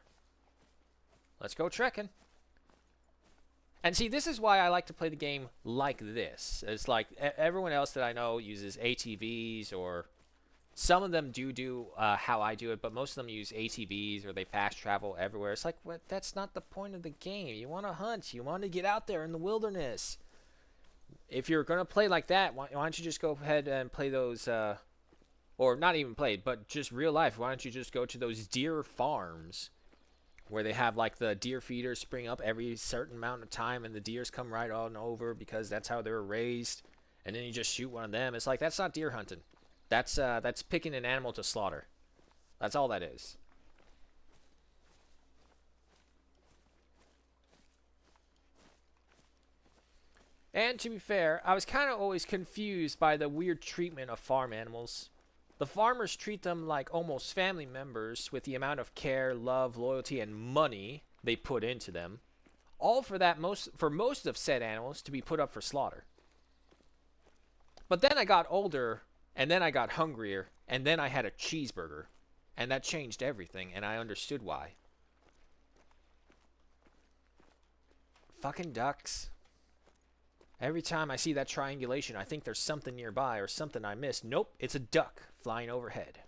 Let's go trekking. And see, this is why I like to play the game like this. It's like everyone else that I know uses ATVs, or some of them do how I do it, but most of them use ATVs or they fast travel everywhere. It's like, what? That's not the point of the game. You want to hunt. You want to get out there in the wilderness. If you're going to play like that, why don't you just go ahead and play those, or not even play, but just real life. Why don't you just go to those deer farms where they have like the deer feeders spring up every certain amount of time and the deers come right on over because that's how they were raised, and then you just shoot one of them. It's like, that's not deer hunting. That's picking an animal to slaughter. That's all that is. And to be fair, I was kind of always confused by the weird treatment of farm animals. The farmers treat them like almost family members with the amount of care, love, loyalty, and money they put into them. All for most of said animals to be put up for slaughter. But then I got older, and then I got hungrier, and then I had a cheeseburger. And that changed everything, and I understood why. Fucking ducks. Every time I see that triangulation, I think there's something nearby or something I missed. Nope, it's a duck flying overhead.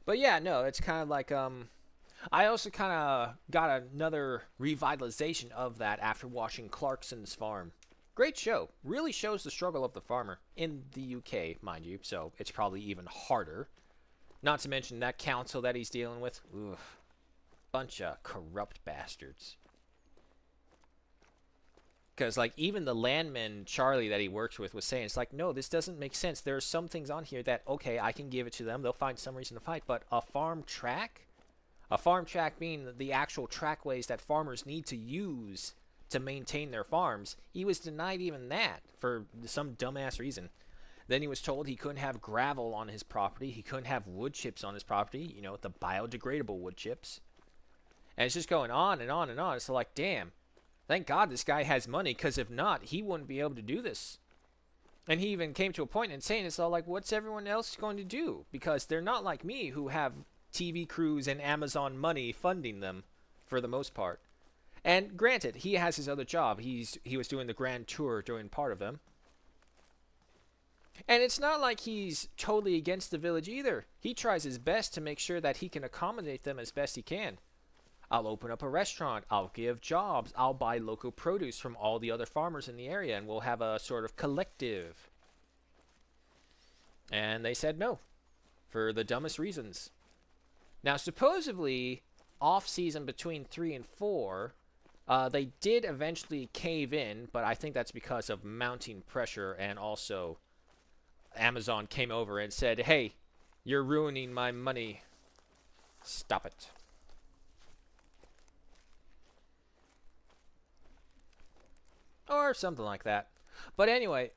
But yeah, no, it's kind of like I also kind of got another revitalization of that after watching Clarkson's Farm. Great show. Really shows the struggle of the farmer in the UK, mind you, so it's probably even harder. Not to mention that council that he's dealing with. Ugh. Bunch of corrupt bastards. Because, like, even the landman, Charlie, that he works with was saying, it's like, no, this doesn't make sense. There are some things on here that, okay, I can give it to them. They'll find some reason to fight. But a farm track? A farm track being the actual trackways that farmers need to use to maintain their farms. He was denied even that for some dumbass reason. Then he was told he couldn't have gravel on his property. He couldn't have wood chips on his property. You know, the biodegradable wood chips. And it's just going on and on and on. It's like, damn. Thank God this guy has money, because if not, he wouldn't be able to do this. And he even came to a point in saying, it's all like, what's everyone else going to do? Because they're not like me, who have TV crews and Amazon money funding them for the most part. And granted, he has his other job. He was doing the grand tour during part of them. And it's not like he's totally against the village either. He tries his best to make sure that he can accommodate them as best he can. I'll open up a restaurant. I'll give jobs. I'll buy local produce from all the other farmers in the area, and we'll have a sort of collective. And they said no, for the dumbest reasons. Now, supposedly, off-season between 3 and 4, they did eventually cave in, but I think that's because of mounting pressure, and also Amazon came over and said, hey, you're ruining my money. Stop it. Or something like that. But anyway,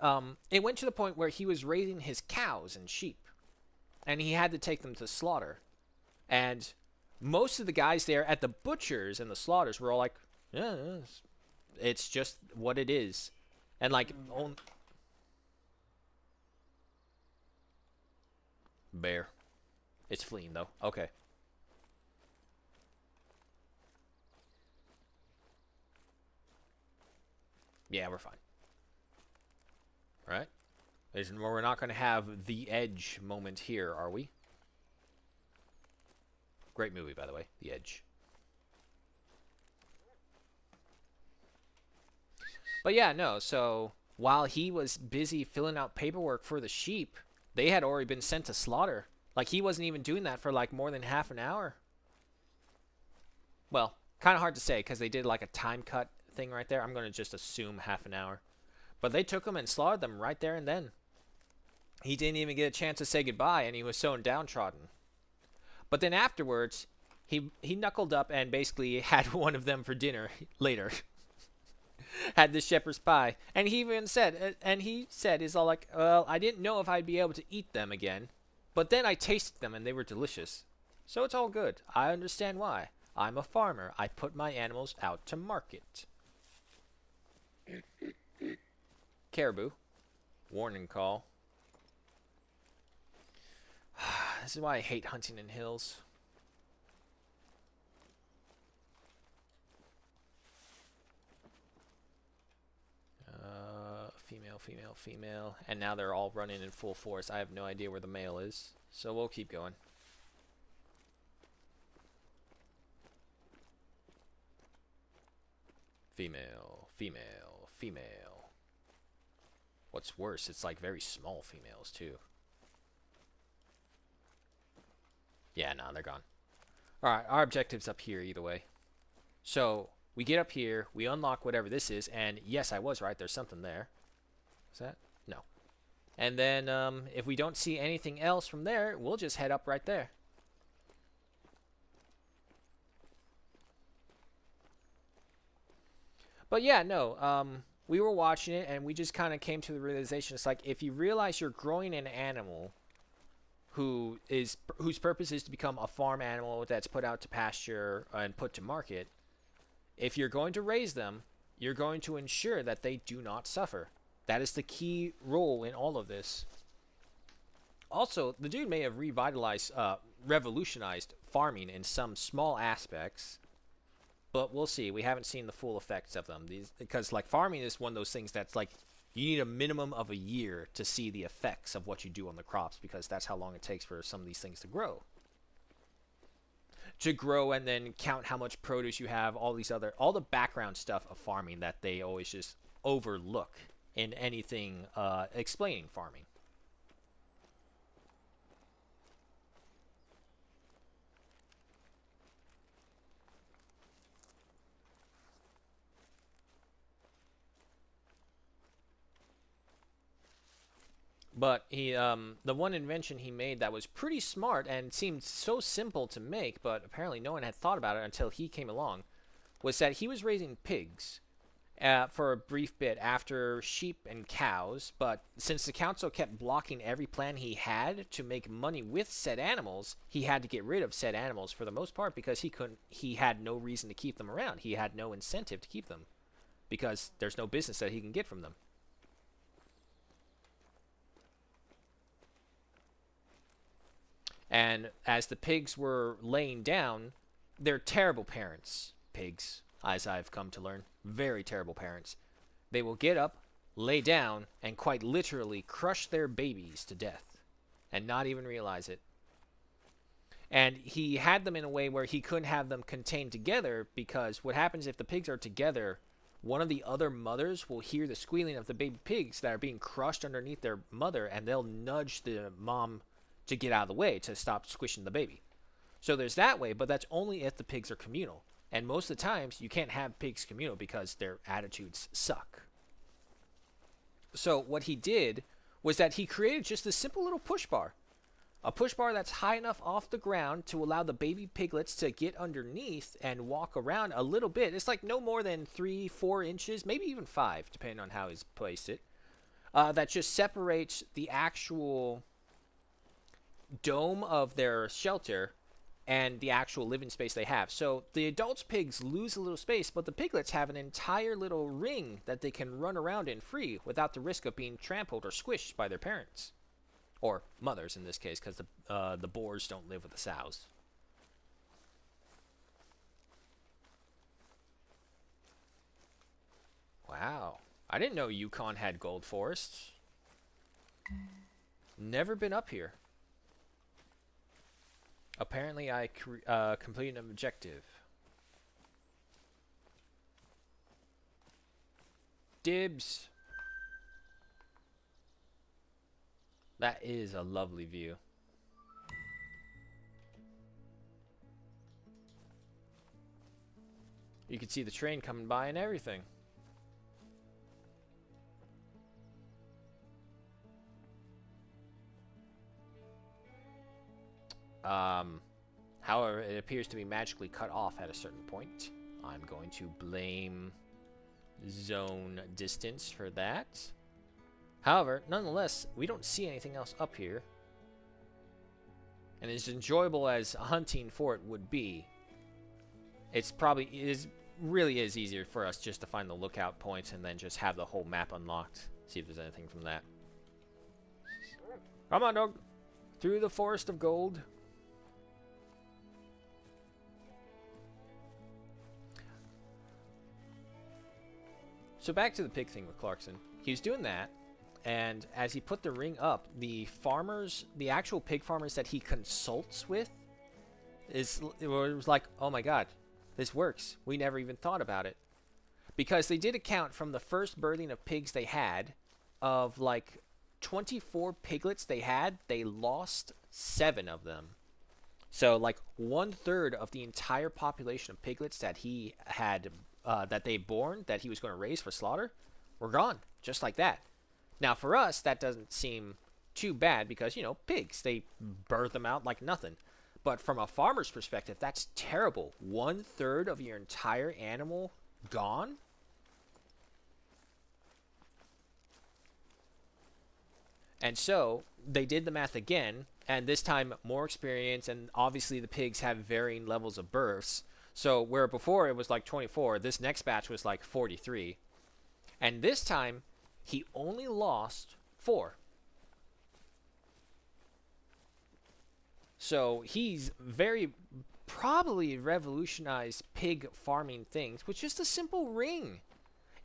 it went to the point where he was raising his cows and sheep. And he had to take them to slaughter. And most of the guys there at the butchers and the slaughters were all like, yeah, it's just what it is. And like, bear. It's fleeing though. Okay. Yeah, we're fine. Alright. We're not going to have the Edge moment here, are we? Great movie, by the way. The Edge. But yeah, no, so while he was busy filling out paperwork for the sheep, they had already been sent to slaughter. Like, he wasn't even doing that for like more than half an hour. Well, kind of hard to say because they did like a time cut thing right there. I'm going to just assume half an hour. But they took them and slaughtered them right there and then. He didn't even get a chance to say goodbye, and he was so downtrodden. But then afterwards, he knuckled up and basically had one of them for dinner later. Had the shepherd's pie. And he even said, he's all like, well, I didn't know if I'd be able to eat them again. But then I tasted them and they were delicious. So it's all good. I understand why. I'm a farmer. I put my animals out to market. Caribou. Warning call. This is why I hate hunting in hills. Female. And now they're all running in full force. I have no idea where the male is. So we'll keep going. Female. What's worse, it's like very small females too. Yeah, nah, they're gone. Alright, our objective's up here either way. So, we get up here, we unlock whatever this is, and yes, I was right, there's something there. Is that? No. And then, if we don't see anything else from there, we'll just head up right there. But yeah, no, we were watching it, and we just kind of came to the realization, it's like, if you realize you're growing an animal whose purpose is to become a farm animal that's put out to pasture and put to market, if you're going to raise them, you're going to ensure that they do not suffer. That is the key role in all of this. Also, the dude may have revolutionized farming in some small aspects, but we'll see. We haven't seen the full effects of them. Because like farming is one of those things that's like, you need a minimum of a year to see the effects of what you do on the crops, because that's how long it takes for some of these things to grow. to grow and then count how much produce you have, all the background stuff of farming that they always just overlook in anything explaining farming. But the one invention he made that was pretty smart and seemed so simple to make, but apparently no one had thought about it until he came along, was that he was raising pigs for a brief bit after sheep and cows. But since the council kept blocking every plan he had to make money with said animals, he had to get rid of said animals for the most part because he had no reason to keep them around. He had no incentive to keep them because there's no business that he can get from them. And as the pigs were laying down, they're terrible parents, pigs, as I've come to learn. Very terrible parents. They will get up, lay down, and quite literally crush their babies to death and not even realize it. And he had them in a way where he couldn't have them contained together because what happens if the pigs are together, one of the other mothers will hear the squealing of the baby pigs that are being crushed underneath their mother, and they'll nudge the mom to get out of the way to stop squishing the baby. So there's that way, but that's only if the pigs are communal. And most of the times, you can't have pigs communal because their attitudes suck. So what he did was that he created just a simple little push bar. A push bar that's high enough off the ground to allow the baby piglets to get underneath and walk around a little bit. It's like no more than 3-4 inches, maybe even 5, depending on how he's placed it. That just separates the actual dome of their shelter and the actual living space they have. So the adults pigs lose a little space, but the piglets have an entire little ring that they can run around in free without the risk of being trampled or squished by their parents. Or mothers in this case, because the boars don't live with the sows. Wow. I didn't know Yukon had gold forests. Never been up here. Apparently I completed an objective. Dibs. That is a lovely view. You can see the train coming by and everything. However, it appears to be magically cut off at a certain point. I'm going to blame zone distance for that. However, nonetheless, we don't see anything else up here. And as enjoyable as hunting for it would be, really is easier for us just to find the lookout points and then just have the whole map unlocked. See if there's anything from that. Come on, dog. Through the forest of gold. So back to the pig thing with Clarkson. He was doing that, and as he put the ring up, the actual pig farmers that he consults with, it was like, oh my god, this works. We never even thought about it. Because they did a count from the first birthing of pigs they had, of like 24 piglets they lost 7 of them. So like 1/3 of the entire population of piglets that he had that they born, that he was going to raise for slaughter, were gone, just like that. Now for us, that doesn't seem too bad because, you know, pigs, they birth them out like nothing. But from a farmer's perspective, that's terrible. 1/3 of your entire animal gone? And so they did the math again, and this time more experience, and obviously the pigs have varying levels of births. So where before it was like 24, this next batch was like 43. And this time, he only lost 4. So he's probably revolutionized pig farming things with just a simple ring.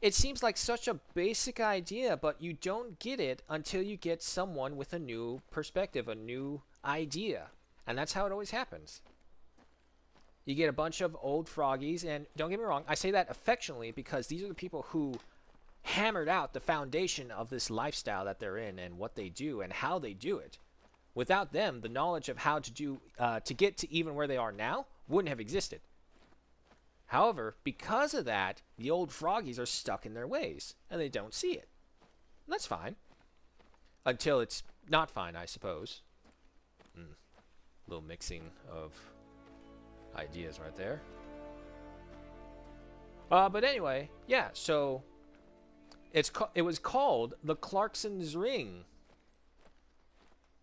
It seems like such a basic idea, but you don't get it until you get someone with a new perspective, a new idea. And that's how it always happens. You get a bunch of old froggies, and don't get me wrong, I say that affectionately because these are the people who hammered out the foundation of this lifestyle that they're in and what they do and how they do it. Without them, the knowledge of how to do to get to even where they are now wouldn't have existed. However, because of that, the old froggies are stuck in their ways and they don't see it. And that's fine. Until it's not fine, I suppose. Little mixing of ideas right there. But anyway, yeah, so it was called the Clarkson's Ring.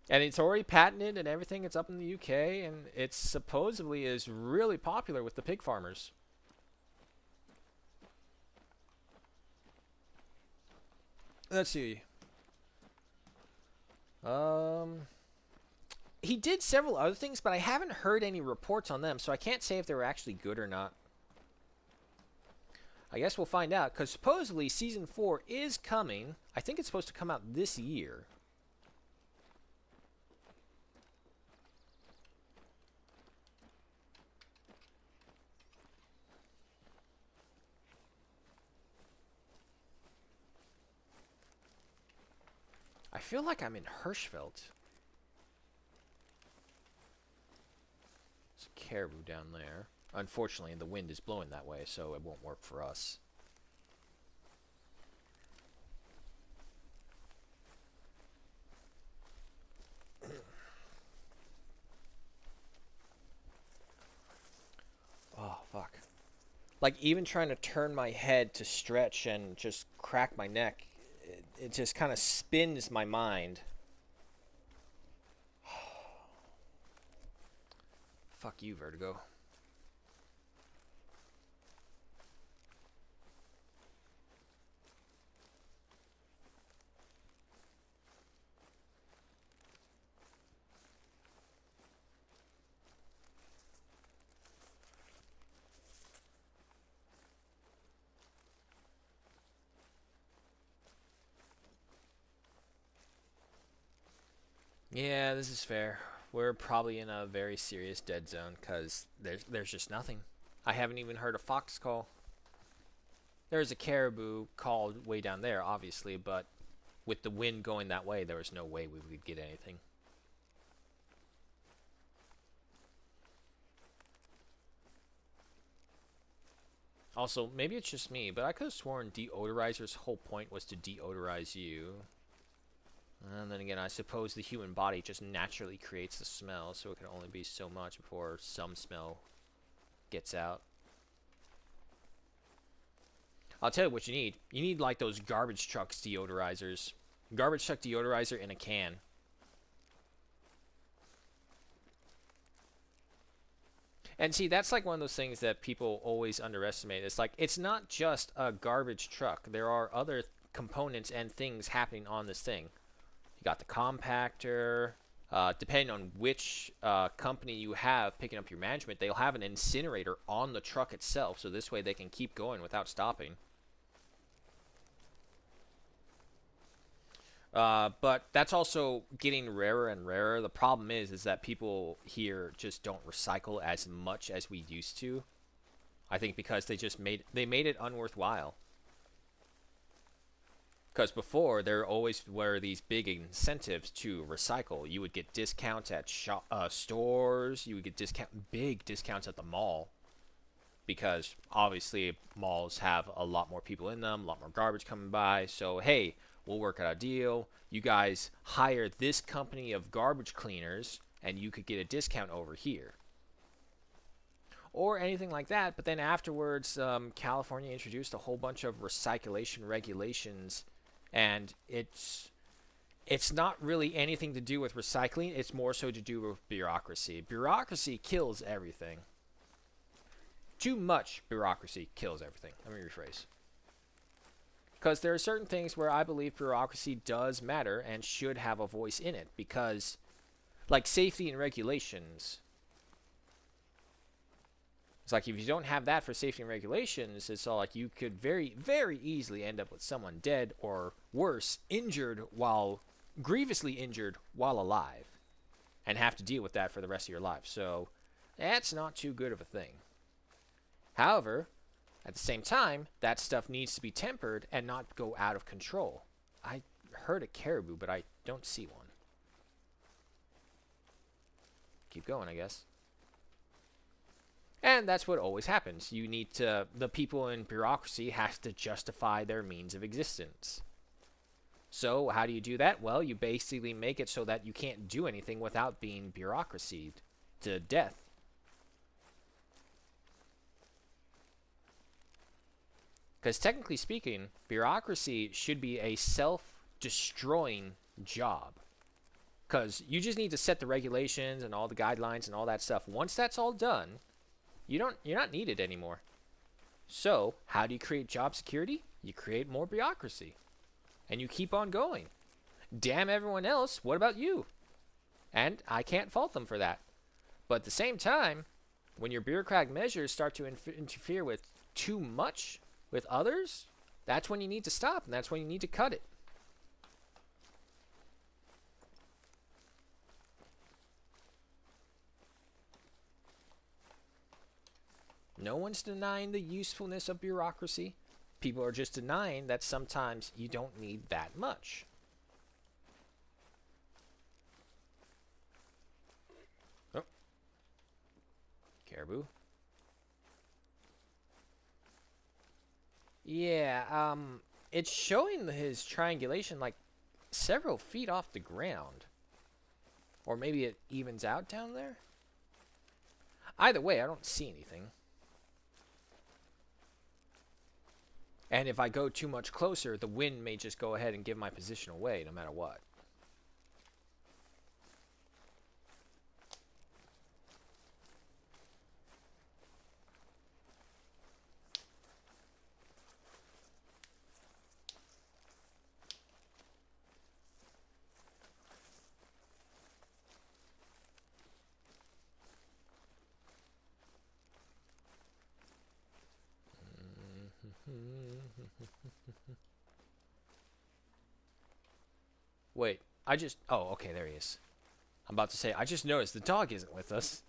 And it's already patented and everything. It's up in the UK, and it supposedly is really popular with the pig farmers. Let's see. He did several other things, but I haven't heard any reports on them, so I can't say if they were actually good or not. I guess we'll find out, because supposedly Season 4 is coming. I think it's supposed to come out this year. I feel like I'm in Hirschfeld. There's a caribou down there. Unfortunately, the wind is blowing that way, so it won't work for us. Oh, fuck. Like, even trying to turn my head to stretch and just crack my neck, it just kind of spins my mind. Fuck you, Vertigo. Yeah, this is fair. We're probably in a very serious dead zone because there's just nothing. I haven't even heard a fox call. There's a caribou called way down there, obviously, but with the wind going that way, there was no way we would get anything. Also, maybe it's just me, but I could have sworn deodorizer's whole point was to deodorize you. And then again, I suppose the human body just naturally creates the smell, so it can only be so much before some smell gets out. I'll tell you what you need. You need like those garbage trucks deodorizers. Garbage truck deodorizer in a can. And see, that's like one of those things that people always underestimate. It's like, it's not just a garbage truck. There are other components and things happening on this thing. You got the compactor. Depending on which company you have picking up your management, they'll have an incinerator on the truck itself, so this way they can keep going without stopping. But that's also getting rarer and rarer. The problem is that people here just don't recycle as much as we used to. I think because they made it unworthwhile. Because before, there always were these big incentives to recycle. You would get discounts at stores. You would get big discounts at the mall. Because, obviously, malls have a lot more people in them, a lot more garbage coming by. So, hey, we'll work out a deal. You guys hire this company of garbage cleaners, and you could get a discount over here. Or anything like that. But then afterwards, California introduced a whole bunch of recyclation regulations. And it's not really anything to do with recycling. It's more so to do with bureaucracy. Bureaucracy kills everything. Too much bureaucracy kills everything. Let me rephrase. Because there are certain things where I believe bureaucracy does matter and should have a voice in it. Because, like safety and regulations, it's like if you don't have that for safety and regulations, it's all like you could very, very easily end up with someone dead or worse, grievously injured while alive, and have to deal with that for the rest of your life. So That's not too good of a thing. However, at the same time, that stuff needs to be tempered and not go out of control. I heard a caribou, but I don't see one. Keep going, I guess. And that's what always happens. You need to, the people in bureaucracy have to justify their means of existence. So how do you do that? Well, you basically make it so that you can't do anything without being bureaucracied to death. Because technically speaking, bureaucracy should be a self-destroying job. Because you just need to set the regulations and all the guidelines and all that stuff. Once that's all done, you're not needed anymore. So, how do you create job security? You create more bureaucracy. And you keep on going. Damn everyone else, what about you? And I can't fault them for that. But at the same time, when your bureaucratic measures start to interfere with too much with others, that's when you need to stop, and that's when you need to cut it. No one's denying the usefulness of bureaucracy. People are just denying that sometimes you don't need that much. Oh. Caribou. Yeah, it's showing his triangulation like several feet off the ground. Or maybe it evens out down there? Either way, I don't see anything. And if I go too much closer, the wind may just go ahead and give my position away no matter what. Wait, oh, okay, there he is. I'm about to say, I just noticed the dog isn't with us.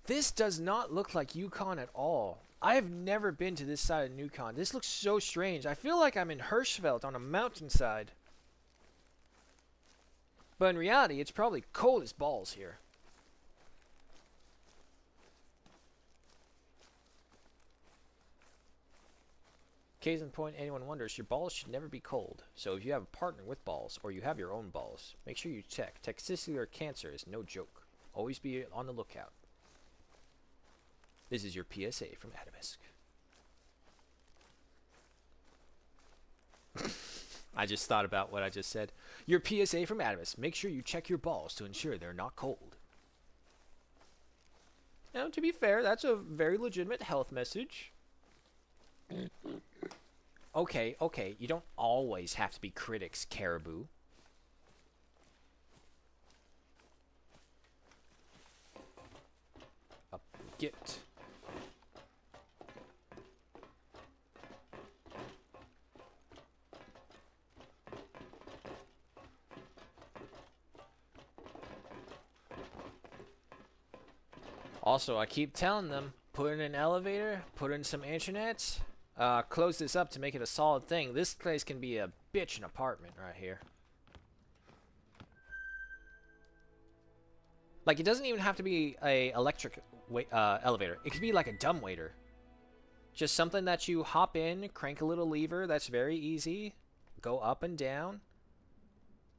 This does not look like Yukon at all. I have never been to this side of Yukon. This looks so strange. I feel like I'm in Hirschfeld on a mountainside. But in reality, it's probably cold as balls here. Case in point, anyone wonders, your balls should never be cold. So if you have a partner with balls, or you have your own balls, make sure you check. Testicular cancer is no joke. Always be on the lookout. This is your PSA from Adamisk. I just thought about what I just said. Your PSA from Adamisk. Make sure you check your balls to ensure they're not cold. Now, to be fair, that's a very legitimate health message. Okay, okay, you don't always have to be critics, Caribou. Up we get. Also, I keep telling them, put in an elevator, put in some internet, close this up to make it a solid thing. This place can be a bitchin' apartment right here. Like, it doesn't even have to be a electric elevator. It could be like a dumbwaiter. Just something that you hop in, crank a little lever, that's very easy. Go up and down.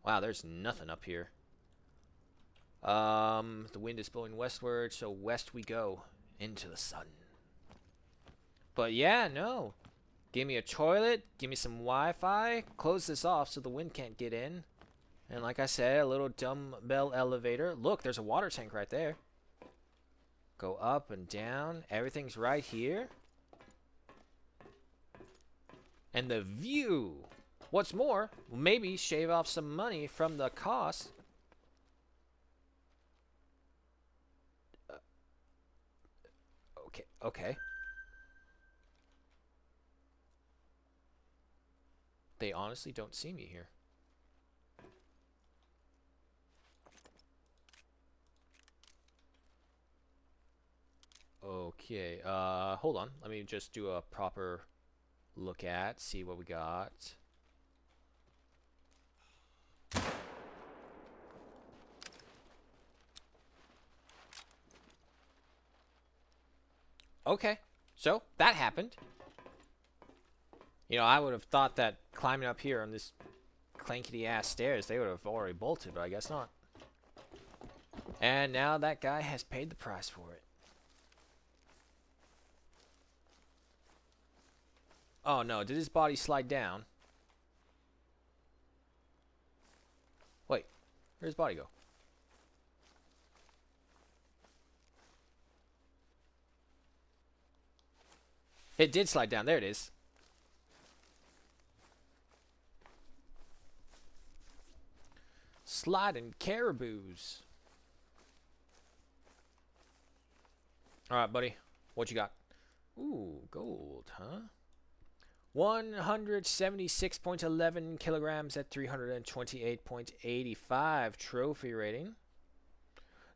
Wow, there's nothing up here. The wind is blowing westward, so west we go into the sun. But yeah, no. Give me a toilet, give me some Wi-Fi, close this off so the wind can't get in. And like I said, a little dumbbell elevator. Look, there's a water tank right there. Go up and down. Everything's right here. And the view. What's more, maybe shave off some money from the cost. Okay. They honestly don't see me here. Okay, hold on. Let me just do a proper look at, see what we got. Okay, so that happened. You know, I would have thought that climbing up here on this clankety ass stairs, they would have already bolted, but I guess not. And now that guy has paid the price for it. Oh no, did his body slide down? Wait, where'd his body go? It did slide down, there it is. Sliding caribous. Alright, buddy. What you got? Ooh, gold, huh? 176.11 kilograms at 328.85 trophy rating.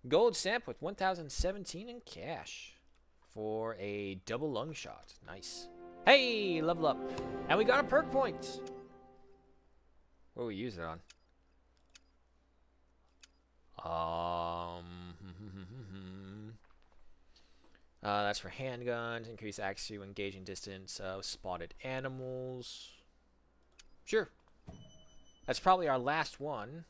Gold stamp with 1017 in cash for a double lung shot. Nice. Hey, level up. And we got a perk point. What do we use it on? That's for handguns, increase accuracy when gauging distance, spotted animals. Sure. That's probably our last one.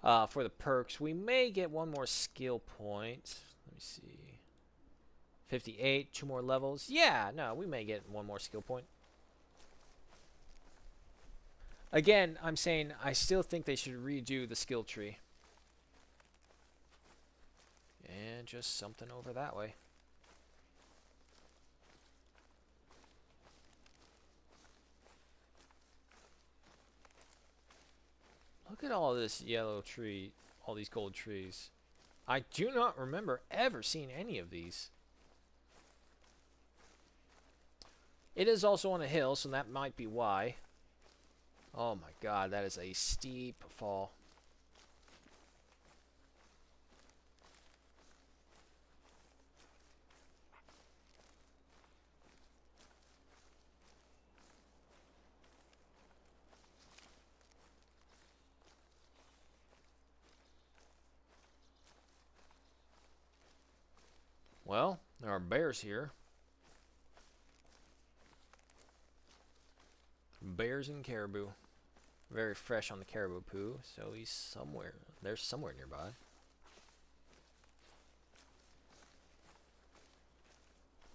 For the perks, we may get one more skill point. Let me see. 58, 2 more levels. Yeah, no, we may get one more skill point. Again, I'm saying I still think they should redo the skill tree. And just something over that way. Look at all this yellow tree, all these gold trees. I do not remember ever seeing any of these. It is also on a hill, so that might be why. Oh my god, that is a steep fall. Well, there are bears here. Bears and caribou. Very fresh on the caribou poo, so he's somewhere. They're somewhere nearby.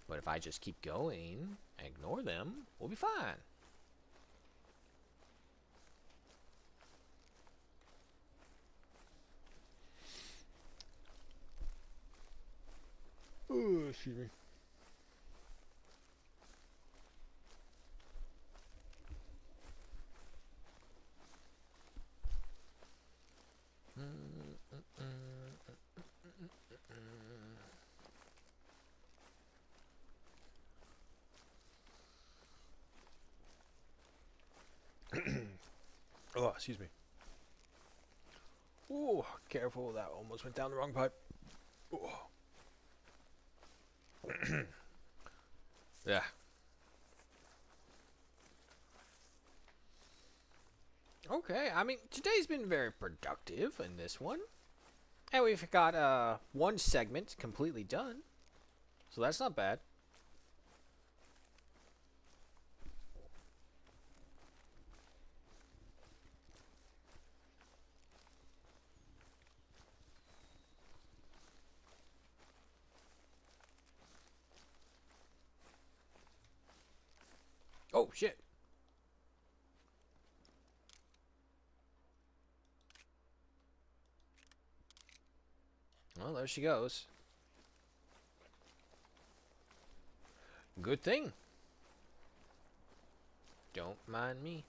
But if I just keep going and ignore them, we'll be fine. Oh, excuse me. Oh, excuse me. Oh, careful, that almost went down the wrong pipe. Oh. Yeah. Okay, I mean, today's been very productive in this one. And we've got one segment completely done. So that's not bad. Oh, shit. Well, there she goes. Good thing. Don't mind me.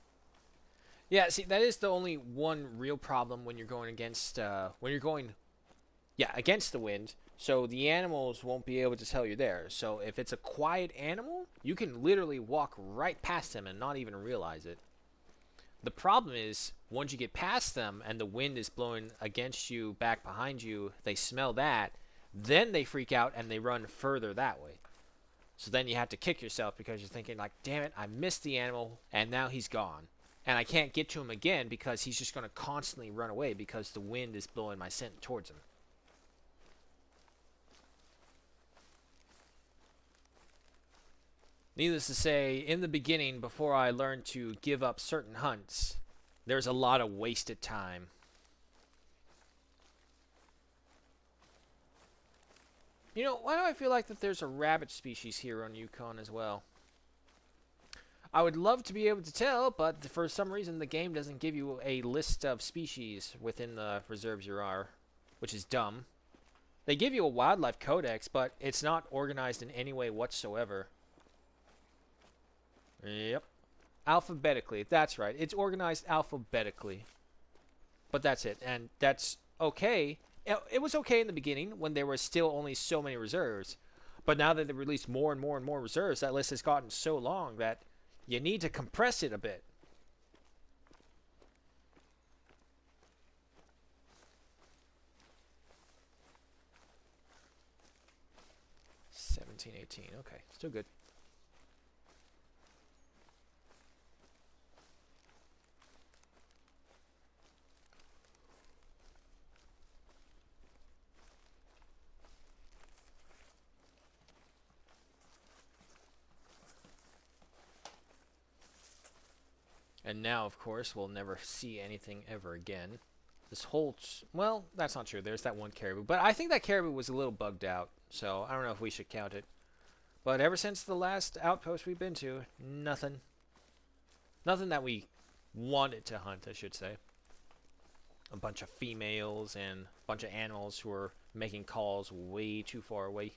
Yeah, see, that is the only one real problem when you're going against, against the wind. So the animals won't be able to tell you're there. So if it's a quiet animal, you can literally walk right past them and not even realize it. The problem is, once you get past them and the wind is blowing against you, back behind you, they smell that, then they freak out and they run further that way. So then you have to kick yourself because you're thinking like, damn it, I missed the animal and now he's gone. And I can't get to him again because he's just going to constantly run away because the wind is blowing my scent towards him. Needless to say, in the beginning, before I learned to give up certain hunts, there's a lot of wasted time. You know, why do I feel like that there's a rabbit species here on Yukon as well? I would love to be able to tell, but for some reason the game doesn't give you a list of species within the reserves you are, which is dumb. They give you a wildlife codex, but it's not organized in any way whatsoever. Yep. Alphabetically. That's right. It's organized alphabetically. But that's it. And that's okay. It was okay in the beginning when there were still only so many reserves. But now that they released more and more and more reserves, that list has gotten so long that you need to compress it a bit. $17, $18. Okay. Still good. And now, of course, we'll never see anything ever again. This whole... well, that's not true. There's that one caribou. But I think that caribou was a little bugged out. So I don't know if we should count it. But ever since the last outpost we've been to, nothing. Nothing that we wanted to hunt, I should say. A bunch of females and a bunch of animals who are making calls way too far away.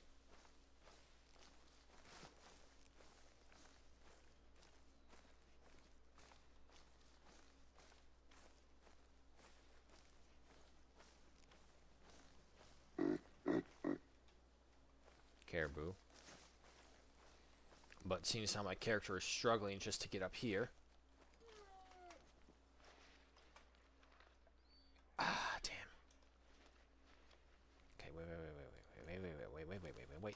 Caribou. But seeing as how my character is struggling just to get up here. Ah, damn. Okay, wait.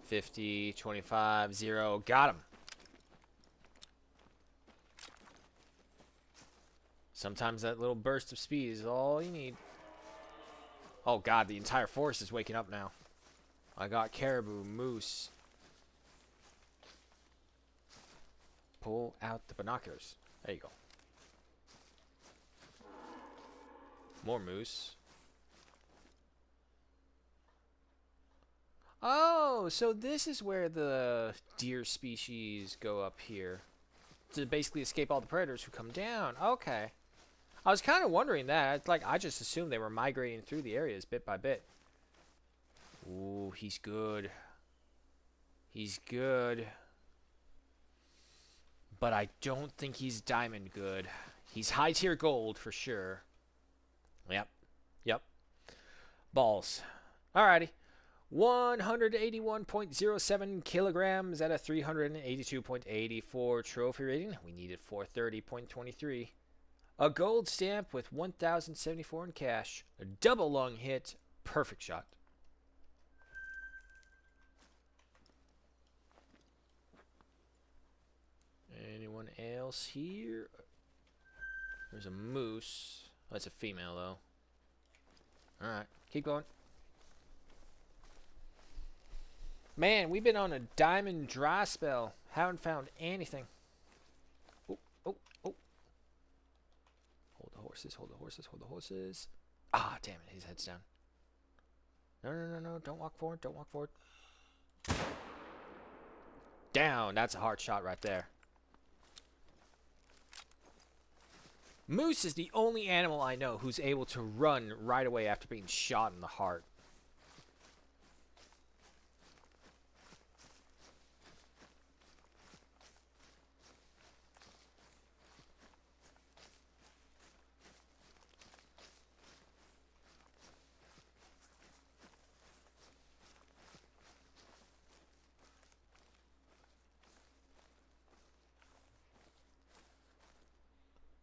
50, 25, 0. Got him. Sometimes that little burst of speed is all you need. Oh god, the entire forest is waking up now. I got caribou, moose. Pull out the binoculars. There you go. More moose. Oh, so this is where the deer species go up here. To basically escape all the predators who come down. Okay. I was kind of wondering that. Like, I just assumed they were migrating through the areas bit by bit. Ooh, he's good. He's good. But I don't think he's diamond good. He's high tier gold for sure. Yep. Balls. Alrighty. 181.07 kilograms at a 382.84 trophy rating. We needed 430.23. A gold stamp with 1,074 in cash. A double lung hit. Perfect shot. Anyone else here? There's a moose. Oh, that's a female, though. Alright, keep going. Man, we've been on a diamond dry spell. Haven't found anything. Oh. Hold the horses. Ah, damn it, his head's down. No, don't walk forward. Down, that's a hard shot right there. Moose is the only animal I know who's able to run right away after being shot in the heart.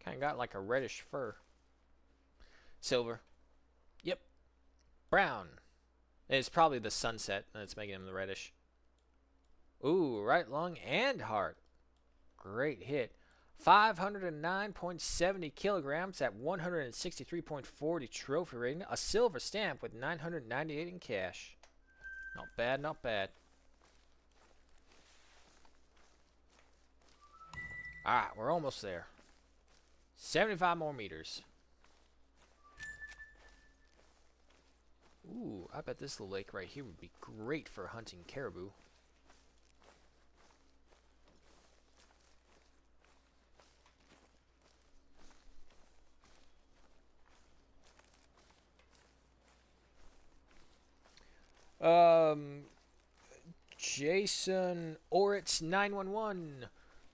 Kind of got like a reddish fur. Silver. Yep. Brown. It's probably the sunset that's making him the reddish. Ooh, right lung and heart. Great hit. 509.70 kilograms at 163.40 trophy rating. A silver stamp with 998 in cash. Not bad, not bad. Alright, we're almost there. 75 more meters. Ooh, I bet this little lake right here would be great for hunting caribou. Jason Oritz 911.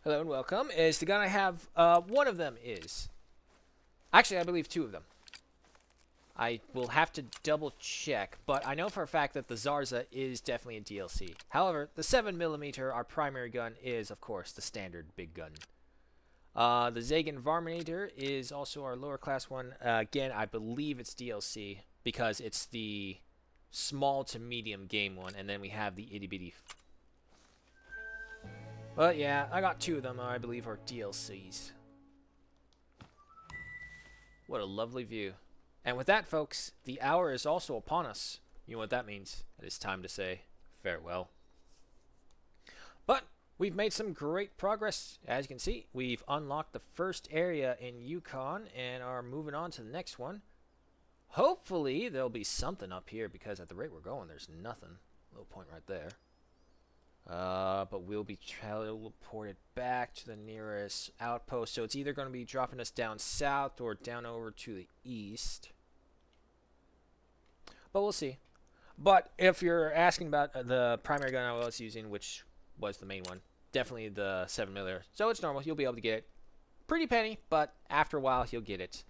Hello and welcome. Is the gun I have, one of them is. Actually, I believe two of them. I will have to double check, but I know for a fact that the Zarza is definitely a DLC. However, the 7mm, our primary gun, is, of course, the standard big gun. The Zagan Varminator is also our lower class one. Again, I believe it's DLC because it's the small to medium game one, and then we have the itty bitty. But yeah, I got two of them, I believe, are DLCs. What a lovely view. And with that, folks, the hour is also upon us. You know what that means. It is time to say farewell. But we've made some great progress. As you can see, we've unlocked the first area in Yukon and are moving on to the next one. Hopefully, there'll be something up here because at the rate we're going, there's nothing. Little point right there. But we'll be teleported back to the nearest outpost. So it's either going to be dropping us down south or down over to the east. But we'll see. But if you're asking about the primary gun I was using, which was the main one, definitely the 7mm. So it's normal. You'll be able to get it. Pretty penny, but after a while, you'll get it.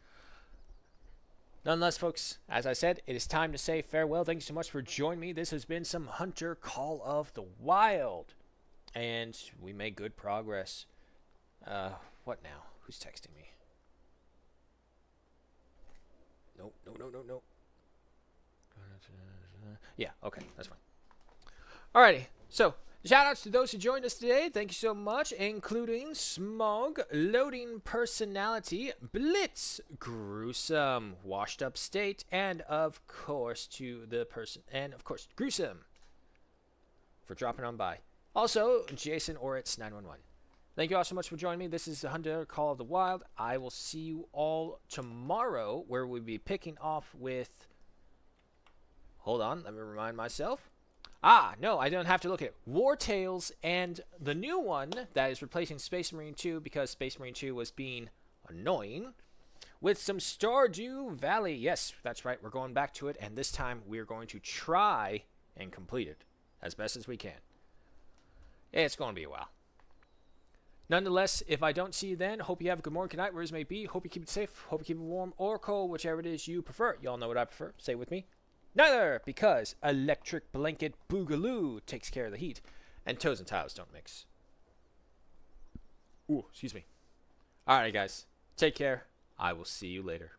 Nonetheless, folks, as I said, it is time to say farewell. Thank you so much for joining me. This has been some Hunter Call of the Wild. And we made good progress. What now? Who's texting me? Nope, no. Yeah, okay, that's fine. Alrighty, so shoutouts to those who joined us today. Thank you so much, including Smog, Loading Personality, Blitz, Gruesome, Washed Up State, and of course to the person, and of course Gruesome for dropping on by. Also, Jason Oritz 911. Thank you all so much for joining me. This is the Hunter Call of the Wild. I will see you all tomorrow, where we'll be picking off with. Hold on, let me remind myself. No, I don't have to look at it. War Tales and the new one that is replacing Space Marine 2 because Space Marine 2 was being annoying with some Stardew Valley. Yes, that's right. We're going back to it, and this time we're going to try and complete it as best as we can. It's going to be a while. Nonetheless, if I don't see you then, hope you have a good morning, good night, wherever it may be. Hope you keep it safe. Hope you keep it warm or cold, whichever it is you prefer. Y'all know what I prefer. Say it with me. Neither, because electric blanket boogaloo takes care of the heat, and toes and tiles don't mix. Ooh, excuse me. Alright, guys. Take care. I will see you later.